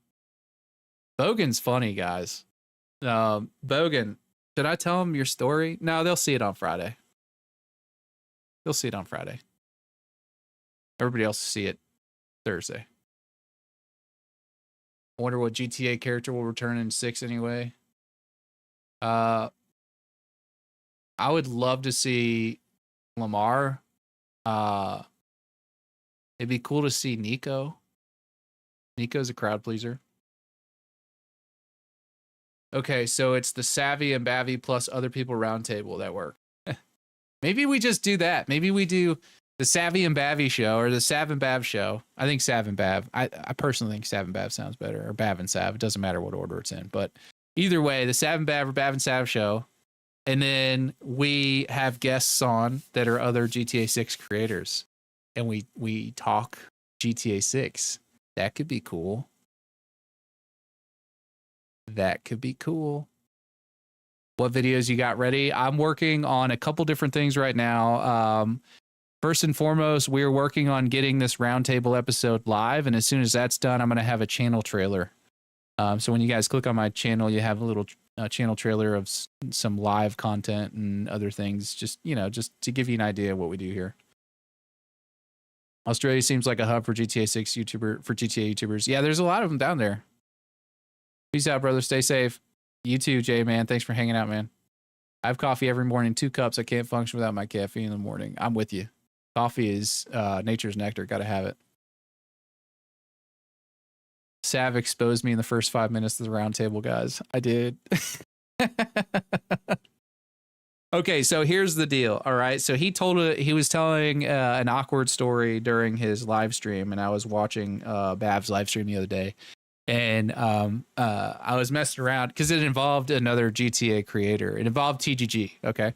A: Bogan's funny, guys. Bogan, did I tell them your story? No, they'll see it on Friday. Everybody else will see it Thursday. I wonder what GTA character will return in 6 anyway. I would love to see Lamar. It'd be cool to see Nico. Nico's a crowd pleaser. Okay, so it's the Savvy and Bavy plus other people roundtable that work. Maybe we just do that. Maybe we do the Savvy and Bavy show or the Sav and Bav show. I think Sav and Bav. I personally think Sav and Bav sounds better, or Bav and Sav. It doesn't matter what order it's in. But either way, the Sav and Bav or Bav and Sav show. And then we have guests on that are other GTA 6 creators. And we talk GTA 6. That could be cool. That could be cool. What videos you got ready? I'm working on a couple different things right now. First and foremost, we're working on getting this roundtable episode live. And as soon as that's done, I'm going to have a channel trailer. So when you guys click on my channel, you have a little channel trailer of some live content and other things. Just to give you an idea of what we do here. Australia seems like a hub for GTA 6 GTA YouTubers. Yeah, there's a lot of them down there. Peace out, brother. Stay safe. You too, Jay, man. Thanks for hanging out, man. I have coffee every morning, 2 cups. I can't function without my caffeine in the morning. I'm with you. Coffee is nature's nectar. Got to have it. Sav exposed me in the first 5 minutes of the roundtable, guys. I did. Okay, so here's the deal. All right, so he was telling an awkward story during his live stream, and I was watching Bav's live stream the other day, and I was messing around because it involved another GTA creator. It involved TGG. Okay,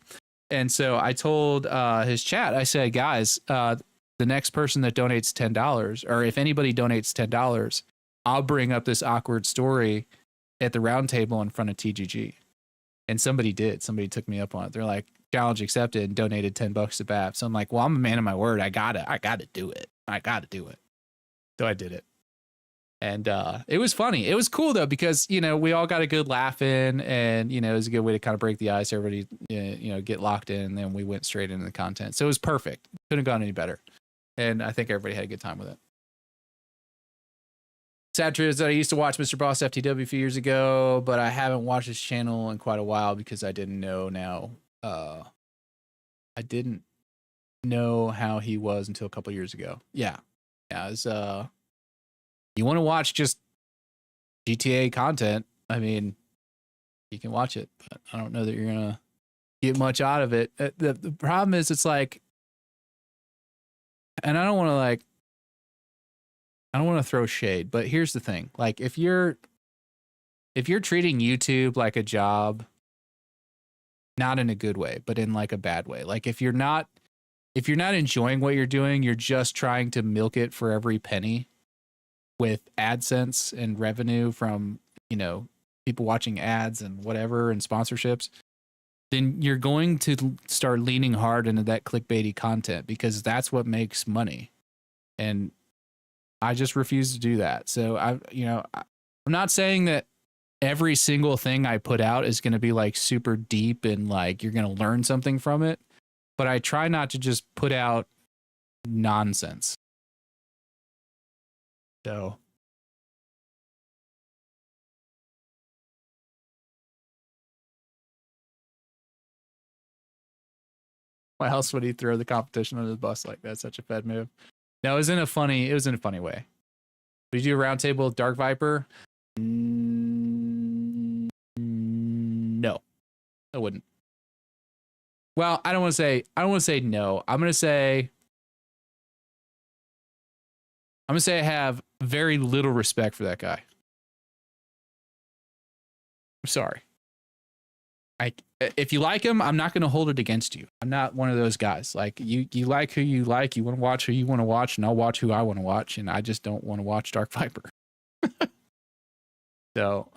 A: and so I told his chat, I said, guys, the next person that donates $10, or if anybody donates $10, I'll bring up this awkward story at the round table in front of TGG. And somebody did. Somebody took me up on it. They're like, challenge accepted, and donated $10 to BAP. So I'm like, well, I'm a man of my word. I gotta do it. I gotta do it. So I did it. And it was funny. It was cool though, because, you know, we all got a good laugh in, and, you know, it was a good way to kind of break the ice. Everybody, you know, get locked in, and then we went straight into the content. So it was perfect. Couldn't have gone any better. And I think everybody had a good time with it. Sad truth is that I used to watch Mr. Boss FTW a few years ago, but I haven't watched his channel in quite a while because I didn't know I didn't know how he was until a couple years ago. Yeah. Yeah. It's, you want to watch just GTA content, I mean, you can watch it, but I don't know that you're going to get much out of it. The problem is it's like, and I don't want to throw shade, but here's the thing. Like if you're treating YouTube like a job, not in a good way, but in like a bad way. Like if you're not enjoying what you're doing, you're just trying to milk it for every penny with AdSense and revenue from, you know, people watching ads and whatever and sponsorships, then you're going to start leaning hard into that clickbaity content because that's what makes money. And I just refuse to do that. So I'm not saying that every single thing I put out is going to be like super deep and like you're going to learn something from it, but I try not to just put out nonsense. So why else would he throw the competition under the bus like that? Such a Fed move. No, it was in a funny way. Would you do a roundtable with Dark Viper? No, I wouldn't. Well, I don't want to say no. I'm going to say I have very little respect for that guy. I'm sorry. If you like him, I'm not going to hold it against you. I'm not one of those guys. Like you like who you like. You want to watch who you want to watch, and I'll watch who I want to watch. And I just don't want to watch Dark Viper. So,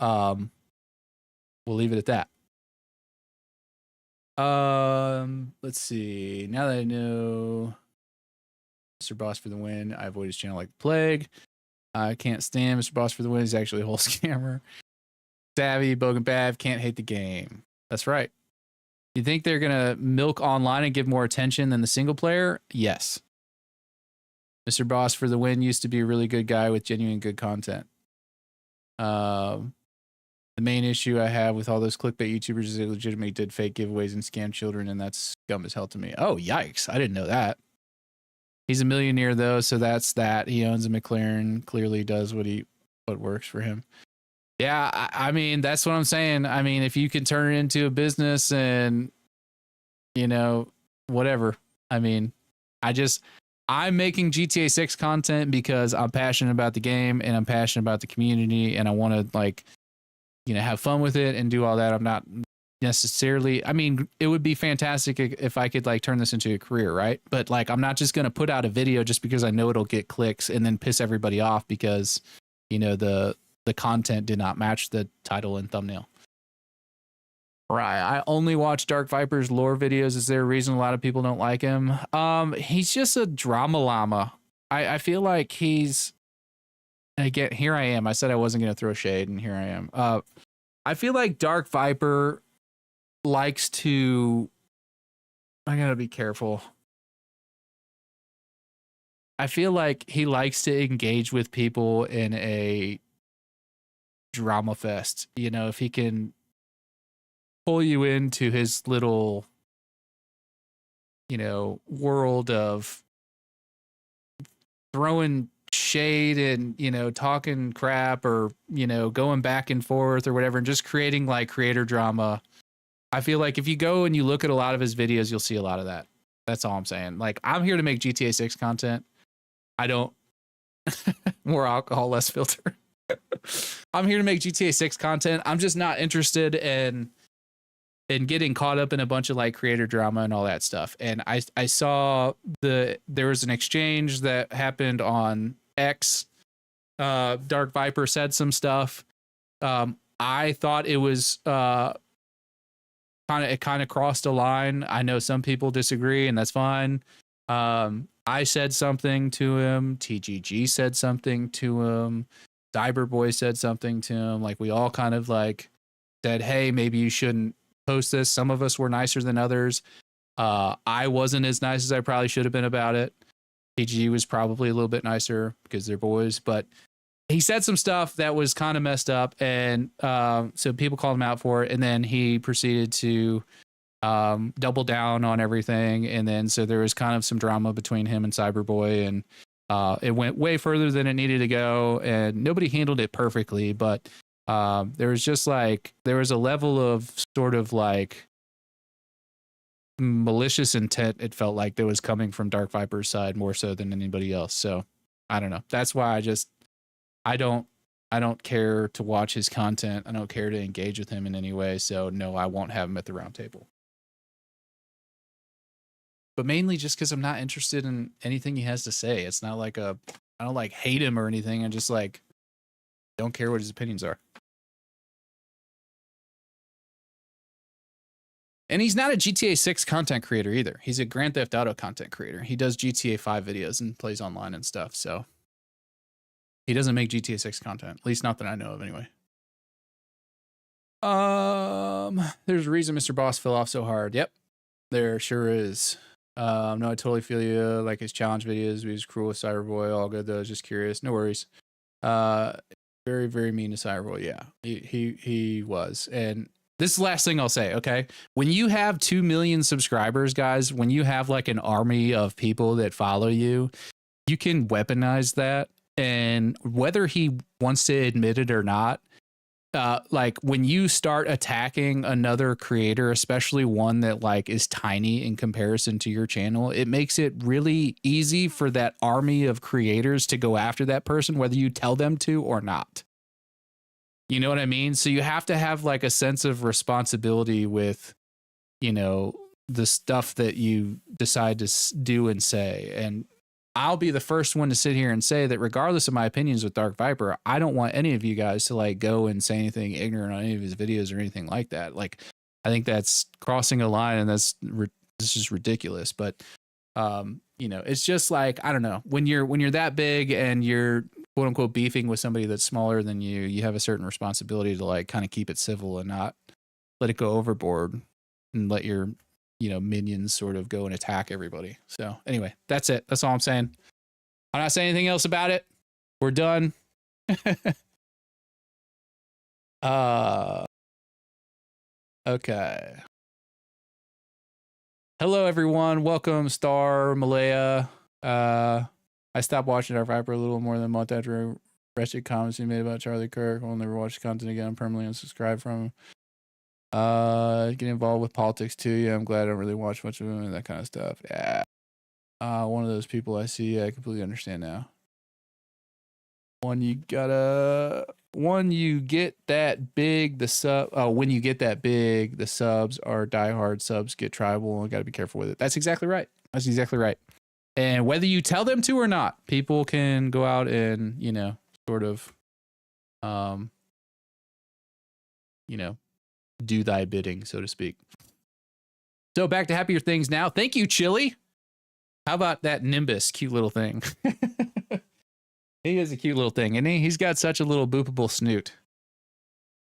A: we'll leave it at that. Let's see. Now that I know Mr. Boss for the win, I avoid his channel like the plague. I can't stand Mr. Boss for the win. He's actually a whole scammer. Savvy, Bogan Bav, can't hate the game. That's right. You think they're going to milk online and give more attention than the single player? Yes. Mr. Boss for the win used to be a really good guy with genuine good content. The main issue I have with all those clickbait YouTubers is they legitimately did fake giveaways and scam children, and that's scum as hell to me. Oh, yikes. I didn't know that. He's a millionaire, though, so that's that. He owns a McLaren, clearly does what works for him. Yeah, I mean, that's what I'm saying. I mean, if you can turn it into a business and, you know, whatever. I mean, I'm making GTA 6 content because I'm passionate about the game and I'm passionate about the community and I want to, like, you know, have fun with it and do all that. I'm not necessarily, I mean, it would be fantastic if I could, like, turn this into a career, right? But, like, I'm not just going to put out a video just because I know it'll get clicks and then piss everybody off because, you know, the content did not match the title and thumbnail. Right. I only watch Dark Viper's lore videos. Is there a reason a lot of people don't like him? He's just a drama llama. I feel like he's, again, here I am. I said I wasn't going to throw shade, and here I am. I feel like Dark Viper likes to, I gotta be careful. I feel like he likes to engage with people in a drama fest. You know, if he can pull you into his little, you know, world of throwing shade and, you know, talking crap or, you know, going back and forth or whatever and just creating like creator drama. I feel like if you go and you look at a lot of his videos, you'll see a lot of that. That's all I'm saying. Like, I'm here to make GTA 6 content. I don't more alcohol, less filter. I'm here to make GTA 6 content. I'm just not interested in getting caught up in a bunch of like creator drama and all that stuff. And I saw there was an exchange that happened on X. Dark Viper said some stuff. I thought it was it kind of crossed a line. I know some people disagree, and that's fine. I said something to him. TGG said something to him. Cyberboy said something to him. Like, we all kind of like said, hey, maybe you shouldn't post this. Some of us were nicer than others. I wasn't as nice as I probably should have been about it. TGG was probably a little bit nicer because they're boys, but he said some stuff that was kind of messed up, and so people called him out for it, and then he proceeded to double down on everything, and then so there was kind of some drama between him and Cyberboy, and it went way further than it needed to go, and nobody handled it perfectly, but there was just like, there was a level of sort of like malicious intent, it felt like, that was coming from Dark Viper's side more so than anybody else. So I don't know. That's why I don't care to watch his content. I don't care to engage with him in any way. So no, I won't have him at the round table. But mainly just because I'm not interested in anything he has to say. It's not like I don't like hate him or anything. I just like don't care what his opinions are. And he's not a GTA 6 content creator either. He's a Grand Theft Auto content creator. He does GTA 5 videos and plays online and stuff. So he doesn't make GTA 6 content, at least not that I know of anyway. There's a reason Mr. Boss fell off so hard. Yep, there sure is. No, I totally feel you. Like his challenge videos, he was cruel with Cyberboy. All good though. Just curious. No worries. Very, very mean to Cyberboy. Yeah, he was. And this is the last thing I'll say. Okay, when you have 2 million subscribers, guys, when you have like an army of people that follow you, you can weaponize that. And whether he wants to admit it or not, like when you start attacking another creator, especially one that like is tiny in comparison to your channel, it makes it really easy for that army of creators to go after that person, whether you tell them to or not. You know what I mean? So you have to have like a sense of responsibility with, you know, the stuff that you decide to do and say. And I'll be the first one to sit here and say that regardless of my opinions with Dark Viper, I don't want any of you guys to like go and say anything ignorant on any of his videos or anything like that. Like, I think that's crossing a line, and this is ridiculous. But you know, it's just like, I don't know, when you're that big and you're quote unquote beefing with somebody that's smaller than you, you have a certain responsibility to like kind of keep it civil and not let it go overboard and let your, you know, minions sort of go and attack everybody. So anyway, that's it. That's all I'm saying. I'm not saying anything else about it. We're done. Okay. Hello everyone. Welcome, Star Malaya. I stopped watching Dark Viper a little more than a month after wretched comments he made about Charlie Kirk. I'll never watch his content again. I'm permanently unsubscribed from him. Getting involved with politics too. Yeah, I'm glad I don't really watch much of him and that kind of stuff. Yeah. One of those people I see. I completely understand now. When you get that big, when you get that big, the subs are diehard subs get tribal, and gotta be careful with it. That's exactly right. That's exactly right. And whether you tell them to or not, people can go out and, you know, sort of, you know, do thy bidding, so to speak. So back to happier things now. Thank you, Chili. How about that Nimbus? Cute little thing. He is a cute little thing, and he's got such a little boopable snoot.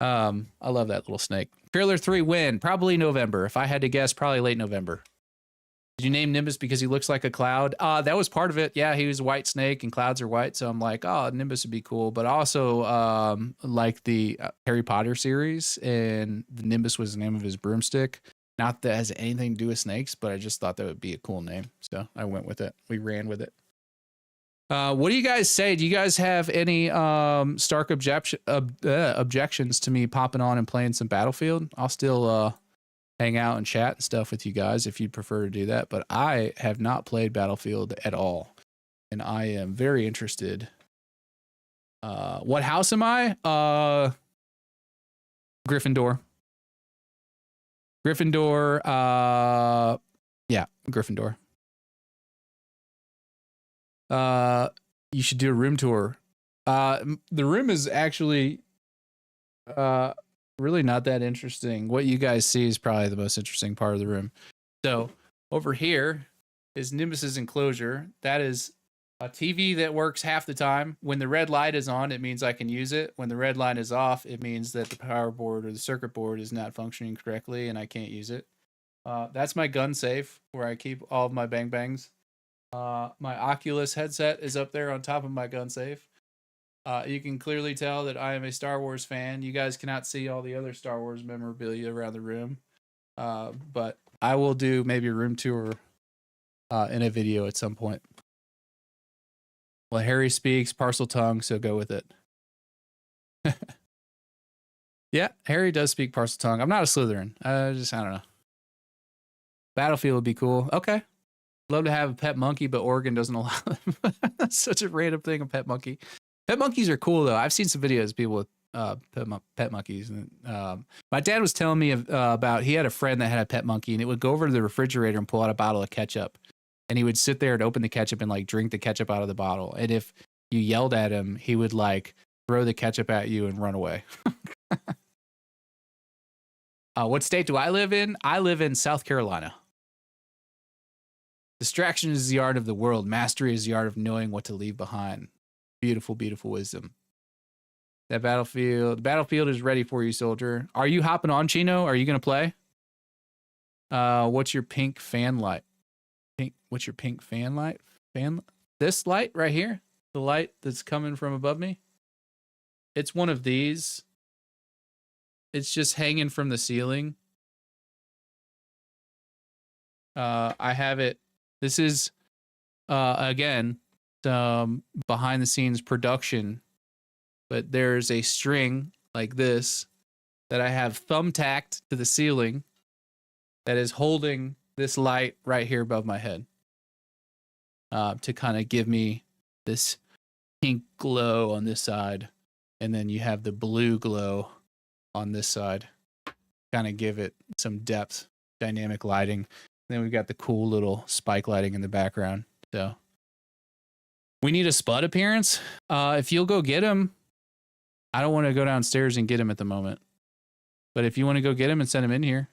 A: I love that little snake. Trailer 3 win, probably November. If I had to guess, probably late November. Did you name Nimbus because he looks like a cloud? That was part of it. Yeah, he was a white snake and clouds are white. So I'm like, oh, Nimbus would be cool. But also like the Harry Potter series, and the Nimbus was the name of his broomstick. Not that it has anything to do with snakes, but I just thought that would be a cool name. So I went with it. We ran with it. What do you guys say? Do you guys have any stark objections to me popping on and playing some Battlefield? I'll still hang out and chat and stuff with you guys if you'd prefer to do that. But I have not played Battlefield at all, and I am very interested. What house am I? Gryffindor. Gryffindor. Yeah, Gryffindor. You should do a room tour. The room is actually really not that interesting. What you guys see is probably the most interesting part of the room. So over here is Nimbus's enclosure. That is a TV that works half the time. When the red light is on, it means I can use it. When the red light is off, it means that the power board or the circuit board is not functioning correctly and I can't use it. That's my gun safe where I keep all of my bang bangs. My Oculus headset is up there on top of my gun safe. You can clearly tell that I am a Star Wars fan. You guys cannot see all the other Star Wars memorabilia around the room. But I will do maybe a room tour in a video at some point. Well, Harry speaks parcel tongue, so go with it. Yeah, Harry does speak parcel tongue. I'm not a Slytherin. I don't know. Battlefield would be cool. Okay. Love to have a pet monkey, but Oregon doesn't allow them. That's such a random thing, a pet monkey. Pet monkeys are cool, though. I've seen some videos of people with pet monkeys. And, my dad was telling me about, he had a friend that had a pet monkey, and it would go over to the refrigerator and pull out a bottle of ketchup. And he would sit there and open the ketchup and like drink the ketchup out of the bottle. And if you yelled at him, he would like throw the ketchup at you and run away. What state do I live in? I live in South Carolina. Distraction is the art of the world. Mastery is the art of knowing what to leave behind. Beautiful, beautiful wisdom. The battlefield is ready for you, soldier. Are you hopping on, Chino? Are you going to play? What's your pink fan light? What's your pink fan light? This light right here? The light that's coming from above me? It's one of these. It's just hanging from the ceiling. I have it. This is, again, some behind the scenes production, but there's a string like this that I have thumbtacked to the ceiling that is holding this light right here above my head to kind of give me this pink glow on this side. And then you have the blue glow on this side, kind of give it some depth, dynamic lighting. Then we've got the cool little spike lighting in the background. So we need a Spud appearance. If you'll go get him, I don't want to go downstairs and get him at the moment. But if you want to go get him and send him in here.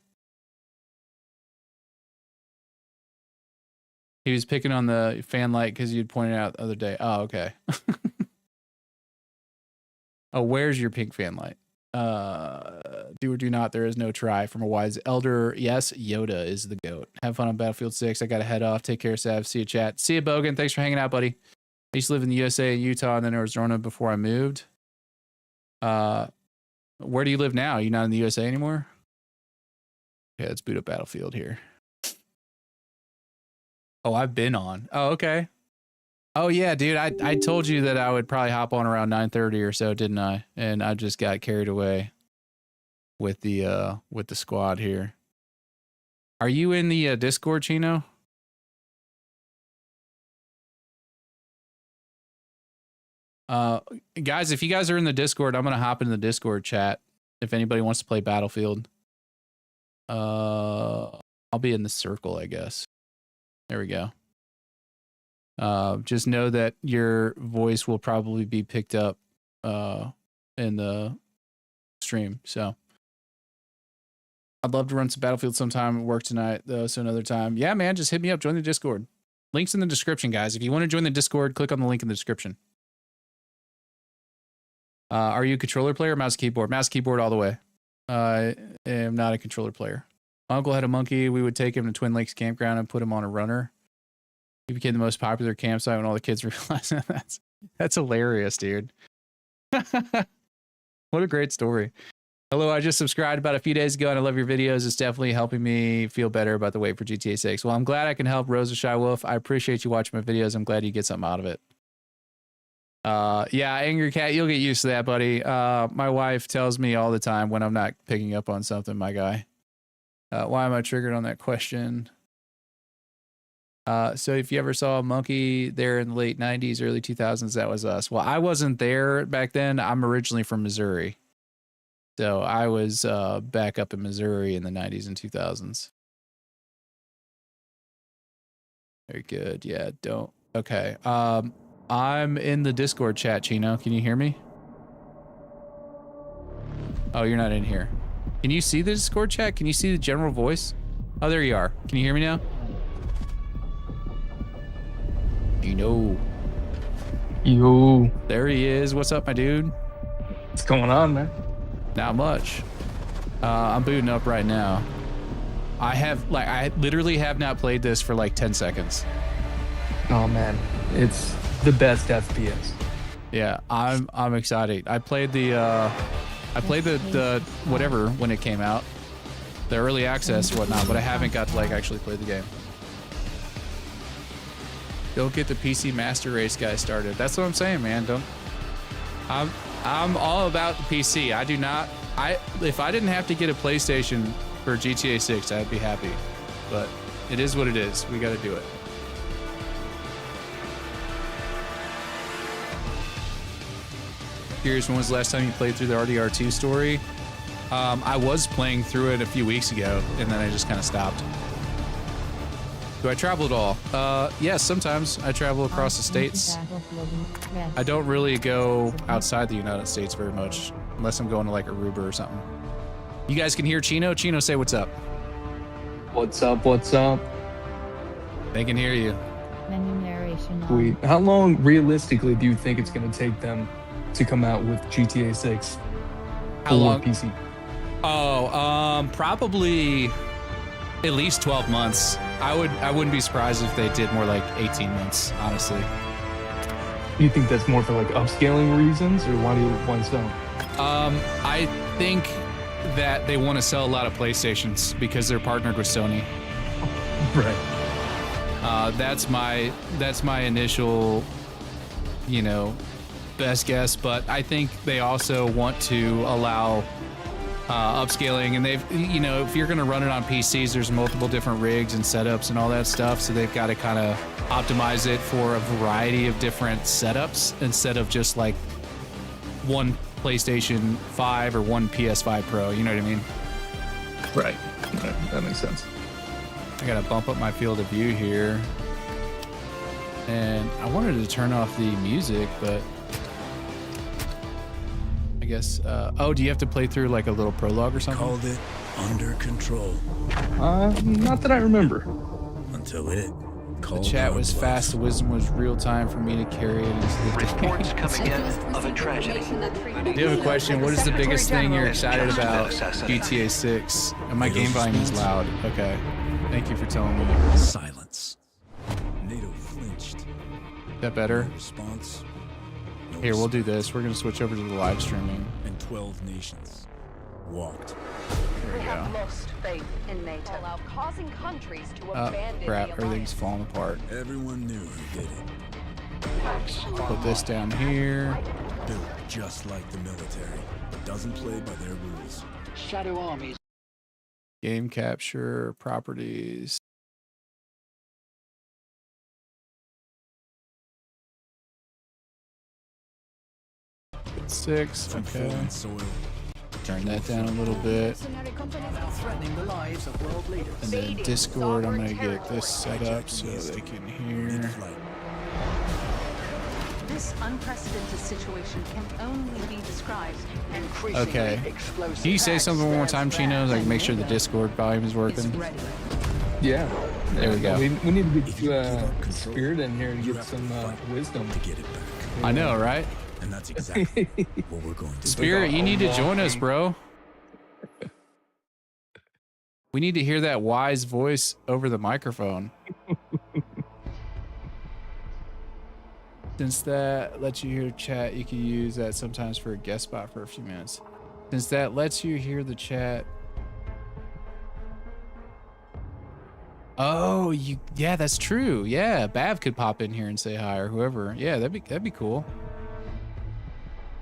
A: He was picking on the fan light because you'd pointed out the other day. Oh, okay. Oh, where's your pink fan light? Do or do not, there is no try. From a wise elder, yes, Yoda is the GOAT. Have fun on Battlefield 6. I got to head off. Take care, Sav. See you, chat. See you, Bogan. Thanks for hanging out, buddy. I used to live in the USA and Utah and then Arizona before I moved. Where do you live now? Are you not in the USA anymore? Okay, let's boot up Battlefield here. Oh, I've been on. Oh, okay. Oh, yeah, dude. I told you that I would probably hop on around 9:30 or so, didn't I? And I just got carried away with the squad here. Are you in the Discord, Chino? Guys, if you guys are in the Discord, I'm going to hop into the Discord chat if anybody wants to play Battlefield. I'll be in the circle, I guess. There we go. Just know that your voice will probably be picked up in the stream. So I'd love to run some Battlefield sometime at work tonight, though. So another time. Yeah, man, just hit me up. Join the Discord. Link's in the description, guys. If you want to join the Discord, click on the link in the description. Are you a controller player or mouse keyboard? Mouse keyboard all the way. I am not a controller player. My uncle had a monkey. We would take him to Twin Lakes Campground and put him on a runner. He became the most popular campsite when all the kids realized that. That's hilarious, dude. What a great story. Hello, I just subscribed about a few days ago and I love your videos. It's definitely helping me feel better about the wait for GTA 6. Well, I'm glad I can help, Rosa Shy Wolf. I appreciate you watching my videos. I'm glad you get something out of it. Yeah, Angry Cat, you'll get used to that, buddy. My wife tells me all the time when I'm not picking up on something, my guy. Why am I triggered on that question? So if you ever saw a monkey there in the late 90s, early 2000s, that was us. Well, I wasn't there back then. I'm originally from Missouri. So I was back up in Missouri in the 90s and 2000s. Very good. Yeah, don't. Okay. I'm in the Discord chat, Chino. Can you hear me? Oh, you're not in here. Can you see the Discord chat? Can you see the general voice? Oh, there you are. Can you hear me now? Chino.
F: Yo,
A: There he is. What's up, my dude?
F: what's going on, man?
A: Not much. I'm booting up right now. I literally have not played this for like 10 seconds.
F: Oh man, it's the best FPS.
A: Yeah, I'm excited. I played the whatever when it came out, the early access and whatnot, but I haven't got to like actually play the game. Don't get the PC Master Race guy started. That's what I'm saying, man. Don't. I'm all about the PC. I do not. If I didn't have to get a PlayStation for GTA 6, I'd be happy. But it is what it is. We got to do it. Curious, when was the last time you played through the RDR2 story? I was playing through it a few weeks ago, and then I just kind of stopped. Do I travel at all? Yes, sometimes I travel across the states. I don't really go outside the United States very much, unless I'm going to like Aruba or something. You guys can hear Chino? Chino, say what's up.
F: What's up? What's up?
A: They can hear you.
G: Menu narration on.
F: Sweet. How long realistically do you think it's going to take them to come out with GTA 6
A: How long?
F: PC?
A: Oh, probably at least 12 months. I wouldn't be surprised if they did more like 18 months, honestly.
F: You think that's more for like upscaling reasons, or why so?
A: I think that they want to sell a lot of PlayStations because they're partnered with Sony.
F: Right.
A: That's my initial, best guess. But I think they also want to allow upscaling, and they've, if you're going to run it on PCs, there's multiple different rigs and setups and all that stuff. So they've got to kind of optimize it for a variety of different setups instead of just like one PlayStation 5 or one PS5 Pro. You know what I mean?
F: Right. That makes sense.
A: I got to bump up my field of view here. And I wanted to turn off the music, but I guess, do you have to play through like a little prologue or something?
H: Called it under control
F: Not that I remember.
H: until it
A: The
H: called
A: chat
H: our
A: was
H: bluff.
A: fast, the wisdom was real time for me to carry it into the
I: Reports coming in of a tragedy.
A: I do have a question. What is the biggest thing you're excited about GTA 6? And my game volume is loud. Okay. Thank you for telling me.
H: Silence. NATO flinched.
A: Is that better?
H: No response. No
A: Here, we'll do this. We're going to switch over to the live streaming.
H: And 12 nations walked.
A: There we go.
J: Lost faith in NATO, causing countries to
A: Oh,
J: abandon
A: crap.
J: the
A: Everything's
J: alliance.
A: falling apart.
H: Everyone knew who did it.
A: Put this down here.
H: Built just like the military, but doesn't play by their rules.
I: Shadow armies.
A: Game capture, properties. Six.
H: From
A: Okay.
H: foreign soil.
A: Turn that down a little bit.
I: Threatening the lives of world leaders.
A: And then Discord, I'm going to get this set up so they can hear.
H: Mid-flight.
J: This unprecedented situation can only be described.
I: Increasingly
A: Okay.
I: explosive.
A: Can you say something one more time, Chino? Like, make sure the Discord volume is working.
F: Yeah.
A: There we go.
F: We need to
H: If you
F: get
H: give up control,
F: Spirit in here to
H: you
F: get
H: have to
F: some
H: fight
F: wisdom.
H: to get it back.
A: I know, right?
H: And that's exactly what we're going to do.
A: Spirit, you need to join us, bro. We need to hear that wise voice over the microphone. Since that lets you hear chat, you can use that sometimes for a guest spot for a few minutes. Since that lets you hear the chat. Oh, yeah, that's true. Yeah, Bav could pop in here and say hi, or whoever. Yeah, that'd be cool.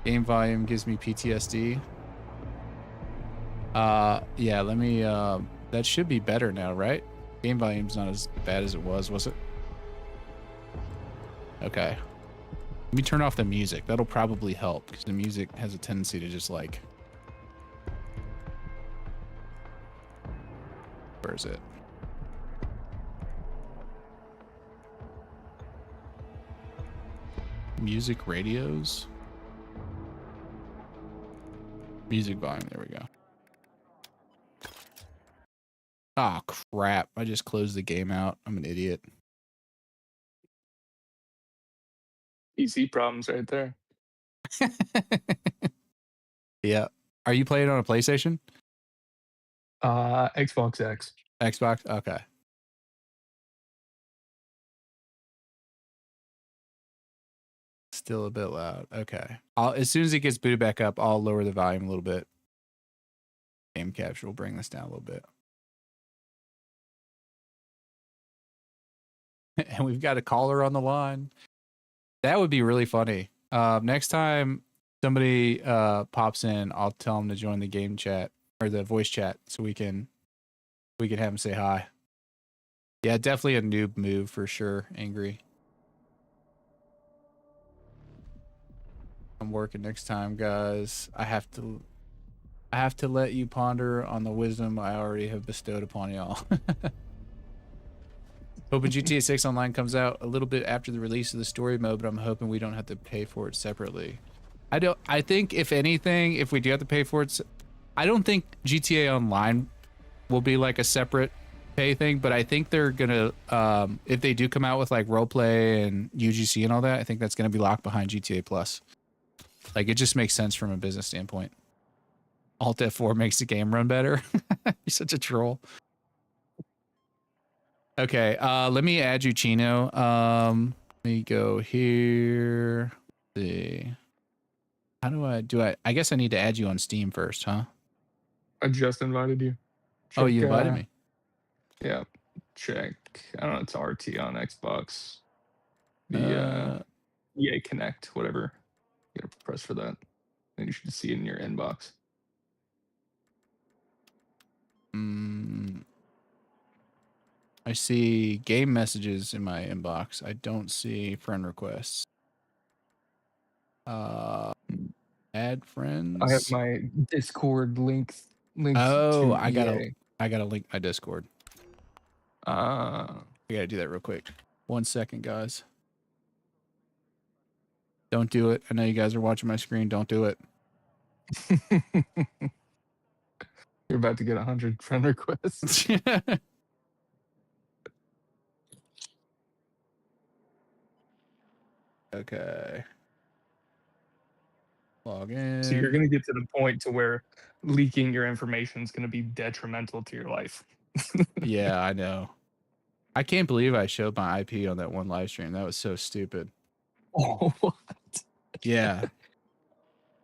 A: Game volume gives me PTSD. Yeah, let me, that should be better now, right? Game volume's not as bad as it was it? Okay. Let me turn off the music. That'll probably help because the music has a tendency to just like... Where is it? Music radios? Music volume, there we go. Oh crap, I just closed the game out. I'm an idiot.
F: PC problems right there.
A: Yeah. Are you playing on a PlayStation?
F: Xbox X.
A: Xbox? Okay. Still a bit loud. Okay. As soon as it gets booted back up, I'll lower the volume a little bit. Game capture will bring this down a little bit. And we've got a caller on the line. That would be really funny. Next time somebody pops in, I'll tell them to join the game chat or the voice chat so we can have them say hi. Yeah, definitely a noob move for sure. Angry. I'm working next time, guys. I have to let you ponder on the wisdom I already have bestowed upon y'all. Hoping GTA 6 Online comes out a little bit after the release of the story mode, but I'm hoping we don't have to pay for it separately. I think if anything, if we do have to pay for it, I don't think GTA Online will be like a separate pay thing, but I think they're gonna, if they do come out with like roleplay and UGC and all that, I think that's gonna be locked behind GTA Plus. Like it just makes sense from a business standpoint. Alt F4 makes the game run better. You're such a troll. Okay, let me add you, Chino. Let me go here. Let's see. How do I guess I need to add you on Steam first, huh?
F: I just invited you.
A: Oh, you invited me.
F: Yeah. Check. I don't know, it's RT on Xbox. The EA Connect, whatever. You gotta press for that. And you should see it in your inbox.
A: I see game messages in my inbox. I don't see friend requests. Add friends.
F: I have my Discord links.
A: Oh,
F: to
A: I
F: EA.
A: gotta link my Discord. I gotta do that real quick. 1 second, guys. Don't do it. I know you guys are watching my screen. Don't do it.
F: You're about to get 100 friend requests.
A: Okay. Log in.
F: So you're going to get to the point to where leaking your information is going to be detrimental to your life.
A: Yeah, I know. I can't believe I showed my IP on that one live stream. That was so stupid.
F: Oh, what?
A: Yeah.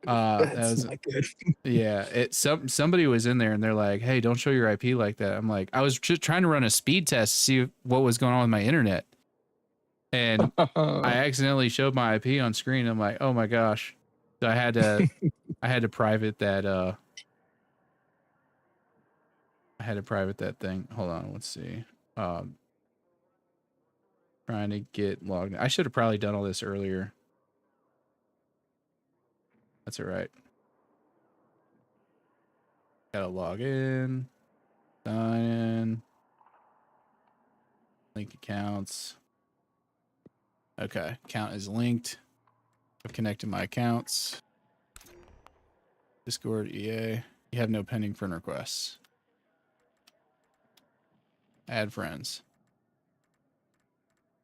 A: That was
F: not good.
A: Yeah, somebody was in there and they're like, "Hey, don't show your IP like that." I'm like, I was just trying to run a speed test to see what was going on with my internet, and I accidentally showed my IP on screen. I'm like, "Oh my gosh!" So I had to private that. I had to private that thing. Hold on, let's see. Trying to get logged in. I should have probably done all this earlier. That's all right. Gotta log in, sign in, link accounts. Okay, account is linked. I've connected my accounts. Discord, EA. You have no pending friend requests. Add friends.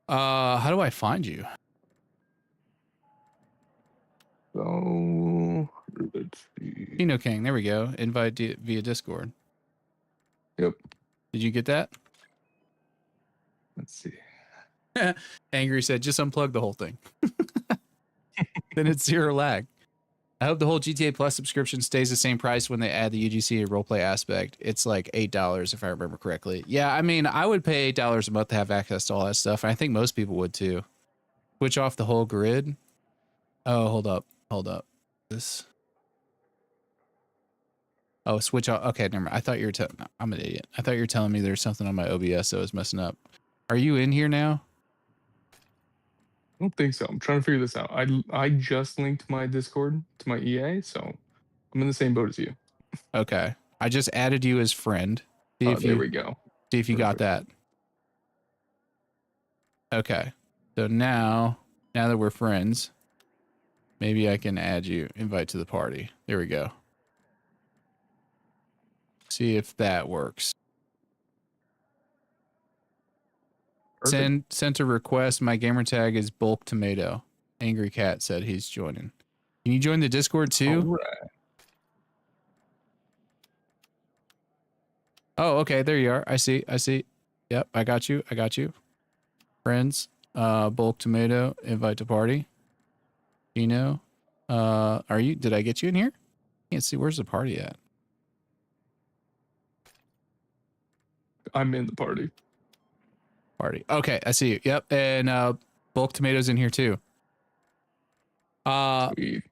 A: How do I find you?
F: So let's see.
A: Pino King, there we go. Invite via Discord.
F: Yep.
A: Did you get that?
F: Let's see.
A: Angry said, just unplug the whole thing. Then it's zero lag. I hope the whole GTA Plus subscription stays the same price when they add the UGC and roleplay aspect. It's like $8 if I remember correctly. Yeah, I mean, I would pay $8 a month to have access to all that stuff. And I think most people would too. Switch off the whole grid. Oh, hold up. this. Oh, switch off. Okay, never mind. I thought you were telling. I'm an idiot. I thought you were telling me there's something on my OBS that was messing up. Are you in here now?
F: I don't think so. I'm trying to figure this out. I just linked my Discord to my EA, so I'm in the same boat as you.
A: Okay. I just added you as friend. See
F: Oh,
A: if
F: there
A: you
F: we go.
A: see if you got that. Okay. So now that we're friends, maybe I can add you, invite to the party. There we go. See if that works.
F: Perfect.
A: Sent a request. My gamer tag is Bulk Tomato. Angry Cat said he's joining. Can you join the Discord too?
F: Alright.
A: Oh, okay. There you are. I see. Yep, I got you. Friends, Bulk Tomato, invite to party. Did I get you in here? Can't see. Where's the party at?
F: I'm in the party.
A: Okay, I see you. Yep, and Bulk Tomato's in here too.
F: Sweet.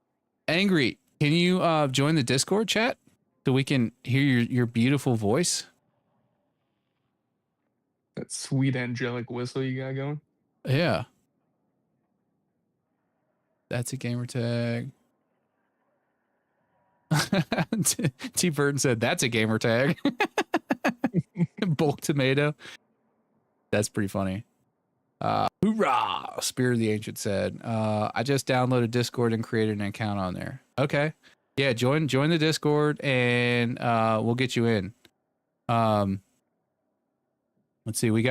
A: Angry, can you join the Discord chat so we can hear your beautiful voice?
F: That sweet angelic whistle you got going.
A: Yeah. That's a gamer tag. T Burton said that's a gamer tag. Bulk Tomato. That's pretty funny. Hoorah! Spirit of the Ancient said, I just downloaded Discord and created an account on there. Okay. Yeah, join the Discord and we'll get you in. Let's see, we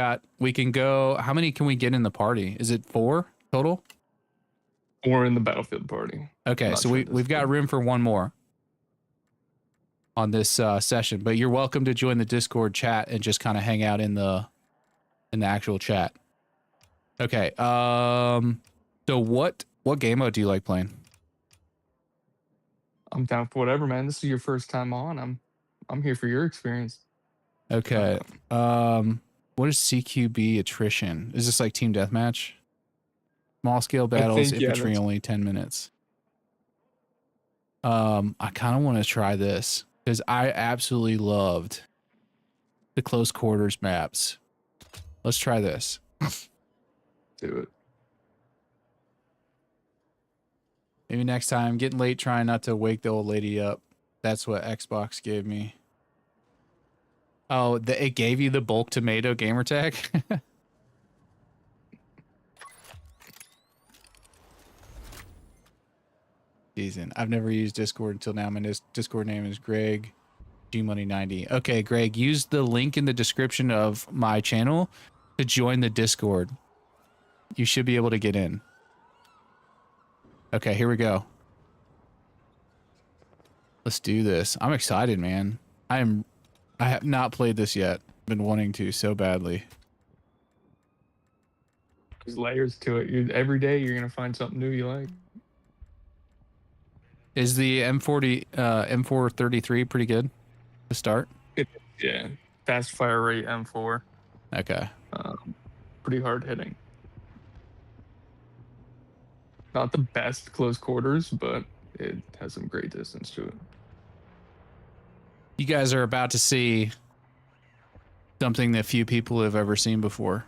A: can go, how many can we get in the party? Is it 4 total?
F: 4 in the Battlefield party.
A: Okay, so we've got room for 1 more on this session, but you're welcome to join the Discord chat and just kind of hang out in the actual chat. Okay. So what game mode do you like playing?
F: I'm down for whatever, man. This is your first time on. I'm here for your experience.
A: Okay. What is CQB attrition? Is this like team deathmatch? Small scale battles, infantry only 10 minutes. I kind of want to try this because I absolutely loved the close quarters maps. Let's try this.
F: Do it.
A: Maybe next time. Getting late, trying not to wake the old lady up. That's what Xbox gave me. Oh, it gave you the Bulk Tomato gamer tag? Decent. I've never used Discord until now. My Discord name is Greg GMoney90. Okay, Greg, use the link in the description of my channel to join the Discord. You should be able to get in. Okay, here we go. Let's do this. I'm excited, man. I have not played this yet. Been wanting to so badly.
F: There's layers to it. Every day you're gonna find something new you like.
A: Is the M433 pretty good to start?
F: Yeah, fast fire rate M4.
A: Okay.
F: Pretty hard hitting. Not the best close quarters, but it has some great distance to it.
A: You guys are about to see something that few people have ever seen before.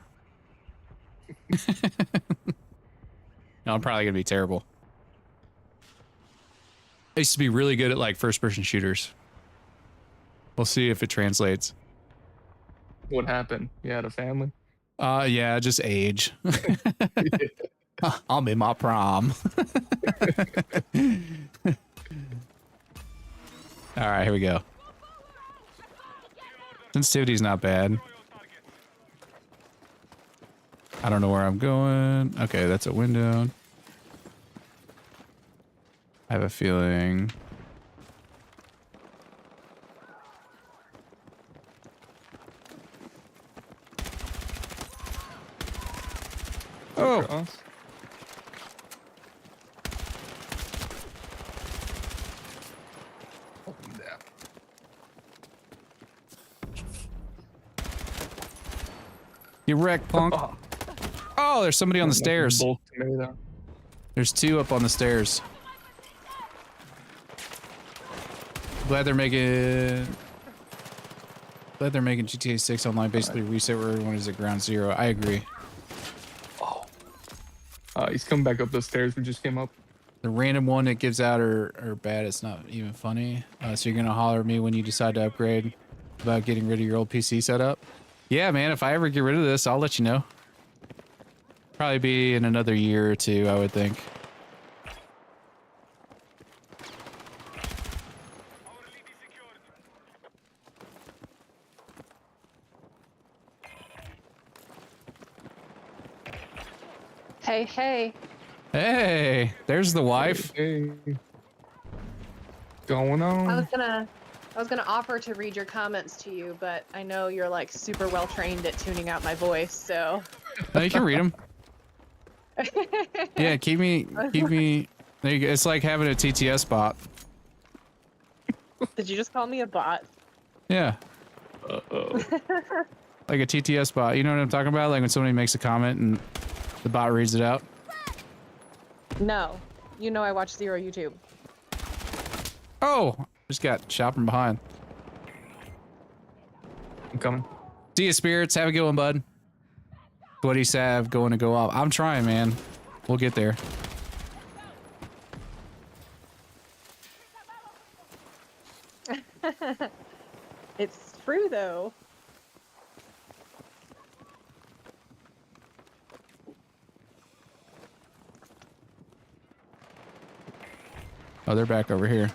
A: No, I'm probably gonna be terrible. I used to be really good at like first-person shooters. We'll see if it translates.
F: What happened? You had a family?
A: Yeah, just age. I'm in my prom. All right, here we go. Sensitivity's not bad. I don't know where I'm going. Okay, that's a window. I have a feeling. Oh. You wrecked, punk. Oh, there's somebody on the stairs. There's 2 up on the stairs. Glad they're making GTA 6 online basically reset where everyone is at ground zero. I agree.
F: He's coming back up those stairs. We just came up.
A: The random one that gives out are bad. It's not even funny. So you're gonna holler at me when you decide to upgrade about getting rid of your old PC setup? Yeah, man. If I ever get rid of this, I'll let you know. Probably be in another year or two, I would think.
G: Hey, hey.
A: Hey, there's the wife.
F: Hey. Going on.
G: I was gonna offer to read your comments to you, but I know you're like super well trained at tuning out my voice, so.
A: No, you can read them. Yeah, keep me. There you go. It's like having a TTS bot.
G: Did you just call me a bot?
A: Yeah. Like a TTS bot. You know what I'm talking about? Like when somebody makes a comment and the bot reads it out.
G: No. You know I watch zero YouTube.
A: Oh, just got shot from behind.
F: I'm coming.
A: See ya, spirits. Have a good one, bud. Bloody Sav going to go off. I'm trying, man. We'll get there.
G: It's true though.
A: Oh, they're back over here.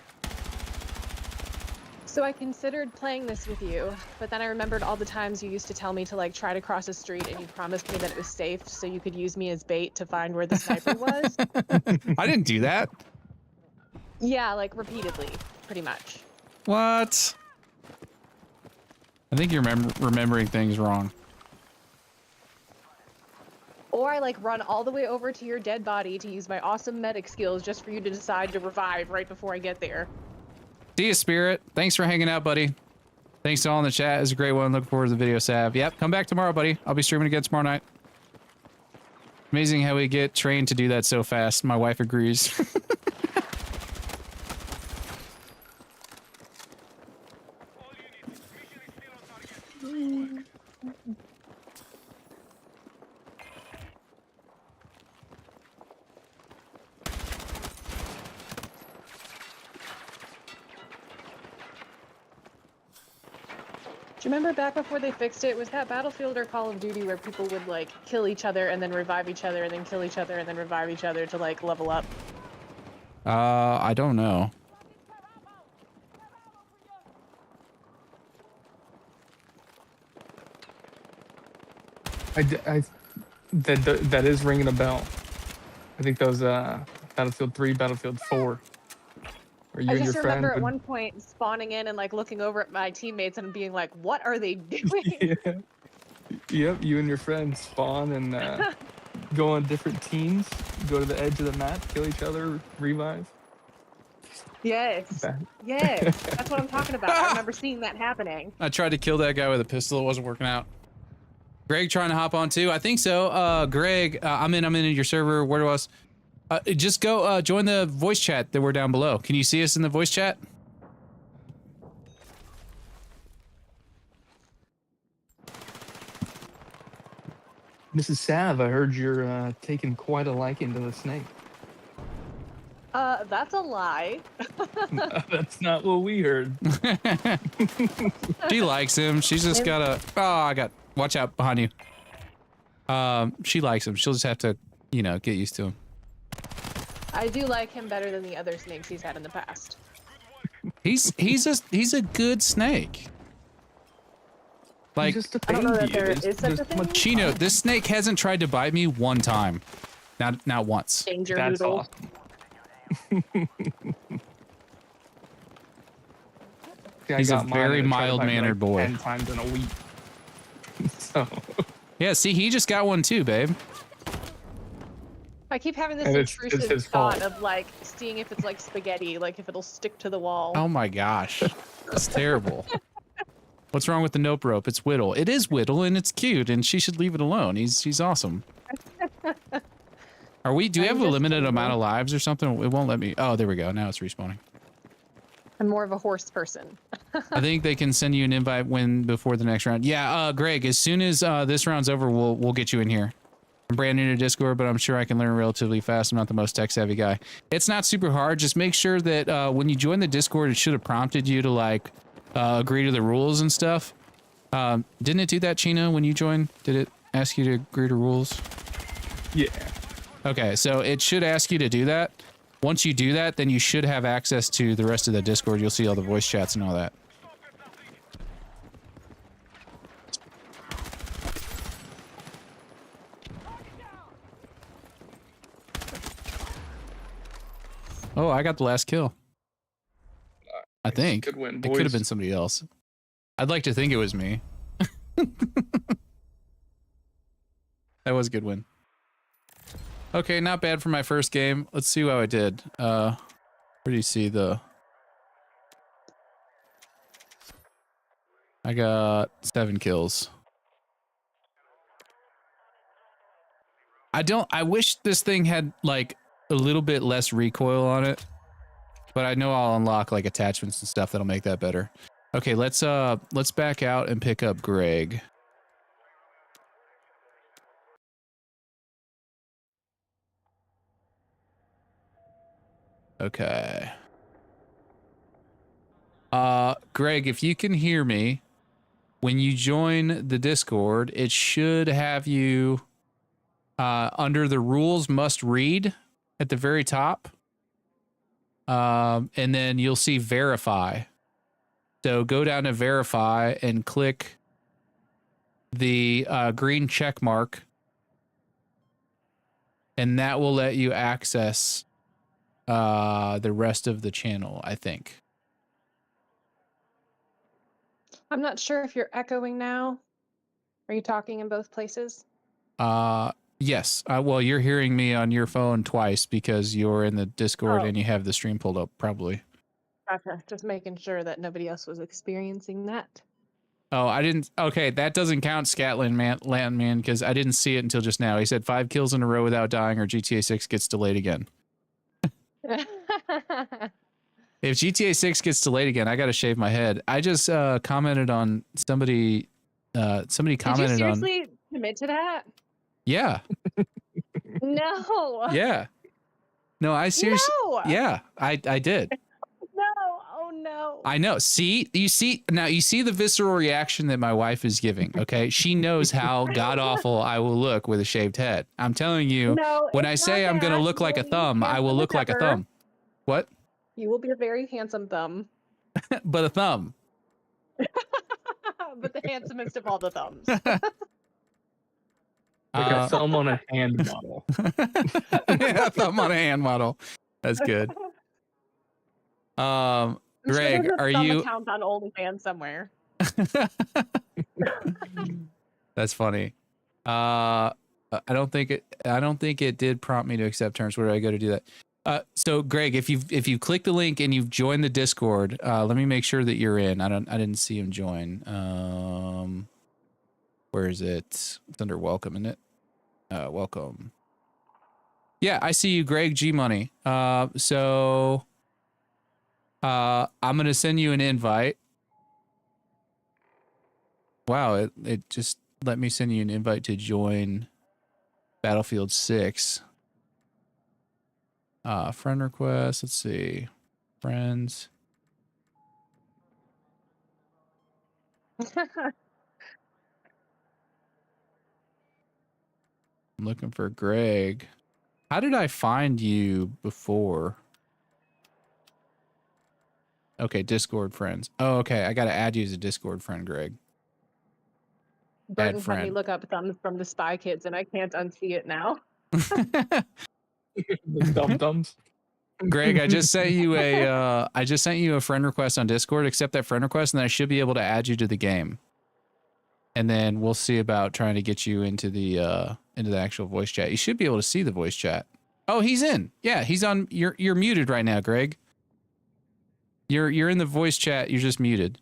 G: So I considered playing this with you, but then I remembered all the times you used to tell me to like try to cross a street and you promised me that it was safe so you could use me as bait to find where the sniper was.
A: I didn't do that.
G: Yeah, like repeatedly, pretty much.
A: What? I think you're remembering things wrong.
G: Or I like run all the way over to your dead body to use my awesome medic skills just for you to decide to revive right before I get there.
A: See ya, Spirit. Thanks for hanging out, buddy. Thanks to all in the chat. It was a great one. Looking forward to the video, Sav. Yep, come back tomorrow, buddy. I'll be streaming again tomorrow night. Amazing how we get trained to do that so fast. My wife agrees.
G: Do you remember back before they fixed it? Was that Battlefield or Call of Duty where people would like kill each other and then revive each other and then kill each other and then revive each other to like level up?
A: I don't know.
F: That is ringing a bell. I think those Battlefield 3, Battlefield 4. Where you
G: I
F: and
G: just
F: your
G: remember
F: friend
G: at one point spawning in and like looking over at my teammates and being like, "What are they doing?"
F: Yeah. Yep, you and your friends spawn and go on different teams, go to the edge of the map, kill each other, revive.
G: Yes. Yes. That's what I'm talking about. I remember seeing that happening.
A: I tried to kill that guy with a pistol. It wasn't working out. Greg trying to hop on too? I think so. Greg, I'm in your server. Where do us? Just go join the voice chat that we're down below. Can you see us in the voice chat?
F: Mrs. Sav, I heard you're taking quite a liking to the snake.
G: That's a lie.
F: That's not what we heard.
A: She likes him. She's just gotta. Oh, watch out behind you. She likes him. She'll just have to, get used to him.
G: I do like him better than the other snakes he's had in the past.
A: He's a good snake. Like,
F: He's just a
G: I don't know that
F: baby.
G: there
F: It's
G: is such a
F: just
G: thing.
A: Chino, this snake hasn't tried to bite me one time. Not once.
G: Danger
F: That's
G: noodle.
F: awesome. Yeah, I
A: He's a
F: got mine
A: very
F: and I tried to bite me,
A: mild-mannered boy.
F: 10 times in a week. So,
A: Yeah, see, he just got one too, babe.
G: I keep having this
F: And it's
G: intrusive
F: his
G: thought
F: fault.
G: of like seeing if it's like spaghetti, like if it'll stick to the wall.
A: Oh my gosh. That's terrible. What's wrong with the nope rope? It's Whittle. It is Whittle and it's cute and she should leave it alone. He's awesome. Do we have a limited amount of lives or something? It won't let me. Oh, there we go. Now it's respawning.
G: I'm more of a horse person.
A: I think they can send you an invite before the next round. Yeah, Greg, as soon as this round's over, we'll get you in here. I'm brand new to Discord, but I'm sure I can learn relatively fast. I'm not the most tech savvy guy. It's not super hard. Just make sure that when you join the Discord, it should have prompted you to like agree to the rules and stuff. Didn't it do that, Chino, when you joined? Did it ask you to agree to rules?
F: Yeah.
A: Okay, so it should ask you to do that. Once you do that, then you should have access to the rest of the Discord. You'll see all the voice chats and all that. Oh, I got the last kill. I think.
F: Good win,
A: It could have
F: boys.
A: been somebody else. I'd like to think it was me. That was a good win. Okay, not bad for my first game. Let's see how I did. Where do you see the... I got 7 kills. I wish this thing had like a little bit less recoil on it, but I know I'll unlock like attachments and stuff that'll make that better. Okay, let's back out and pick up Greg. Okay. Greg, if you can hear me, when you join the Discord, it should have you under the rules must read at the very top. And then you'll see verify. So go down to verify and click the green check mark. And that will let you access the rest of the channel, I think.
G: I'm not sure if you're echoing now. Are you talking in both places?
A: Yes. Well, you're hearing me on your phone twice because you're in the Discord
G: Oh.
A: and you have the stream pulled up, probably.
G: Gotcha. Just making sure that nobody else was experiencing that.
A: Oh, I didn't. Okay, that doesn't count, Landman, because I didn't see it until just now. He said 5 kills in a row without dying or GTA 6 gets delayed again. If GTA 6 gets delayed again, I got to shave my head. I just commented on somebody. Somebody commented
G: Did you
A: on.
G: seriously commit to that?
A: Yeah.
G: No.
A: Yeah. No, I seriously.
G: No.
A: Yeah, I did.
G: No. Oh no.
A: I know. See, you see the visceral reaction that my wife is giving. Okay, she knows how god awful I will look with a shaved head. I'm telling you,
G: No,
A: when I
G: it's
A: say
G: not
A: I'm gonna
G: that.
A: look
G: You
A: like a
G: will be
A: thumb, I will
G: handsome
A: look
G: as
A: like a
G: ever.
A: thumb. What?
G: You will be a very handsome thumb,
A: But a thumb.
G: but the handsomest of all the thumbs.
F: Like a thumb on a hand model.
A: Yeah, thumb on a hand model. That's good.
G: I'm
A: Greg,
G: sure there's a
A: are
G: thumb
A: you?
G: account on OnlyFans somewhere?
A: That's funny. I don't think it did prompt me to accept terms. Where do I go to do that? So Greg, if you click the link and you've joined the Discord, let me make sure that you're in. I didn't see him join. Where is it? It's under welcome, isn't it? Welcome. Yeah, I see you, Greg G Money. So I'm gonna send you an invite. Wow, it just let me send you an invite to join Battlefield 6. Friend request. Let's see. Friends. I'm looking for Greg. How did I find you before? Okay, Discord friends. Oh, okay. I gotta add you as a Discord friend, Greg.
G: Burton
A: Bad
G: had me
A: friend.
G: look up thumbs from the Spy Kids, and I can't unsee it now.
F: The thumb thumbs.
A: Greg, I just sent you a friend request on Discord. Accept that friend request, and then I should be able to add you to the game. And then we'll see about trying to get you into the actual voice chat. You should be able to see the voice chat. Oh, he's in. Yeah, he's on. You're muted right now, Greg. You're in the voice chat. You're just muted.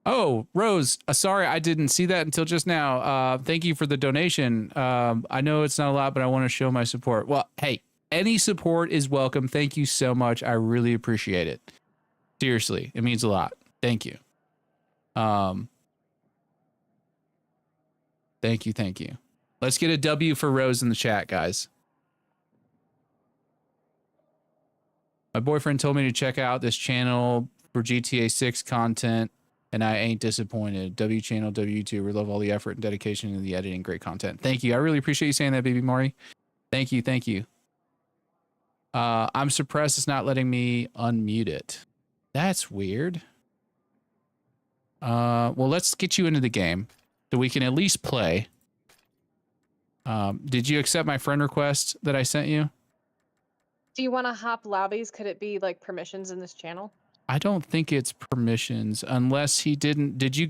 A: Oh, Rose, sorry, I didn't see that until just now. Thank you for the donation. I know it's not a lot, but I want to show my support. Well, hey, any support is welcome. Thank you so much. I really appreciate it. Seriously, it means a lot. Thank you. Thank you. Let's get a W for Rose in the chat, guys. My boyfriend told me to check out this channel for GTA 6 content, and I ain't disappointed. W channel, W2. We love all the effort and dedication in the editing. Great content. Thank you. I really appreciate you saying that, baby Maury. Thank you. I'm suppressed. It's not letting me unmute it. That's weird. Well, let's get you into the game so we can at least play. Did you accept my friend request that I sent you?
G: Do you want to hop lobbies? Could it be like permissions in this channel?
A: I don't think it's permissions unless he didn't. Did you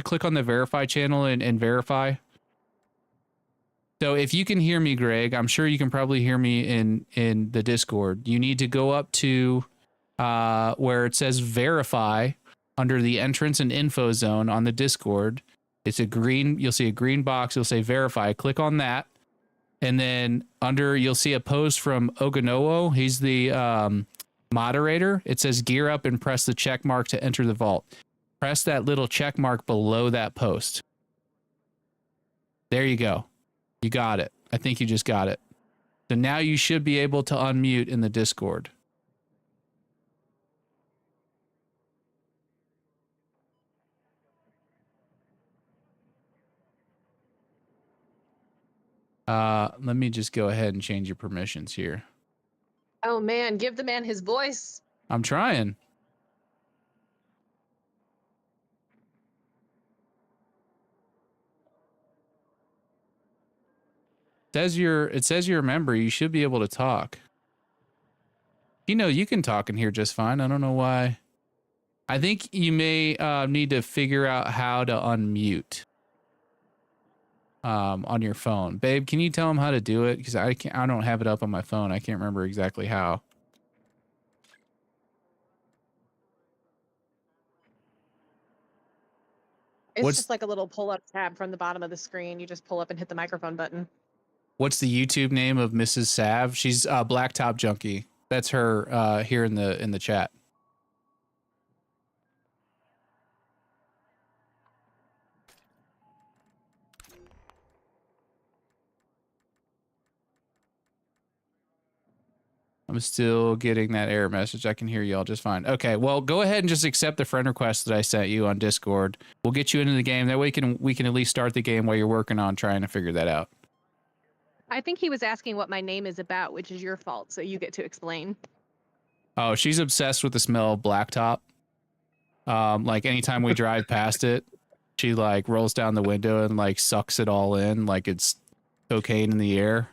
A: click on the verify channel and verify? So if you can hear me, Greg, I'm sure you can probably hear me in the Discord. You need to go up to where it says verify under the entrance and info zone on the Discord. It's a green, you'll see a green box. You'll say verify. Click on that. And then you'll see a post from Oganowo. He's the moderator. It says gear up and press the check mark to enter the vault. Press that little check mark below that post. There you go. You got it. I think you just got it. So now you should be able to unmute in the Discord. Let me just go ahead and change your permissions here.
G: Oh man, give the man his voice.
A: I'm trying. It says you're a member. You should be able to talk. You can talk in here just fine. I don't know why. I think you may need to figure out how to unmute on your phone. Babe, can you tell him how to do it? Because I don't have it up on my phone. I can't remember exactly how.
G: It's just like a little pull-up tab from the bottom of the screen. You just pull up and hit the microphone button.
A: What's the YouTube name of Mrs. Sav? She's Blacktop Junkie. That's her here in the chat. I'm still getting that error message. I can hear y'all just fine. Okay, well, go ahead and just accept the friend request that I sent you on Discord. We'll get you into the game. That way we can at least start the game while you're working on trying to figure that out.
G: I think he was asking what my name is about, which is your fault, so you get to explain.
A: Oh, she's obsessed with the smell of blacktop. Like anytime we drive past it, she like rolls down the window and like sucks it all in like it's cocaine in the air.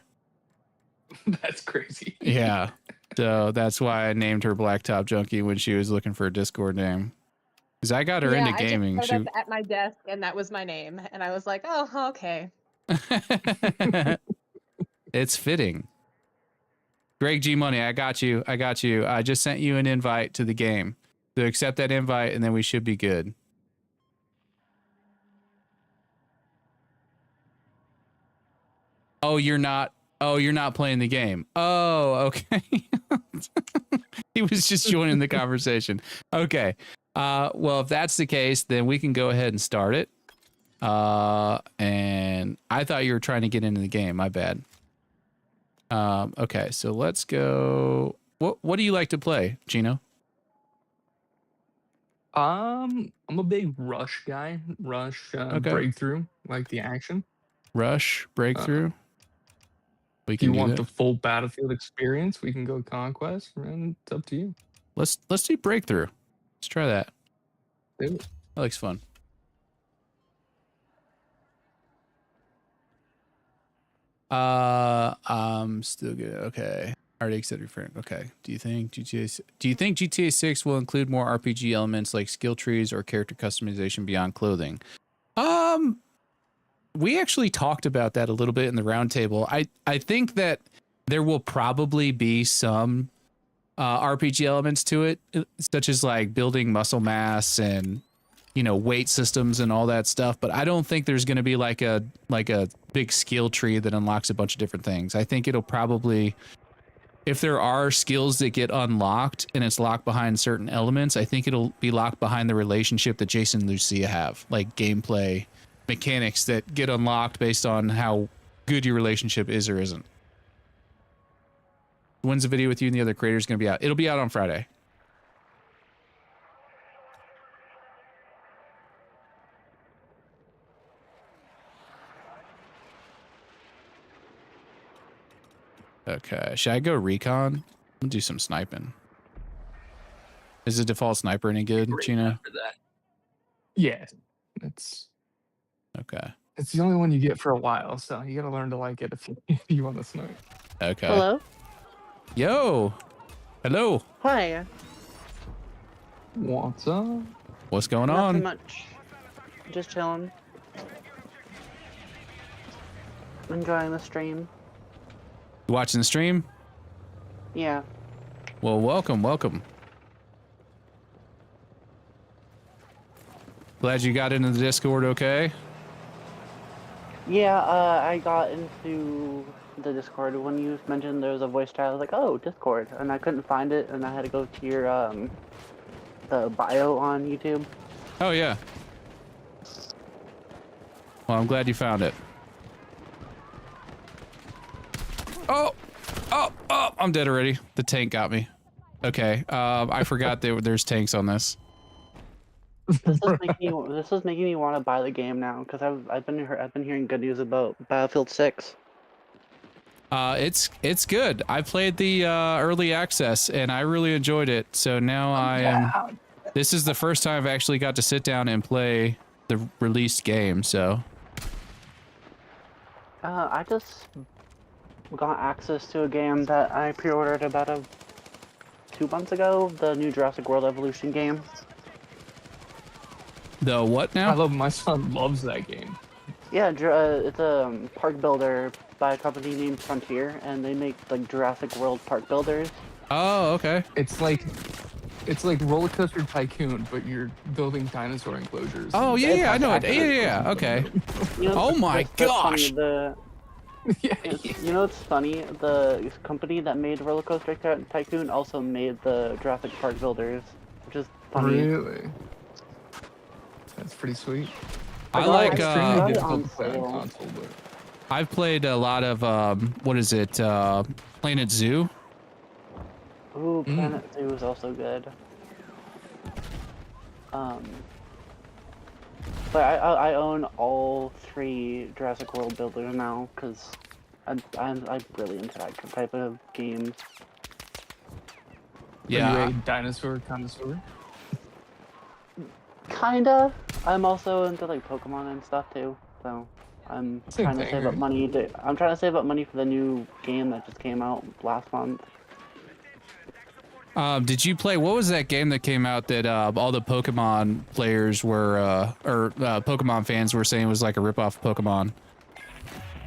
F: That's crazy.
A: Yeah. So that's why I named her Blacktop Junkie when she was looking for a Discord name. Because I got her into gaming.
G: I just showed up at my desk and that was my name. And I was like, oh, okay.
A: It's fitting. Greg G Money, I got you. I just sent you an invite to the game. So accept that invite and then we should be good. Oh, you're not playing the game. Oh, okay. He was just joining the conversation. Okay. Well, if that's the case, then we can go ahead and start it. And I thought you were trying to get into the game. My bad. Okay, so let's go. What do you like to play, Gino?
F: I'm a big Rush guy. Rush,
A: Okay.
F: Breakthrough, like the action.
A: Rush, Breakthrough. We
F: If
A: can
F: you
A: do
F: want
A: that.
F: the full Battlefield experience, we can go Conquest, and it's up to you.
A: Let's do Breakthrough. Let's try that.
F: Do it.
A: That looks fun. I'm still good. Okay. Already accepted your friend. Okay. Do you think GTA 6 will include more RPG elements like skill trees or character customization beyond clothing? We actually talked about that a little bit in the roundtable. I think that there will probably be some RPG elements to it, such as like building muscle mass and weight systems and all that stuff, but I don't think there's going to be like a big skill tree that unlocks a bunch of different things. I think it'll probably, if there are skills that get unlocked and it's locked behind certain elements, I think it'll be locked behind the relationship that Jason and Lucia have, like gameplay mechanics that get unlocked based on how good your relationship is or isn't. When's the video with you and the other creators going to be out? It'll be out on Friday. Okay, should I go recon? I'm gonna do some sniping. Is the default sniper any good, Gina?
F: Yeah, it's
A: okay.
F: It's the only one you get for a while, so you gotta learn to like it if you want to snipe.
A: Okay.
K: Hello?
A: Yo. Hello.
K: Hi.
F: What's up?
A: What's going
K: Nothing
A: on?
K: much. Just chilling. Enjoying the stream.
A: You watching the stream?
K: Yeah.
A: Well, welcome. Glad you got into the Discord okay?
K: Yeah, I got into the Discord when you mentioned there was a voice chat. I was like, oh, Discord. And I couldn't find it, and I had to go to your, the bio on YouTube.
A: Oh, yeah. Well, I'm glad you found it. Oh, I'm dead already. The tank got me. Okay, I forgot there's tanks on this.
K: This is making me want to buy the game now because I've been hearing good news about Battlefield 6.
A: It's good. I played the early access and I really enjoyed it. So now this is the first time I've actually got to sit down and play the released game. So
K: I just got access to a game that I pre-ordered about 2 months ago, the new Jurassic World Evolution game.
A: The what now?
F: I love, my son loves that game.
K: Yeah, it's a park builder by a company named Frontier, and they make like Jurassic World park builders.
A: Oh, okay.
F: It's like Roller Coaster Tycoon, but you're building dinosaur enclosures.
A: Oh yeah, I know it. Yeah, okay.
K: You know,
A: Oh my gosh.
K: You know what's funny? The company that made Roller Coaster Tycoon also made the Jurassic Park builders, which is funny.
F: Really? That's pretty sweet.
A: I like.
F: Extremely difficult to play on console, but
A: I've played a lot of what is it? Planet Zoo.
K: Ooh, Planet Zoo is also good. But I own all 3 Jurassic World builders now because I'm really into that type of games.
A: Yeah.
F: Are you a dinosaur connoisseur?
K: Kinda. I'm also into like Pokemon and stuff too. So I'm trying to save up money. I'm trying to save up money for the new game that just came out last month.
A: Did you play, what was that game that came out that all the Pokemon players were, Pokemon fans were saying was like a ripoff of Pokemon?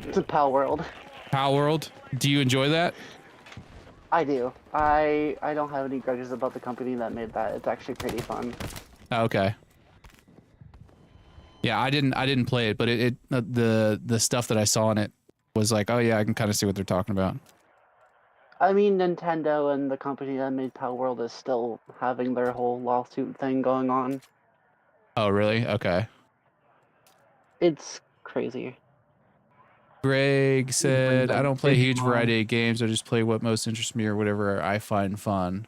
K: It's a Pal World.
A: Pal World? Do you enjoy that?
K: I do. I don't have any grudges about the company that made that. It's actually pretty fun.
A: Okay. Yeah, I didn't play it, but the stuff that I saw in it was like, oh yeah, I can kind of see what they're talking about.
K: I mean, Nintendo and the company that made Pal World is still having their whole lawsuit thing going on.
A: Oh, really? Okay.
K: It's crazy.
A: Greg said, I don't play a huge variety of games. I just play what most interests me or whatever I find fun.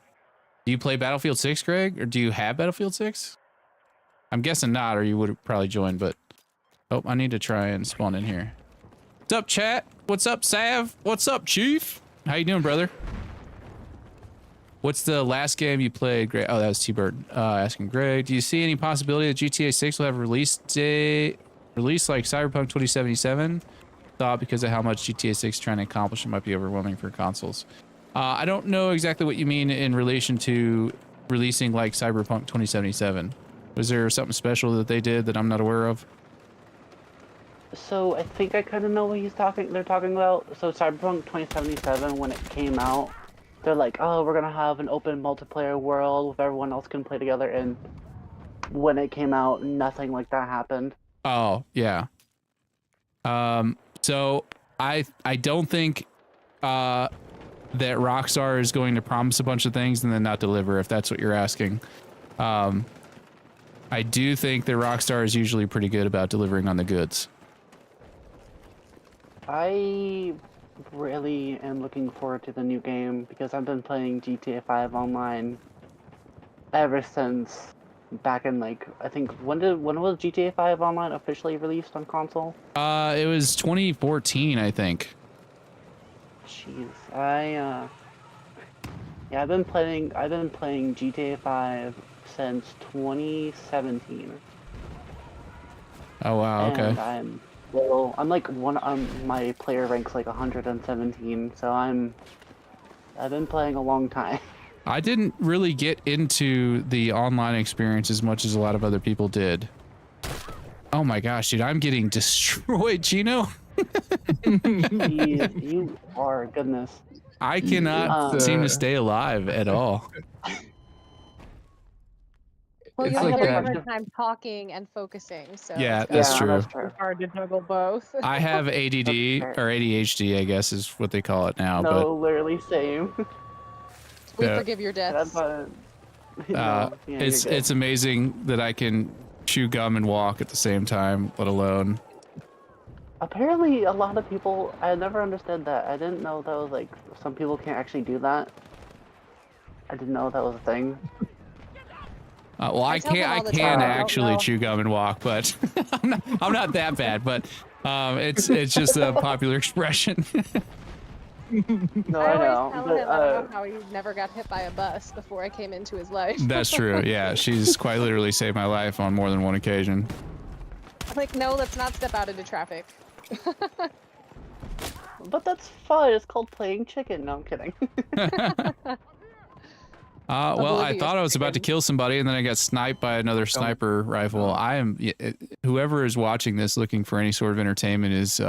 A: Do you play Battlefield 6, Greg? Or do you have Battlefield 6? I'm guessing not, or you would have probably joined, but... Oh, I need to try and spawn in here. What's up, chat? What's up, Sav? What's up, Chief? How you doing, brother? What's the last game you played, Greg? Oh, that was T-Bird asking Greg. Do you see any possibility that GTA 6 will have a release like Cyberpunk 2077? Thought because of how much GTA 6 trying to accomplish, it might be overwhelming for consoles. I don't know exactly what you mean in relation to releasing like Cyberpunk 2077. Was there something special that they did that I'm not aware of?
K: So I think I kind of know what they're talking about. So Cyberpunk 2077, when it came out, they're like, oh, we're gonna have an open multiplayer world where everyone else can play together, and when it came out, nothing like that happened.
A: Oh, yeah. So I don't think that Rockstar is going to promise a bunch of things and then not deliver, if that's what you're asking. I do think that Rockstar is usually pretty good about delivering on the goods.
K: I really am looking forward to the new game because I've been playing GTA 5 online ever since back in, like, I think when was GTA 5 online officially released on console?
A: It was 2014, I think.
K: Jeez, yeah, I've been playing GTA 5 since 2017.
A: Oh wow, okay.
K: And my player rank's like 117, so I've been playing a long time.
A: I didn't really get into the online experience as much as a lot of other people did. Oh my gosh, dude, I'm getting destroyed, Chino.
K: Jeez, you are, goodness.
A: I cannot seem to stay alive at all.
G: Well,
F: It's
G: you
F: like
G: have a
F: that.
G: hard time talking and focusing, so
A: Yeah,
G: it's
A: that's true.
G: hard to juggle both.
A: I have ADD or ADHD, I guess is what they call it now.
K: No, literally same.
G: We
A: Yeah.
G: forgive your deaths.
A: It's amazing that I can chew gum and walk at the same time, let alone.
K: Apparently, a lot of people. I never understood that. I didn't know that was like some people can't actually do that. I didn't know that was a thing.
A: Well, I
G: tell them all the
A: can
G: time, I don't
A: actually
G: know.
A: chew gum and walk, but I'm not that bad. But it's just a popular expression.
K: No,
G: I
K: I
G: always
K: know.
G: tell
K: But,
G: him I don't know how he never got hit by a bus before I came into his life.
A: That's true. Yeah, she's quite literally saved my life on more than one occasion.
G: I'm like, no, let's not step out into traffic.
K: but that's fun. It's called playing chicken. No, I'm kidding.
A: Well, I
G: Oblivious
A: thought I was about to kill somebody, and then I got sniped by another sniper rifle. I am. Whoever is watching this, looking for any sort of entertainment, is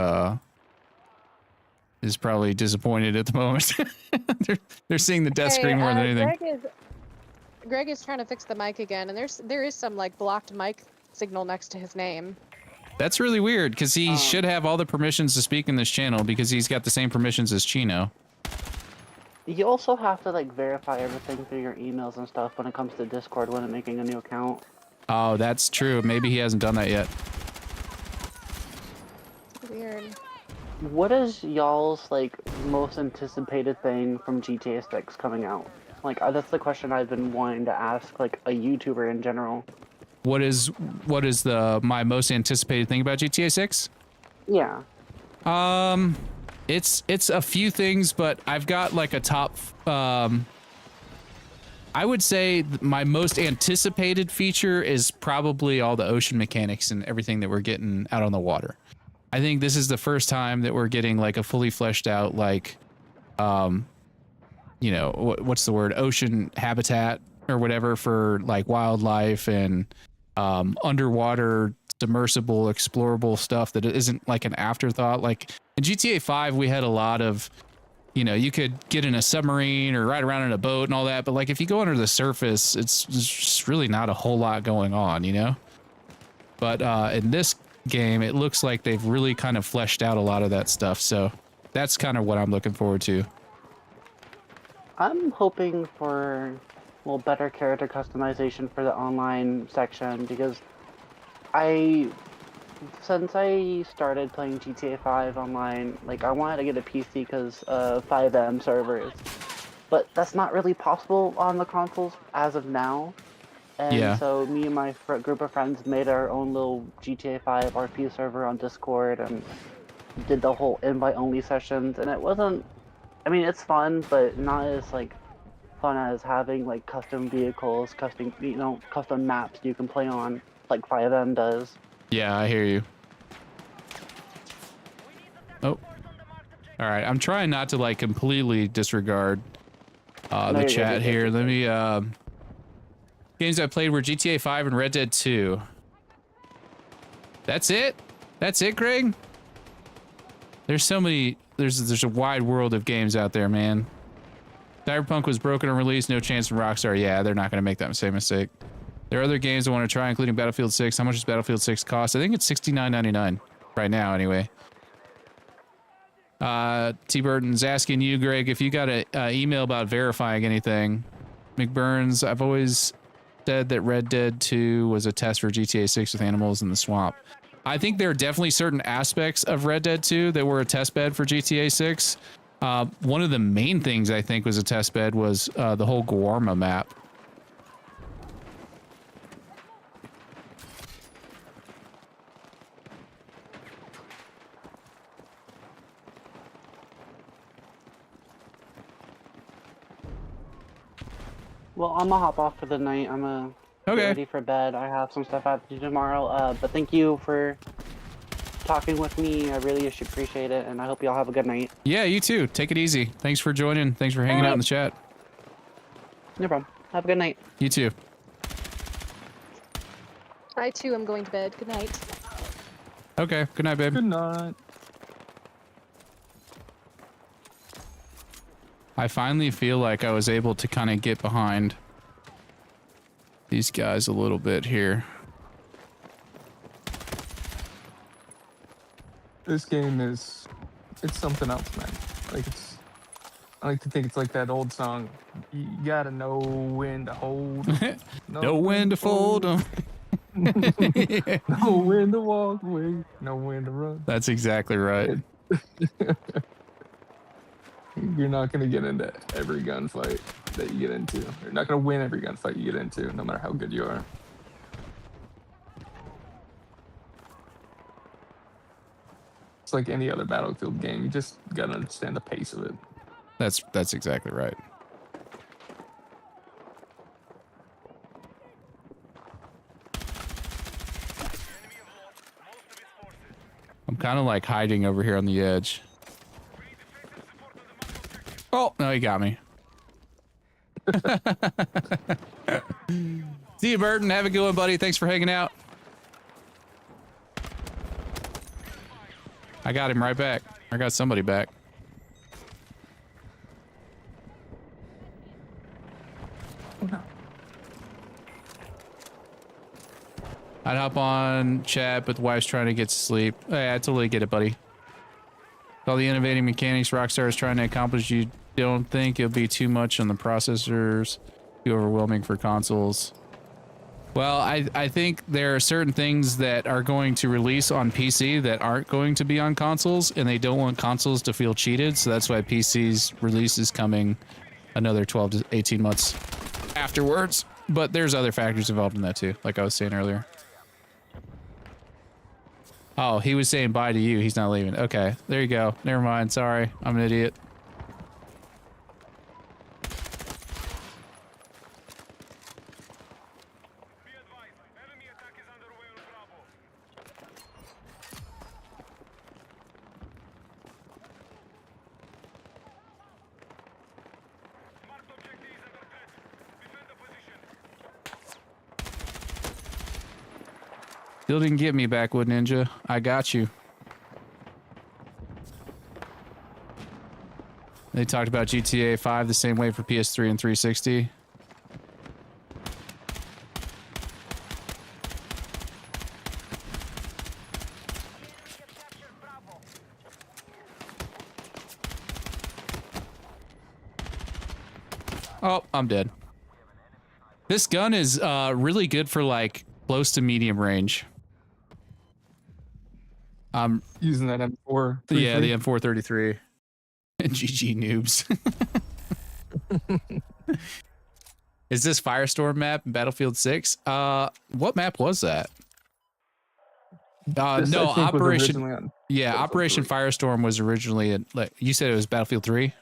A: probably disappointed at the moment. they're seeing the death screen more than anything.
G: Greg is trying to fix the mic again, and there is some like blocked mic signal next to his name.
A: That's really weird because he should have all the permissions to speak in this channel because he's got the same permissions as Chino.
K: You also have to like verify everything through your emails and stuff when it comes to Discord when making a new account.
A: Oh, that's true. Maybe he hasn't done that yet.
G: Weird.
K: What is y'all's like most anticipated thing from GTA 6 coming out? Like that's the question I've been wanting to ask like a YouTuber in general.
A: What is my most anticipated thing about GTA 6?
K: Yeah.
A: It's a few things, but I've got like a top. I would say my most anticipated feature is probably all the ocean mechanics and everything that we're getting out on the water. I think this is the first time that we're getting like a fully fleshed out like, you know, what's the word? Ocean habitat or whatever for like wildlife and underwater submersible explorable stuff that isn't like an afterthought. Like in GTA 5 we had a lot of, you know, you could get in a submarine or ride around in a boat and all that, but like if you go under the surface it's just really not a whole lot going on, you know. But in this game it looks like they've really kind of fleshed out a lot of that stuff, so that's kind of what I'm looking forward to.
K: I'm hoping for better character customization for the online section because since I started playing GTA 5 online, like I wanted to get a PC because 5M servers, but that's not really possible on the consoles as of now. And so me and my group of friends made our own little GTA 5 RP server on Discord and did the whole invite-only sessions, and it wasn't. I mean, it's fun, but not as like fun as having like custom vehicles, custom maps you can play on, like 5M does.
A: Yeah, I hear you. Oh. All right, I'm trying not to like completely disregard the chat here. Let me games I played were GTA 5 and Red Dead 2. That's it? That's it, Greg? There's so many, there's a wide world of games out there, man. Cyberpunk was broken on release, no chance from Rockstar. Yeah, they're not going to make that same mistake. There are other games I want to try, including Battlefield 6. How much does Battlefield 6 cost? I think it's $69.99 right now, anyway. T. Burton's asking you, Greg, if you got an email about verifying anything. McBurns, I've always said that Red Dead 2 was a test for GTA 6 with animals in the swamp. I think there are definitely certain aspects of Red Dead 2 that were a test bed for GTA 6. One of the main things I think was a test bed was the whole Guarma map.
K: Well, I'm gonna hop off for the night. I'm gonna get ready for bed. I have some stuff I have to do tomorrow. But thank you for talking with me. I really appreciate it, and I hope y'all have a good night.
A: Yeah, you too. Take it easy. Thanks for joining. Thanks for hanging out in the chat.
K: No problem. Have a good night.
A: You too.
G: I too am going to bed. Good night.
A: Okay. Good night, babe.
F: Good night.
A: I finally feel like I was able to kind of get behind these guys a little bit here.
F: This game is, it's something else, man. Like I like to think it's like that old song. You gotta know when to hold 'em,
A: Know when to fold 'em.
F: know when to walk away, know when to run.
A: That's exactly right.
F: You're not gonna get into every gunfight that you get into. You're not gonna win every gunfight you get into, no matter how good you are. It's like any other Battlefield game. You just gotta understand the pace of it.
A: That's exactly right. I'm kind of like hiding over here on the edge. Oh, no, he got me. See you, Burton. Have a good one, buddy. Thanks for hanging out. I got him right back. I got somebody back. I'd hop on chat, but the wife's trying to get to sleep. Hey, I totally get it, buddy. With all the innovating mechanics Rockstar is trying to accomplish, you don't think it'll be too much on the processors, too overwhelming for consoles? Well, I think there are certain things that are going to release on PC that aren't going to be on consoles, and they don't want consoles to feel cheated, so that's why PC's release is coming another 12 to 18 months afterwards. But there's other factors involved in that too, like I was saying earlier. Oh, he was saying bye to you. He's not leaving. Okay, there you go. Never mind. Sorry, I'm an idiot. Still didn't get me, Backwood Ninja. I got you. They talked about GTA 5 the same way for PS3 and 360. Oh, I'm dead. This gun is really good for like close to medium range. I'm
F: using that M4.
A: Yeah, the M433. GG noobs. Is this Firestorm map in Battlefield 6? What map was that? No, Operation. Yeah, Operation Firestorm was originally in, like you said it was Battlefield 3?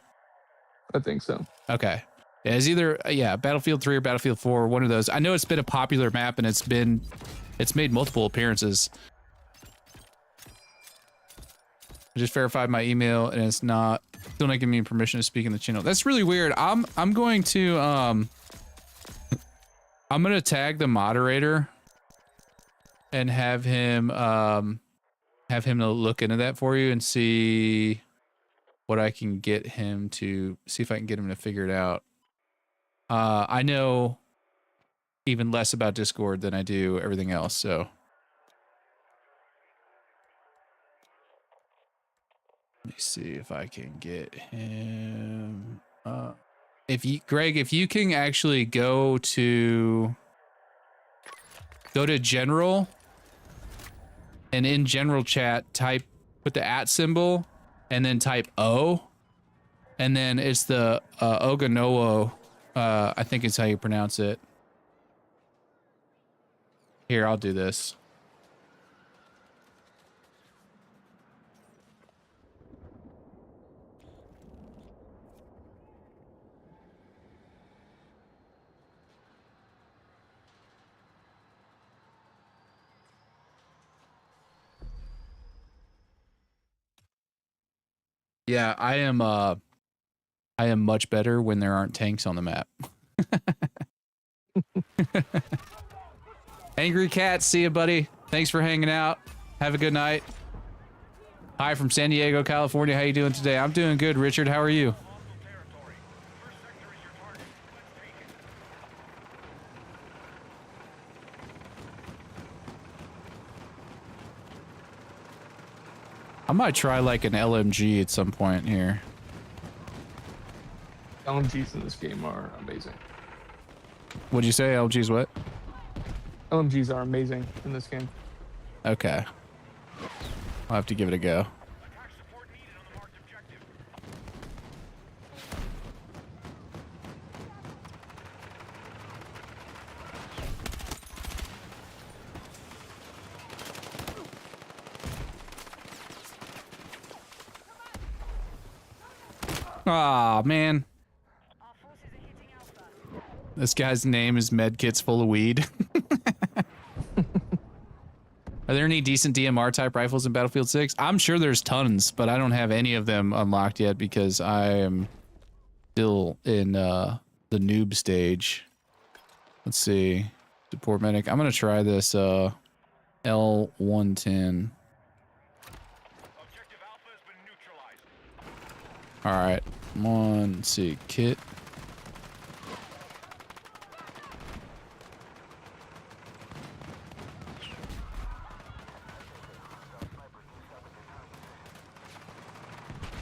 F: I think so.
A: Okay. Yeah, it's either Battlefield 3 or Battlefield 4, one of those. I know it's been a popular map and it's made multiple appearances. I just verified my email and it's still not giving me permission to speak in the channel. That's really weird. I'm going to I'm gonna tag the moderator and have him to look into that for you and see what I can get him to see if I can get him to figure it out. I know even less about Discord than I do everything else. So let me see if I can get him. Greg, if you can actually go to general, and in general chat put the @ symbol and then type O, and then it's the Oganowo. I think it's how you pronounce it. Here, I'll do this. Yeah, I am much better when there aren't tanks on the map. Angry Cat, see you, buddy. Thanks for hanging out. Have a good night. Hi from San Diego, California. How you doing today? I'm doing good, Richard. How are you? I might try like an LMG at some point here.
F: LMGs in this game are amazing.
A: What'd you say? LMGs what?
F: LMGs are amazing in this game.
A: Okay. I'll have to give it a go. Aw, man. This guy's name is Medkits Full of Weed. Are there any decent DMR type rifles in Battlefield 6? I'm sure there's tons, but I don't have any of them unlocked yet because I am still in the noob stage. Let's see. Support medic. I'm going to try this L110. All right. Let's see. Kit.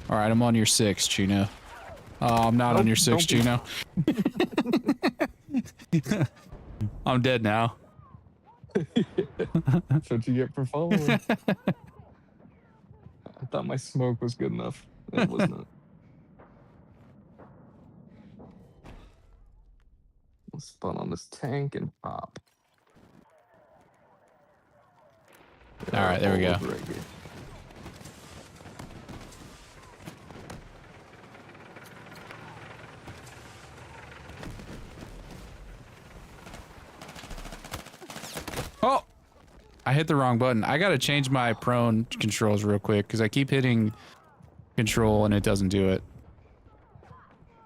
A: All right, I'm on your 6, Chino. Oh, I'm not on your 6, Chino. I'm dead now.
F: That's what you get for following. I thought my smoke was good enough. It was not. We'll spawn on this tank and pop.
A: All right, there we go.
F: Right here.
A: Oh, I hit the wrong button. I gotta change my prone controls real quick because I keep hitting control and it doesn't do it.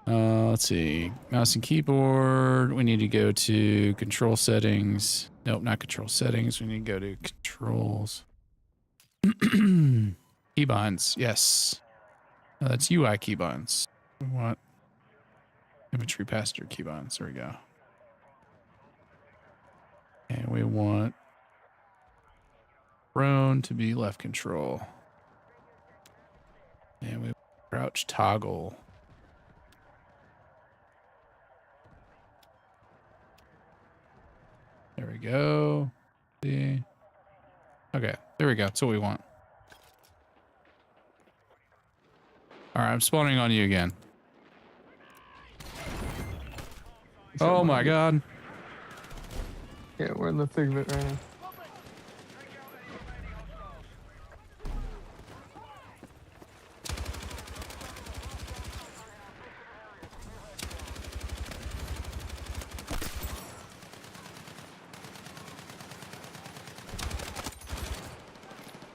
A: Let's see. Mouse and keyboard. We need to go to control settings. Nope, not control settings. We need to go to controls. Keybinds. Yes. That's UI keybinds. We want infantry passenger keybinds. There we go. And we want prone to be left control. And we crouch toggle. There we go. See. Okay, there we go. That's what we want. All right, I'm spawning on you again. Oh my god.
F: Yeah, we're in the thick of it right now.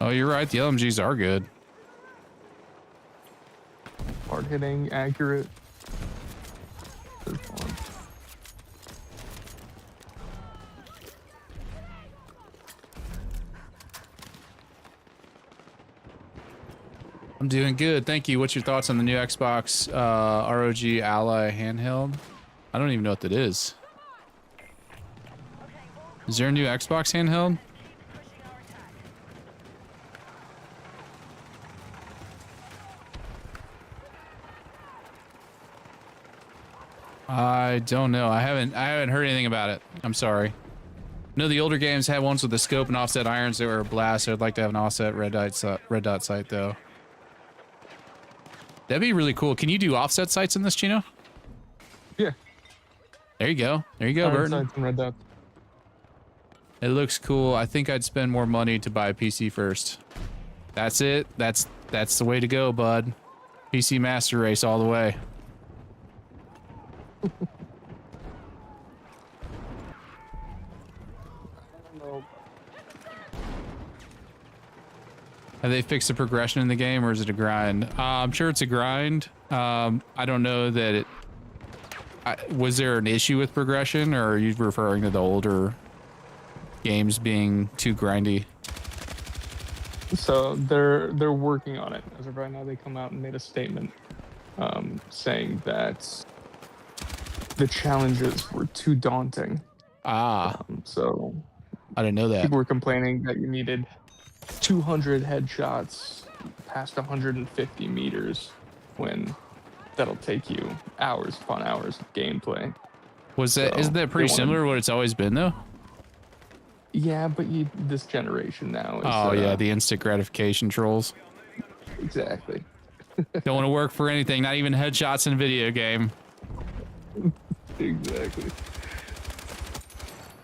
A: Oh, you're right. The LMGs are good.
F: Hard hitting, accurate. They're fun.
A: I'm doing good. Thank you. What's your thoughts on the new Xbox ROG Ally handheld? I don't even know what that is. Is there a new Xbox handheld? I don't know. I haven't heard anything about it. I'm sorry. No, the older games had ones with the scope and offset irons that were a blast. I'd like to have an offset red dot sight though. That'd be really cool. Can you do offset sights in this, Chino?
F: Yeah.
A: There you go. There you go, Burton.
F: Sights and red dot.
A: It looks cool. I think I'd spend more money to buy a PC first. That's it. That's the way to go, bud. PC Master Race all the way. Have they fixed the progression in the game, or is it a grind? I'm sure it's a grind. I don't know that it... was there an issue with progression, or are you referring to the older games being too grindy?
F: So they're working on it. As of right now, they come out and made a statement saying that the challenges were too daunting. So
A: I didn't know that.
F: People were complaining that you needed 200 headshots past 150 meters when that'll take you hours upon hours of gameplay.
A: Isn't that pretty similar to what it's always been though?
F: Yeah, but this generation now is,
A: oh yeah, the instant gratification trolls.
F: Exactly.
A: Don't want to work for anything, not even headshots in a video game.
F: Exactly.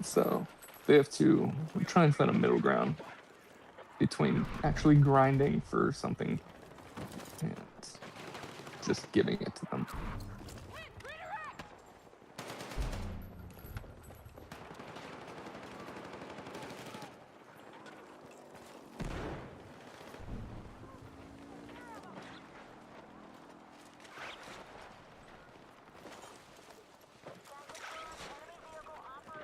F: So they have to try and find a middle ground between actually grinding for something and just giving it to them.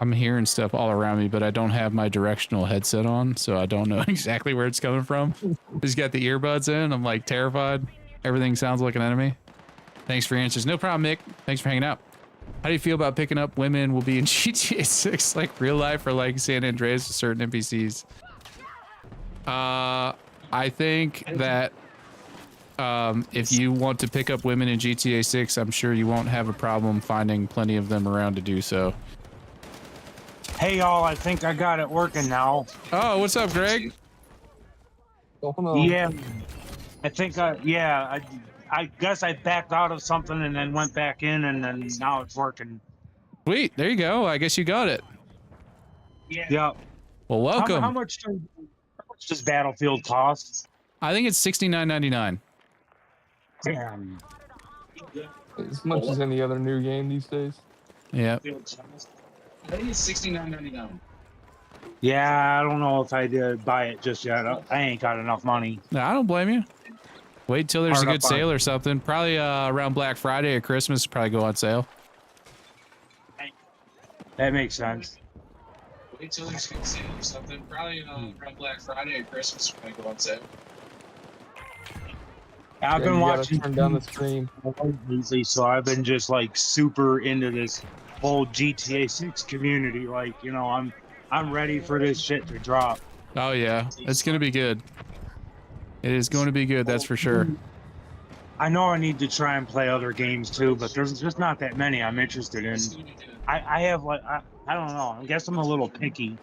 A: I'm hearing stuff all around me, but I don't have my directional headset on, so I don't know exactly where it's coming from. Just got the earbuds in. I'm like terrified. Everything sounds like an enemy. Thanks for your answers. No problem, Mick. Thanks for hanging out. How do you feel about picking up women will be in GTA 6 like real life or like San Andreas with certain NPCs? I think that if you want to pick up women in GTA 6, I'm sure you won't have a problem finding plenty of them around to do so.
L: Hey y'all, I think I got it working now.
A: Oh, what's up, Greg?
L: Yeah, I think I guess I backed out of something and then went back in, and then now it's working.
A: Sweet, there you go. I guess you got it.
L: Yeah.
A: Well, welcome.
L: How much does Battlefield cost?
A: I think it's $69.99.
L: Damn.
F: As much as any other new game these days.
A: Yeah.
L: I think it's $69.99. Yeah, I don't know if I did buy it just yet. I ain't got enough money.
A: No, I don't blame you. Wait till there's
L: Hard
A: a
L: up
A: good
L: on
A: sale or something. Probably around Black Friday or Christmas, probably go on sale.
L: That makes sense.
A: Wait till there's a good sale or something. Probably around Black Friday or Christmas, probably go on sale.
L: I've been watching.
F: Turn down the stream
L: lately, so I've been just like super into this whole GTA 6 community. Like, you know, I'm ready for this shit to drop.
A: Oh yeah, it's gonna be good. It is going to be good, that's for sure.
L: I know I need to try and play other games too, but there's just not that many I'm interested in. I have like I don't know. I guess I'm a little picky.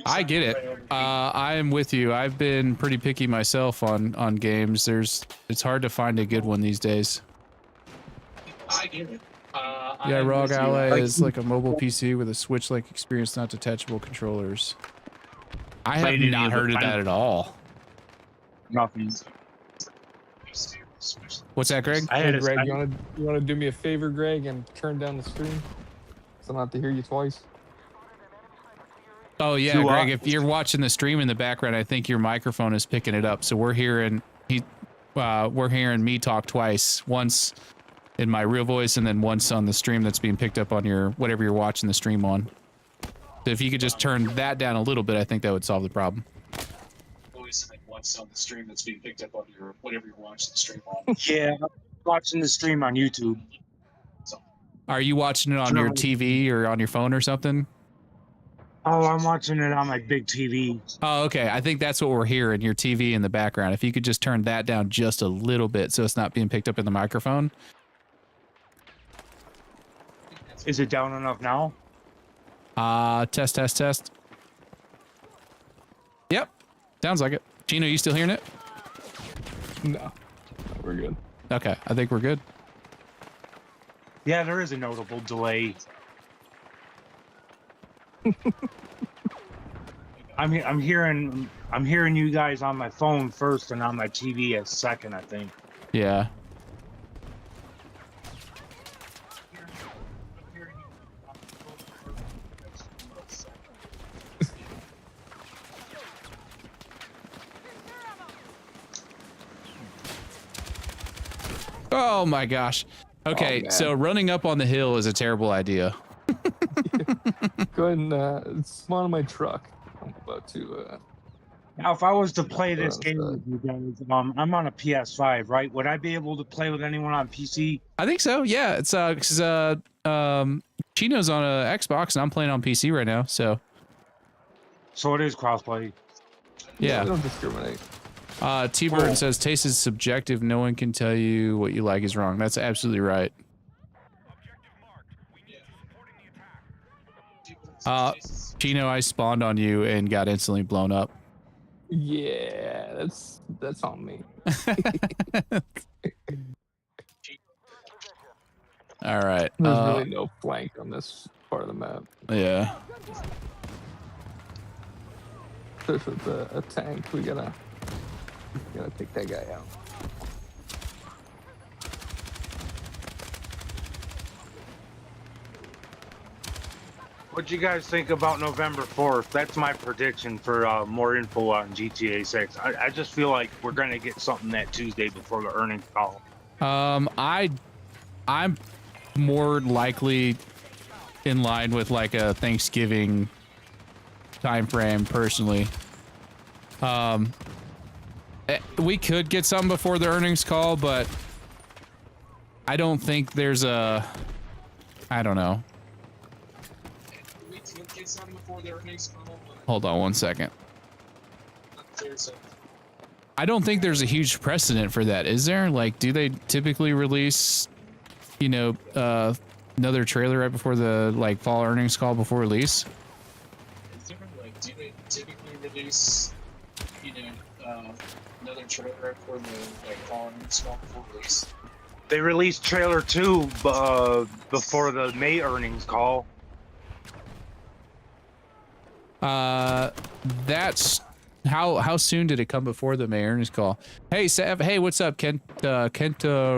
A: I get it. I am with you. I've been pretty picky myself on games. It's hard to find a good one these days.
M: I get it.
A: Yeah, ROG Ally is like a mobile PC with a Switch-like experience, not detachable controllers. I have not heard of that at all.
L: Nothing.
A: What's that, Greg?
F: Hey, Greg, you want to do me a favor, Greg, and turn down the stream so I don't have to hear you twice?
A: Oh yeah, Greg, if you're watching the stream in the background, I think your microphone is picking it up. So we're hearing me talk twice. Once in my real voice and then once on the stream that's being picked up on your whatever you're watching the stream on. So if you could just turn that down a little bit, I think that would solve the problem.
M: Voice and once on the stream that's being picked up on your whatever you're watching the stream on.
L: Yeah, I'm watching the stream on YouTube.
A: Are you watching it on your TV or on your phone or something?
L: Oh, I'm watching it on my big TV.
A: Oh, okay. I think that's what we're hearing, your TV in the background. If you could just turn that down just a little bit so it's not being picked up in the microphone.
L: Is it down enough now?
A: Test, test, test. Yep. Sounds like it. Chino, you still hearing it?
F: No, we're good.
A: Okay, I think we're good.
L: Yeah, there is a notable delay. I'm hearing you guys on my phone first and on my TV as second, I think.
A: Yeah. Oh my gosh. Okay,
F: man.
A: so running up on the hill is a terrible idea.
F: Go ahead and spawn my truck. I'm about to.
L: Now, if I was to play this game with you guys, I'm on a PS5, right? Would I be able to play with anyone on PC?
A: I think so. Yeah, it's because Chino's on a Xbox and I'm playing on PC right now. So
L: it is crossplay.
A: yeah.
F: We don't discriminate.
A: T-Bird says taste is subjective. No one can tell you what you like is wrong. That's absolutely right. Chino, I spawned on you and got instantly blown up.
F: Yeah, that's on me.
A: All right.
F: There's really no flank on this part of the map.
A: Yeah.
F: Especially with a tank, we gotta take that guy out.
L: What'd you guys think about November 4th? That's my prediction for more info on GTA 6. I just feel like we're gonna get something that Tuesday before the earnings call.
A: I'm more likely in line with like a Thanksgiving time frame personally. We could get something before the earnings call, but I don't think there's a, I don't know.
M: We could get something before the earnings call, but
A: Hold on one second.
M: there's a
A: I don't think there's a huge precedent for that, is there? Like, do they typically release, you know, another trailer right before the like fall earnings call before release?
M: It's different. Like, do they typically release, you know, another trailer for the like fall earnings call before release?
L: They released trailer 2 before the May earnings call.
A: That's how soon did it come before the May earnings call? Hey Sav, hey, what's up, Kenta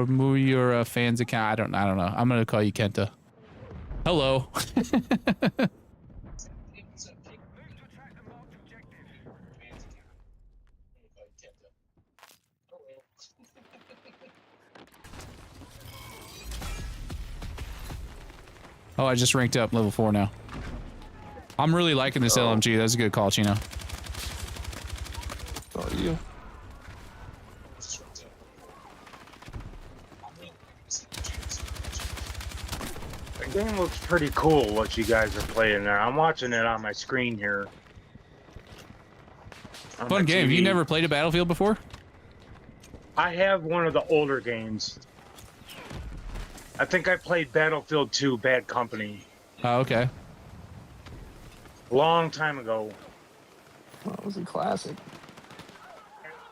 A: Muyura fans account? I don't know. I'm gonna call you Kenta. Hello. Oh, I just ranked up level 4 now. I'm really liking this LMG. That's a good call, Chino.
F: Oh, you.
L: The game looks pretty cool, what you guys are playing there. I'm watching it on my screen here. On
A: Fun
L: my
A: game. Have you
L: TV.
A: never played a Battlefield before?
L: I have one of the older games. I think I played Battlefield 2 Bad Company
A: Oh, okay.
L: a long time ago.
F: That was a classic.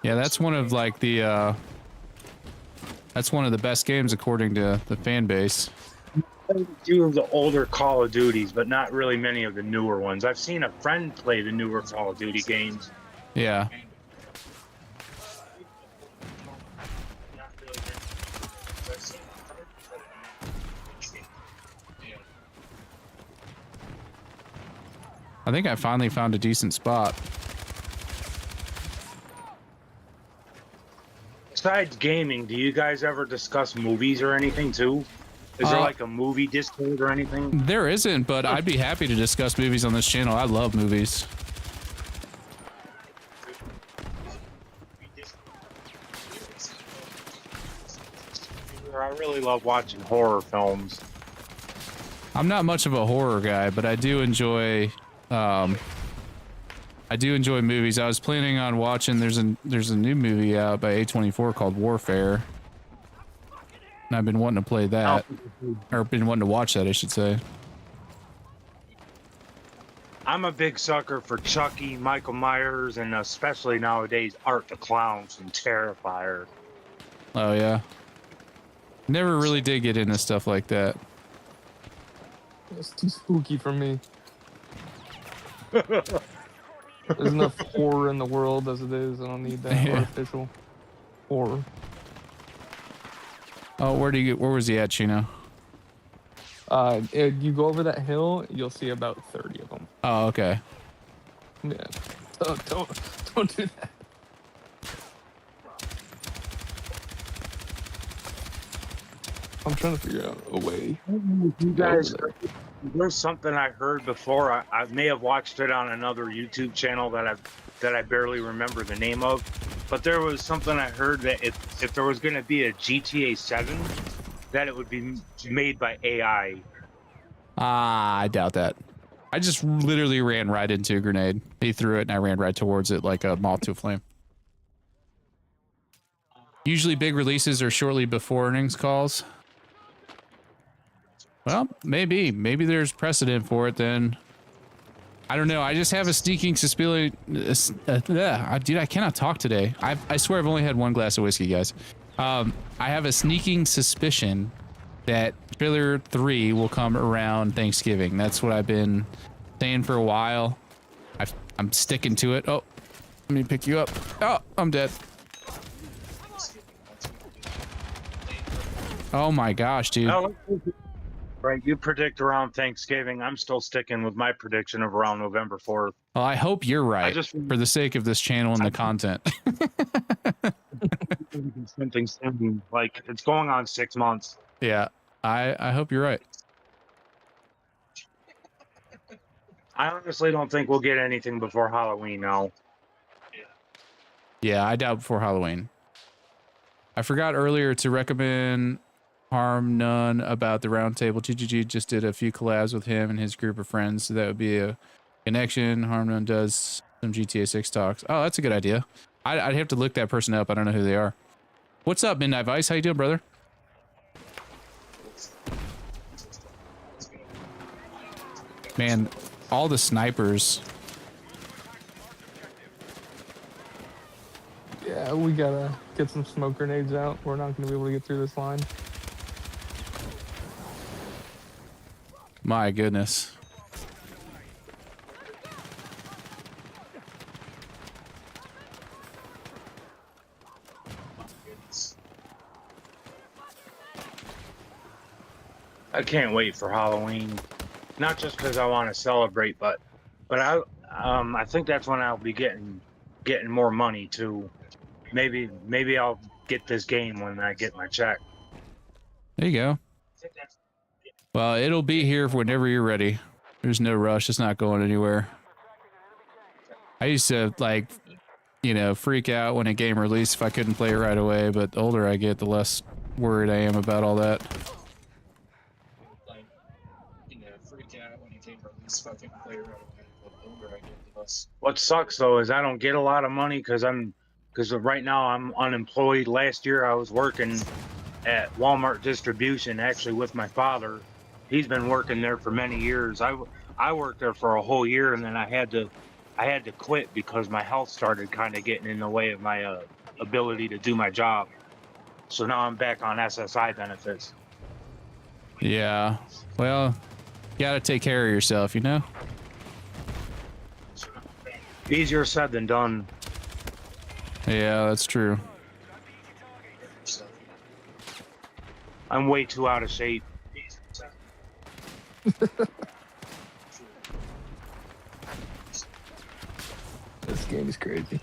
A: Yeah, that's one of like the that's one of the best games according to the fan base.
L: A few of the older Call of Duties, but not really many of the newer ones. I've seen a friend play the newer Call of Duty games.
A: Yeah. I think I finally found a decent spot.
L: Besides gaming, do you guys ever discuss movies or anything too? Is there like a movie Discord or anything?
A: There isn't, but I'd be happy to discuss movies on this channel. I love movies.
L: I really love watching horror films.
A: I'm not much of a horror guy, but I do enjoy I do enjoy movies. I was planning on watching. There's a new movie out by A24 called Warfare, and I've been wanting to play that, or been wanting to watch that, I should say.
L: I'm a big sucker for Chucky, Michael Myers, and especially nowadays Art the Clown from Terrifier.
A: Oh yeah. Never really did get into stuff like that.
F: It's too spooky for me. There's enough horror in the world as it is. I don't need that artificial horror.
A: Oh, where was he at, Chino?
F: If you go over that hill, you'll see about 30 of them.
A: Oh, okay.
F: Yeah. Don't do that. I'm trying to figure out a way.
L: You guys, there's something I heard before. I may have watched it on another YouTube channel that I barely remember the name of. But there was something I heard that if there was going to be a GTA 7, that it would be made by AI.
A: I doubt that. I just literally ran right into a grenade. He threw it and I ran right towards it like a moth to a flame. Usually big releases are shortly before earnings calls. Well, maybe there's precedent for it then. I don't know. I just have a sneaking suspicion. Dude, I cannot talk today. I swear I've only had one glass of whiskey, guys. I have a sneaking suspicion that Trailer 3 will come around Thanksgiving. That's what I've been saying for a while. I'm sticking to it. Oh, let me pick you up. Oh, I'm dead. Oh my gosh, dude.
L: Right, you predict around Thanksgiving. I'm still sticking with my prediction of around November 4th.
A: Well, I hope you're right for the sake of this channel and the content.
L: Something like it's going on 6 months.
A: Yeah, I hope you're right.
L: I honestly don't think we'll get anything before Halloween now.
A: Yeah, I doubt before Halloween. I forgot earlier to recommend Harm None about the Roundtable. GGG just did a few collabs with him and his group of friends, so that would be a connection. Harm None does some GTA 6 talks. Oh, that's a good idea. I'd have to look that person up. I don't know who they are. What's up, Midnight Vice? How you doing, brother? Man, all the snipers.
F: Yeah, we gotta get some smoke grenades out. We're not gonna be able to get through this line.
A: My goodness.
L: I can't wait for Halloween. Not just because I want to celebrate, but I think that's when I'll be getting more money too. Maybe I'll get this game when I get my check.
A: There you go. Well, it'll be here for whenever you're ready. There's no rush. It's not going anywhere. I used to, like, you know, freak out when a game released if I couldn't play it right away, but the older I get, the less worried I am about all that.
M: Like, you know, freak out when a game released if I couldn't play it right away. The older I get, the less.
L: What sucks though is I don't get a lot of money because right now I'm unemployed. Last year I was working at Walmart distribution, actually with my father. He's been working there for many years. I worked there for a whole year, and then I had to quit because my health started kind of getting in the way of my ability to do my job. So now I'm back on SSI benefits.
A: Yeah. Well, you gotta take care of yourself, you know?
L: Easier said than done.
A: Yeah, that's true.
L: I'm way too out of shape.
F: This game is crazy.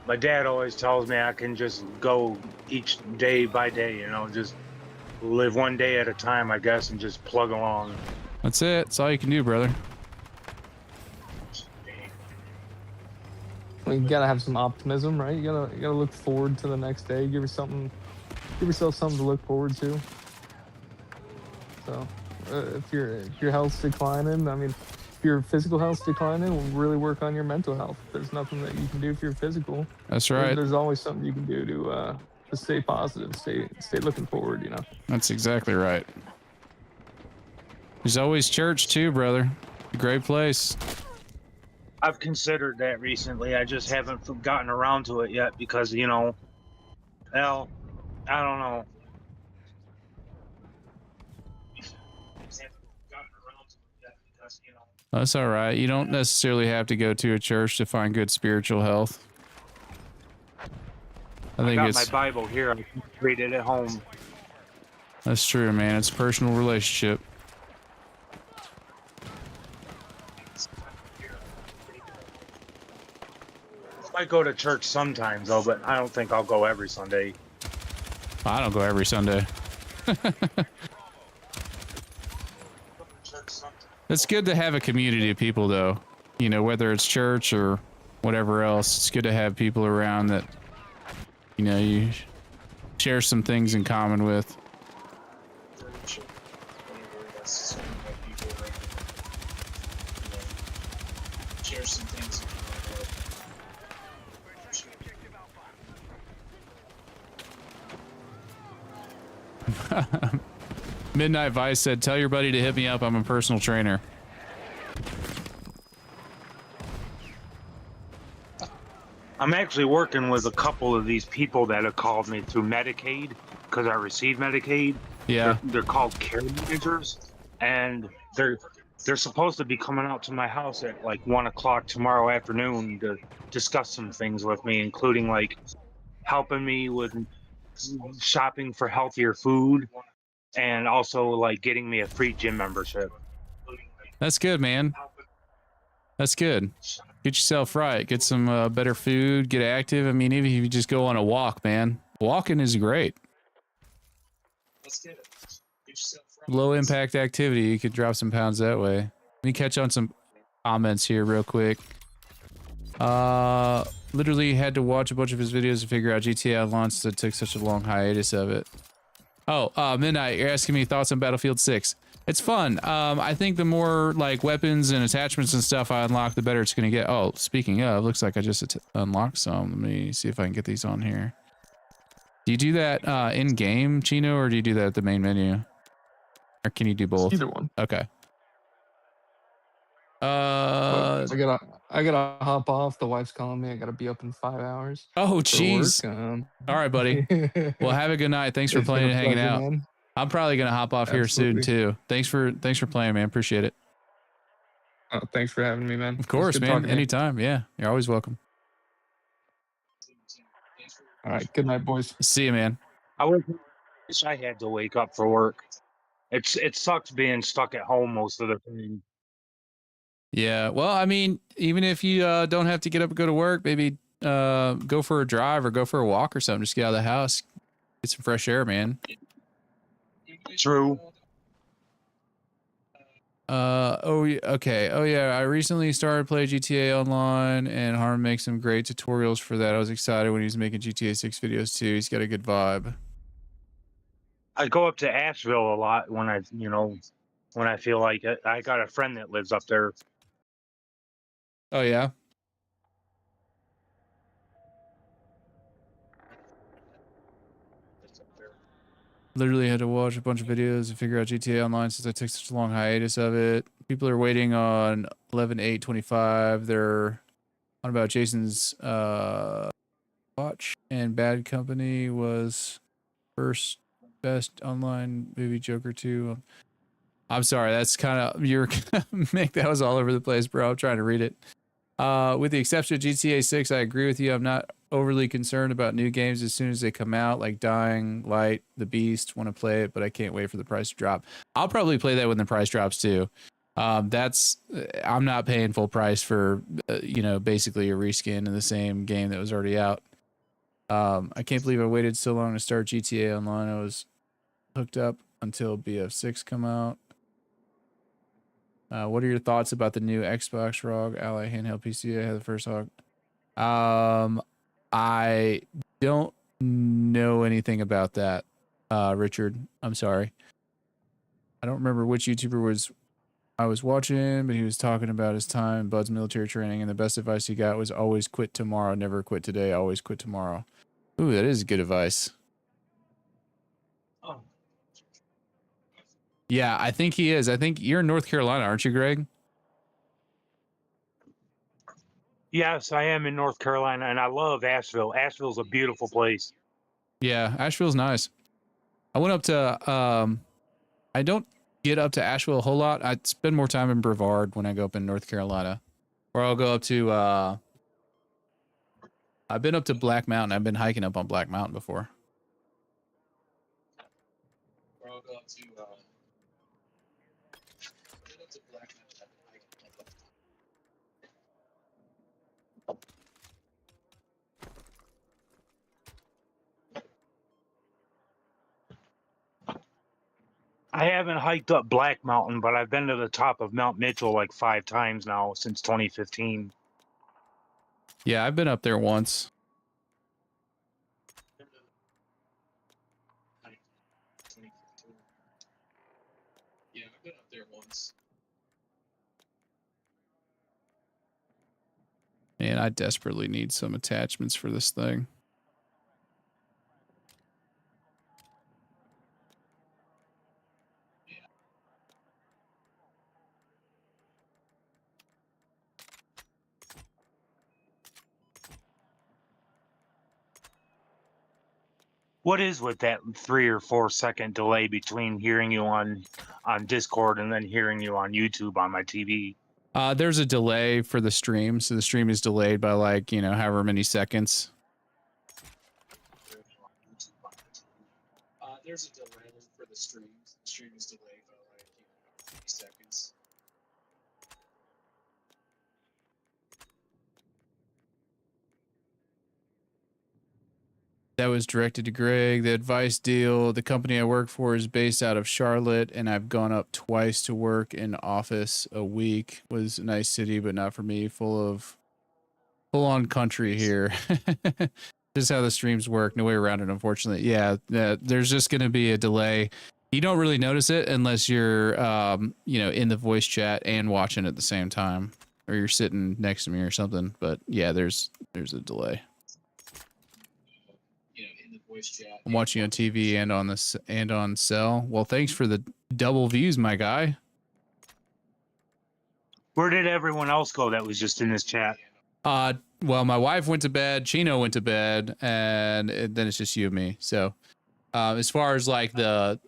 L: My dad always tells me I can just go each day by day, you know, just live one day at a time, I guess, and just plug along.
A: That's it. That's all you can do, brother.
F: you gotta have some optimism, right? You gotta look forward to the next day. Give yourself something to look forward to. So, if your health's declining, I mean, if your physical health's declining, we'll really work on your mental health. There's nothing that you can do for your physical.
A: That's right.
F: There's always something you can do to stay positive, stay looking forward. You know.
A: That's exactly right. There's always church too, brother. A great place.
L: I've considered that recently. I just haven't gotten around to it yet because, you know, well, I don't know.
A: That's all right. You don't necessarily have to go to a church to find good spiritual health. I think
L: got
A: it's
L: my Bible here. I can read it at home.
A: That's true, man. It's a personal relationship.
L: I go to church sometimes though, but I don't think I'll go every Sunday.
A: I don't go every Sunday. It's good to have a community of people, though. You know, whether it's church or whatever else, it's good to have people around that, you know, you share some things in common with.
M: Share some things.
A: Midnight Vice said, "Tell your buddy to hit me up. I'm a personal trainer."
L: I'm actually working with a couple of these people that have called me through Medicaid because I received Medicaid.
A: Yeah.
L: They're called care managers, and they're supposed to be coming out to my house at like 1 o'clock tomorrow afternoon to discuss some things with me, including like helping me with shopping for healthier food and also like getting me a free gym membership.
A: That's good, man. That's good. Get yourself right. Get some better food. Get active. I mean, even if you just go on a walk, man. Walking is great.
M: Let's get it. Get yourself right.
A: Low impact activity. You could drop some pounds that way. Let me catch on some comments here real quick. Literally had to watch a bunch of his videos to figure out GTA Online, so it took such a long hiatus of it. Oh, Midnight, you're asking me thoughts on Battlefield 6. It's fun. I think the more like weapons and attachments and stuff I unlock, the better it's gonna get. Oh, speaking of, looks like I just unlocked some. Let me see if I can get these on here. Do you do that in game, Chino, or do you do that at the main menu? Or can you do both?
F: Either one.
A: Okay.
F: I gotta hop off. The wife's calling me. I gotta be up in 5 hours.
A: Oh,
F: for
A: jeez.
F: work.
A: All right, buddy. Well, have a good night. Thanks for
F: It's been
A: playing
F: a
A: and hanging
F: pleasure,
A: out.
F: man.
A: I'm probably gonna hop off here soon
F: Absolutely.
A: too. Thanks for playing, man. Appreciate it.
F: Oh, thanks for having me, man.
A: Of course, man. Anytime. Yeah, you're always welcome.
F: All right. Good night, boys.
A: See you, man.
L: I wish I had to wake up for work. It sucks being stuck at home most of the time.
A: Yeah. Well, I mean, even if you don't have to get up and go to work, maybe go for a drive or go for a walk or something. Just get out of the house, get some fresh air, man.
L: True.
A: Oh, okay. Oh, yeah. I recently started playing GTA Online, and Harm makes some great tutorials for that. I was excited when he was making GTA 6 videos too. He's got a good vibe.
L: I go up to Asheville a lot when I feel like it. I got a friend that lives up there.
A: Oh, yeah. Literally had to watch a bunch of videos to figure out GTA Online since I took such a long hiatus of it. People are waiting on 11/8/25. They're on about Jason's watch, and Bad Company was first best online movie. Joker 2. I'm sorry, that's kind of Mick. That was all over the place, bro. I'm trying to read it. With the exception of GTA 6, I agree with you. I'm not overly concerned about new games as soon as they come out, like Dying Light, The Beast. Want to play it, but I can't wait for the price to drop. I'll probably play that when the price drops too. I'm not paying full price for basically a reskin of the same game that was already out. I can't believe I waited so long to start GTA Online. I was hooked up until BF6 come out. What are your thoughts about the new Xbox ROG Ally handheld PC? I had the first hog. I don't know anything about that, Richard. I'm sorry. I don't remember which YouTuber I was watching, but he was talking about his time in Bud's military training, and the best advice he got was always quit tomorrow, never quit today, always quit tomorrow. Ooh, that is good advice.
M: Oh.
A: Yeah, I think he is. I think you're in North Carolina, aren't you, Greg?
L: Yes, I am in North Carolina, and I love Asheville. Asheville's a beautiful place.
A: Yeah, Asheville's nice. I went up to, I don't get up to Asheville a whole lot. I spend more time in Brevard when I go up in North Carolina. Or I'll go up to, I've been up to Black Mountain. I've been hiking up on Black Mountain before.
M: Or I'll go up to Black Mountain.
L: I haven't hiked up Black Mountain, but I've been to the top of Mount Mitchell like 5 times now since 2015.
A: Yeah, I've been up there once.
M: Yeah, I've been up there once.
A: Man, I desperately need some attachments for this thing.
L: What is with that 3 or 4 second delay between hearing you on Discord and then hearing you on YouTube on my TV?
A: There's a delay for the stream, so the stream is delayed by like, you know, however many seconds.
M: There's a delay for the stream. The stream is delayed by like 50 seconds.
A: That was directed to Greg. The advice deal. The company I work for is based out of Charlotte, and I've gone up twice to work in office a week. Was a nice city, but not for me. Full on country here. Just how the streams work. No way around it, unfortunately. Yeah, there's just going to be a delay. You don't really notice it unless you're, you know, in the voice chat and watching at the same time, or you're sitting next to me or something. But yeah, there's a delay.
M: Chat.
A: I'm watching on TV and on cell. Well, thanks for the double views, my guy.
L: Where did everyone else go that was just in this chat?
A: Well, my wife went to bed, Chino went to bed, and then it's just you and me. So, as far as like the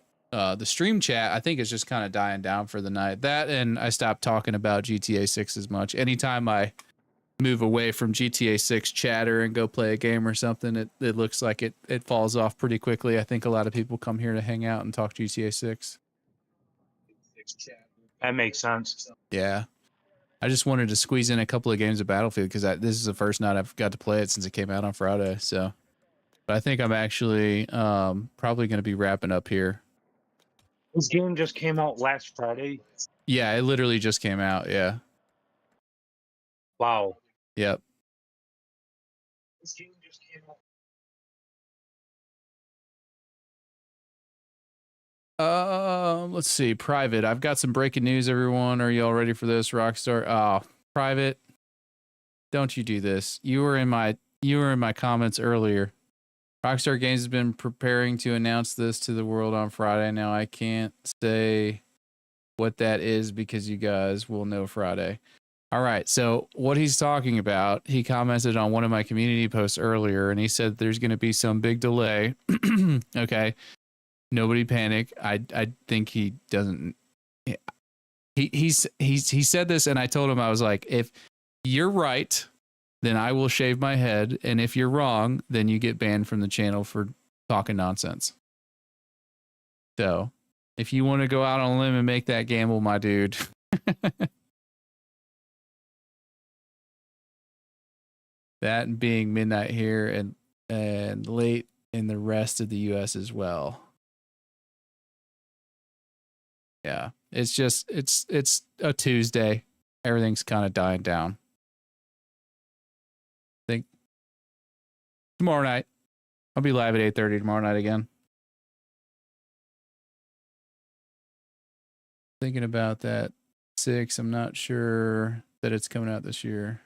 A: stream chat, I think it's just kind of dying down for the night. That, and I stopped talking about GTA 6 as much. Anytime I move away from GTA 6 chatter and go play a game or something, it looks like it falls off pretty quickly. I think a lot of people come here to hang out and talk GTA 6.
L: That makes sense.
A: Yeah. I just wanted to squeeze in a couple of games of Battlefield because this is the first night I've got to play it since it came out on Friday. So, but I think I'm actually probably going to be wrapping up here.
L: This game just came out last Friday.
A: Yeah, it literally just came out. Yeah.
L: Wow.
A: Yep.
M: This game just came out.
A: Let's see. Private. I've got some breaking news, everyone. Are you all ready for this? Rockstar. Oh, Private. Don't you do this. You were in my comments earlier. Rockstar Games has been preparing to announce this to the world on Friday. Now I can't say what that is because you guys will know Friday. All right. So what he's talking about, he commented on one of my community posts earlier, and he said there's going to be some big delay. Okay. Nobody panic. I think he doesn't. He said this, and I told him, I was like, if you're right, then I will shave my head, and if you're wrong, then you get banned from the channel for talking nonsense. So, if you want to go out on a limb and make that gamble, my dude. That and being midnight here and late in the rest of the US as well. Yeah, it's just it's a Tuesday. Everything's kind of dying down. I think Tomorrow night. I'll be live at 8:30 tomorrow night again. Thinking about that 6. I'm not sure that it's coming out this year.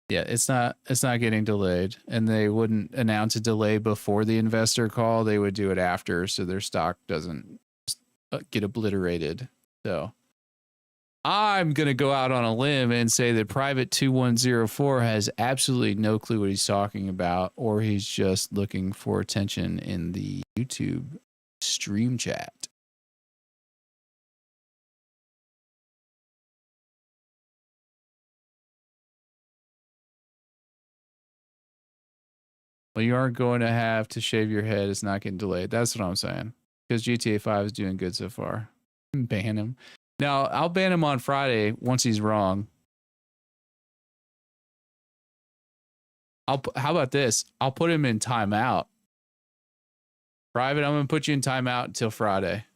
A: Yeah, it's not getting delayed, and they wouldn't announce a delay before the investor call. They would do it after, so their stock doesn't get obliterated. So I'm going to go out on a limb and say that Private 2104 has absolutely no clue what he's talking about, or he's just looking for attention in the YouTube stream chat. Well, you aren't going to have to shave your head. It's not getting delayed. That's what I'm saying. Because GTA 5 is doing good so far. Ban him. Now, I'll ban him on Friday once he's wrong. How about this? I'll put him in timeout. Private, I'm going to put you in timeout until Friday.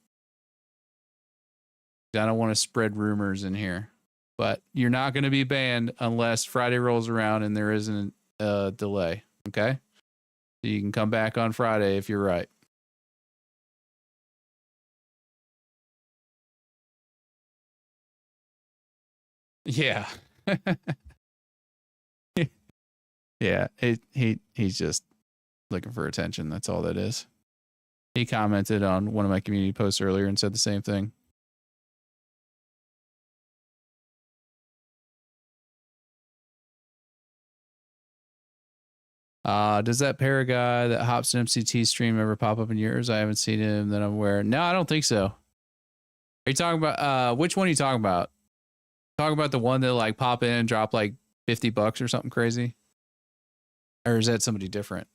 A: I don't want to spread rumors in here. But you're not going to be banned unless Friday rolls around and there isn't a delay. Okay? So you can come back on Friday if you're right. Yeah. Yeah, he's just looking for attention. That's all that is. He commented on one of my community posts earlier and said the same thing. Does that para guy that hops an MCT stream ever pop up in yours? I haven't seen him that I'm aware. No, I don't think so. Are you talking about which one are you talking about? Talking about the one that like pop in and drop like $50 or something crazy? Or is that somebody different?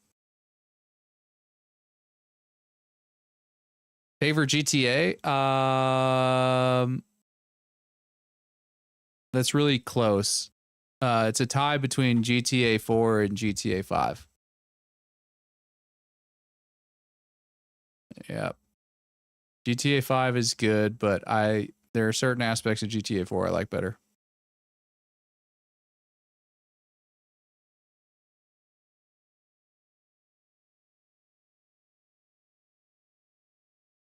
A: Favorite GTA? That's really close. It's a tie between GTA 4 and GTA 5. Yeah. GTA 5 is good, but there are certain aspects of GTA 4 I like better.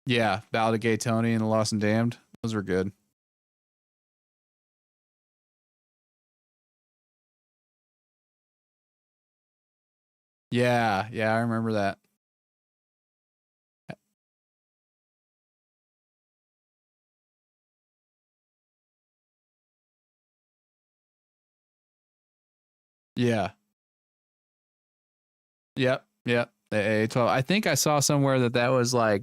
A: Yeah, Ballad of Gay Tony and The Lost and Damned. Those were good. Yeah, I remember that. Yeah. Yep. The A12. I think I saw somewhere that was like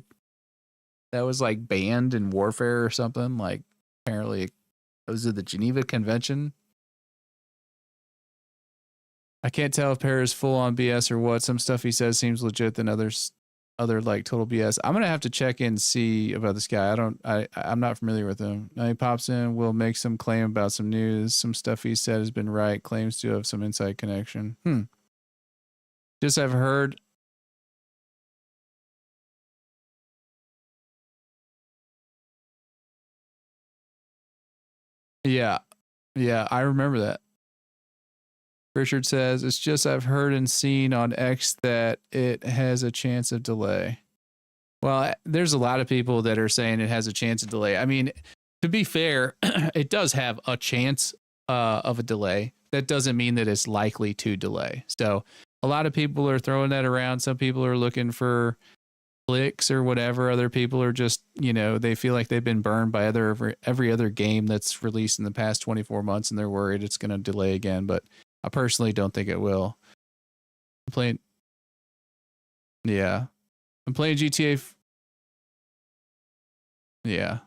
A: banned in warfare or something. Like apparently, was it the Geneva Convention? I can't tell if Pear is full on BS or what. Some stuff he says seems legit than other like total BS. I'm gonna have to check in and see about this guy. I'm not familiar with him. Now he pops in, will make some claim about some news. Some stuff he said has been right. Claims to have some inside connection. Just have heard. Yeah, I remember that. Richard says, it's just I've heard and seen on X that it has a chance of delay. Well, there's a lot of people that are saying it has a chance of delay. I mean, to be fair, it does have a chance of a delay. That doesn't mean that it's likely to delay. So a lot of people are throwing that around. Some people are looking for clicks or whatever. Other people are just, they feel like they've been burned by every other game that's released in the past 24 months and they're worried it's going to delay again. But I personally don't think it will. I'm playing GTA. Yeah.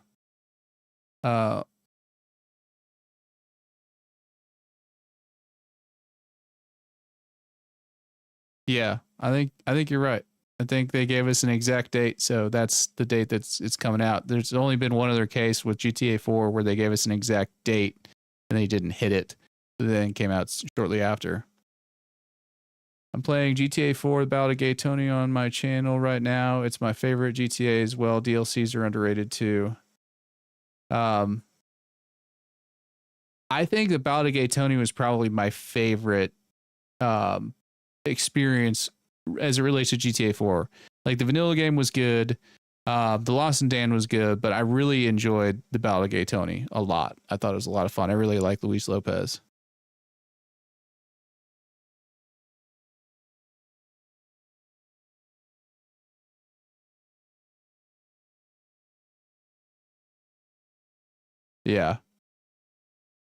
A: Yeah, I think you're right. I think they gave us an exact date, so that's the date it's coming out. There's only been one other case with GTA 4 where they gave us an exact date and they didn't hit it. Then came out shortly after. I'm playing GTA 4, The Battle of Gay Tony on my channel right now. It's my favorite GTA as well. DLCs are underrated too. I think The Battle of Gay Tony was probably my favorite experience as it relates to GTA 4. Like the vanilla game was good. The Lost and Dan was good, but I really enjoyed The Battle of Gay Tony a lot. I thought it was a lot of fun. I really like Luis Lopez. Yeah.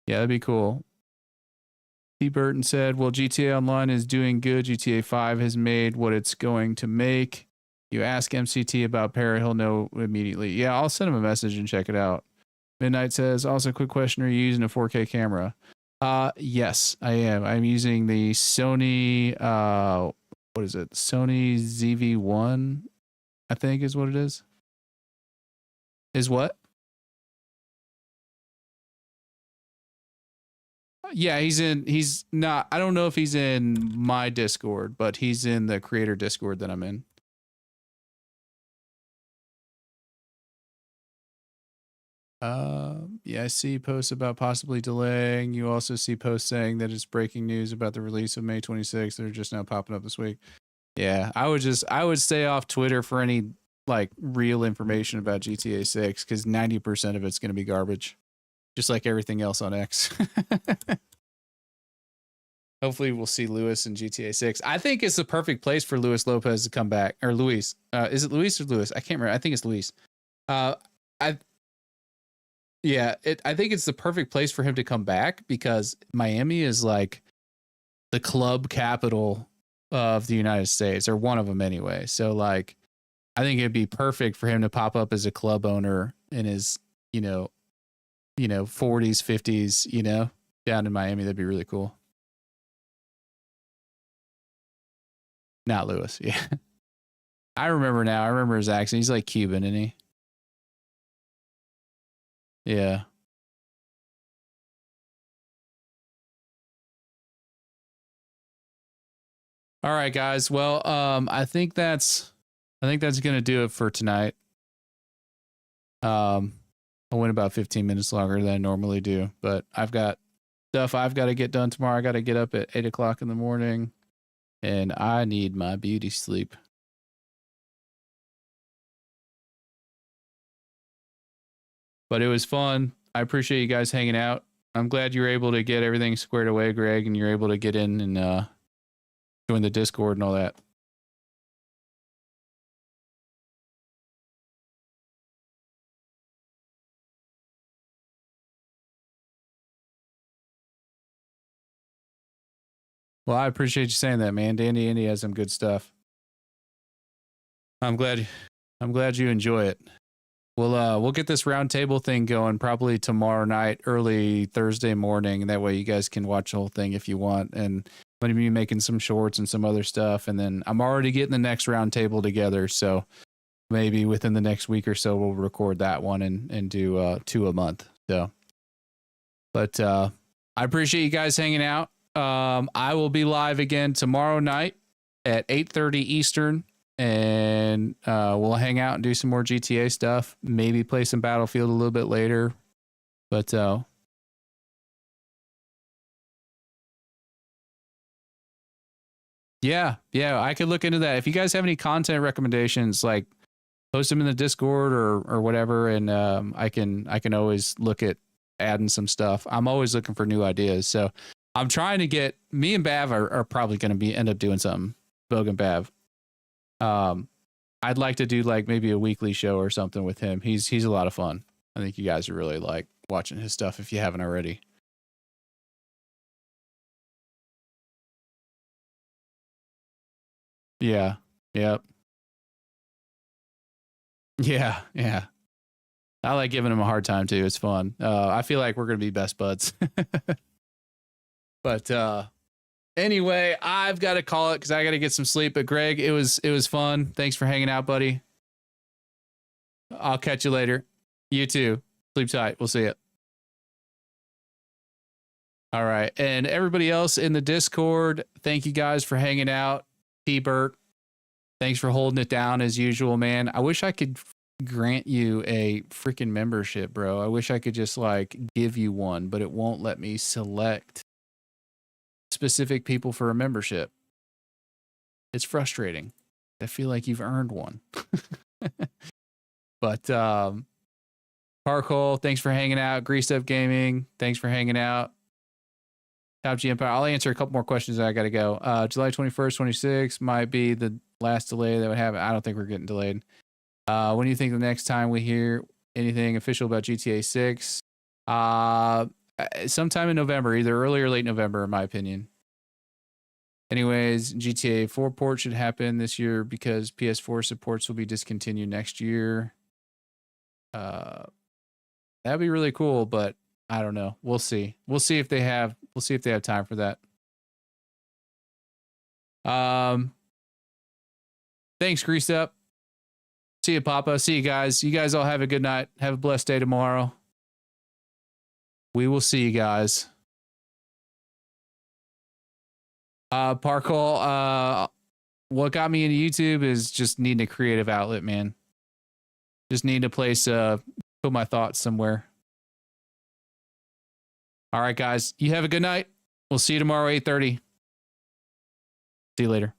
A: Yeah, that'd be cool. T. Burton said, well, GTA Online is doing good. GTA 5 has made what it's going to make. You ask MCT about Para, he'll know immediately. Yeah, I'll send him a message and check it out. Midnight says, also, quick question, are you using a 4K camera? Yes, I am. I'm using the Sony, what is it? Sony ZV-1, I think is what it is. Is what? Yeah, he's not, I don't know if he's in my Discord, but he's in the creator Discord that I'm in. Yeah, I see posts about possibly delaying. You also see posts saying that it's breaking news about the release of May 26th. They're just now popping up this week. Yeah, I would stay off Twitter for any like real information about GTA 6 because 90% of it's going to be garbage, just like everything else on X. Hopefully we'll see Luis in GTA 6. I think it's the perfect place for Luis Lopez to come back. Or Luis. Is it Luis or Luis? I can't remember. I think it's Luis. I think it's the perfect place for him to come back because Miami is like the club capital of the United States, or one of them anyway. So like, I think it'd be perfect for him to pop up as a club owner in his, 40s, 50s, down in Miami. That'd be really cool. Not Lewis. Yeah. I remember now. I remember his accent. He's like Cuban, isn't he? Yeah. All right, guys. Well, I think that's gonna do it for tonight. I went about 15 minutes longer than I normally do, but I've got stuff I've got to get done tomorrow. I got to get up at 8 o'clock in the morning, and I need my beauty sleep. But it was fun. I appreciate you guys hanging out. I'm glad you were able to get everything squared away, Greg, and you're able to get in and join the Discord and all that. Well, I appreciate you saying that, man. Dandy Andy has some good stuff. I'm glad you enjoy it. We'll get this roundtable thing going probably tomorrow night, early Thursday morning, and that way you guys can watch the whole thing if you want. And I'm going to be making some shorts and some other stuff, and then I'm already getting the next roundtable together, so maybe within the next week or so we'll record that one and do 2 a month. So, but I appreciate you guys hanging out. I will be live again tomorrow night at 8:30 Eastern. And we'll hang out and do some more GTA stuff. Maybe play some Battlefield a little bit later. But yeah, I could look into that. If you guys have any content recommendations, like post them in the Discord or whatever, and I can always look at adding some stuff. I'm always looking for new ideas. So I'm trying to get me and Bav are probably going to end up doing something. Bog and Bav. I'd like to do like maybe a weekly show or something with him. He's a lot of fun. I think you guys are really like watching his stuff if you haven't already. Yeah. Yep. Yeah. I like giving him a hard time too. It's fun. I feel like we're going to be best buds. But anyway, I've got to call it because I got to get some sleep. But Greg, it was fun. Thanks for hanging out, buddy. I'll catch you later. You too. Sleep tight. We'll see you. All right. And everybody else in the Discord, thank you guys for hanging out. T-Bert, thanks for holding it down as usual, man. I wish I could grant you a freaking membership, bro. I wish I could just like give you one, but it won't let me select specific people for a membership. It's frustrating. I feel like you've earned one. But Parkole, thanks for hanging out. Greased Up Gaming, thanks for hanging out. Top G Empire. I'll answer a couple more questions. I gotta go. July 21st, 26 might be the last delay that would happen. I don't think we're getting delayed. When do you think the next time we hear anything official about GTA 6? Sometime in November, either early or late November, in my opinion. Anyways, GTA 4 port should happen this year because PS4 supports will be discontinued next year. That'd be really cool, but I don't know. We'll see. We'll see if they have time for that. Thanks, Greased Up. See you, Papa. See you guys. You guys all have a good night. Have a blessed day tomorrow. We will see you guys. Parkole, what got me into YouTube is just needing a creative outlet, man. Just need a place to put my thoughts somewhere. All right, guys. You have a good night. We'll see you tomorrow, 8:30. See you later.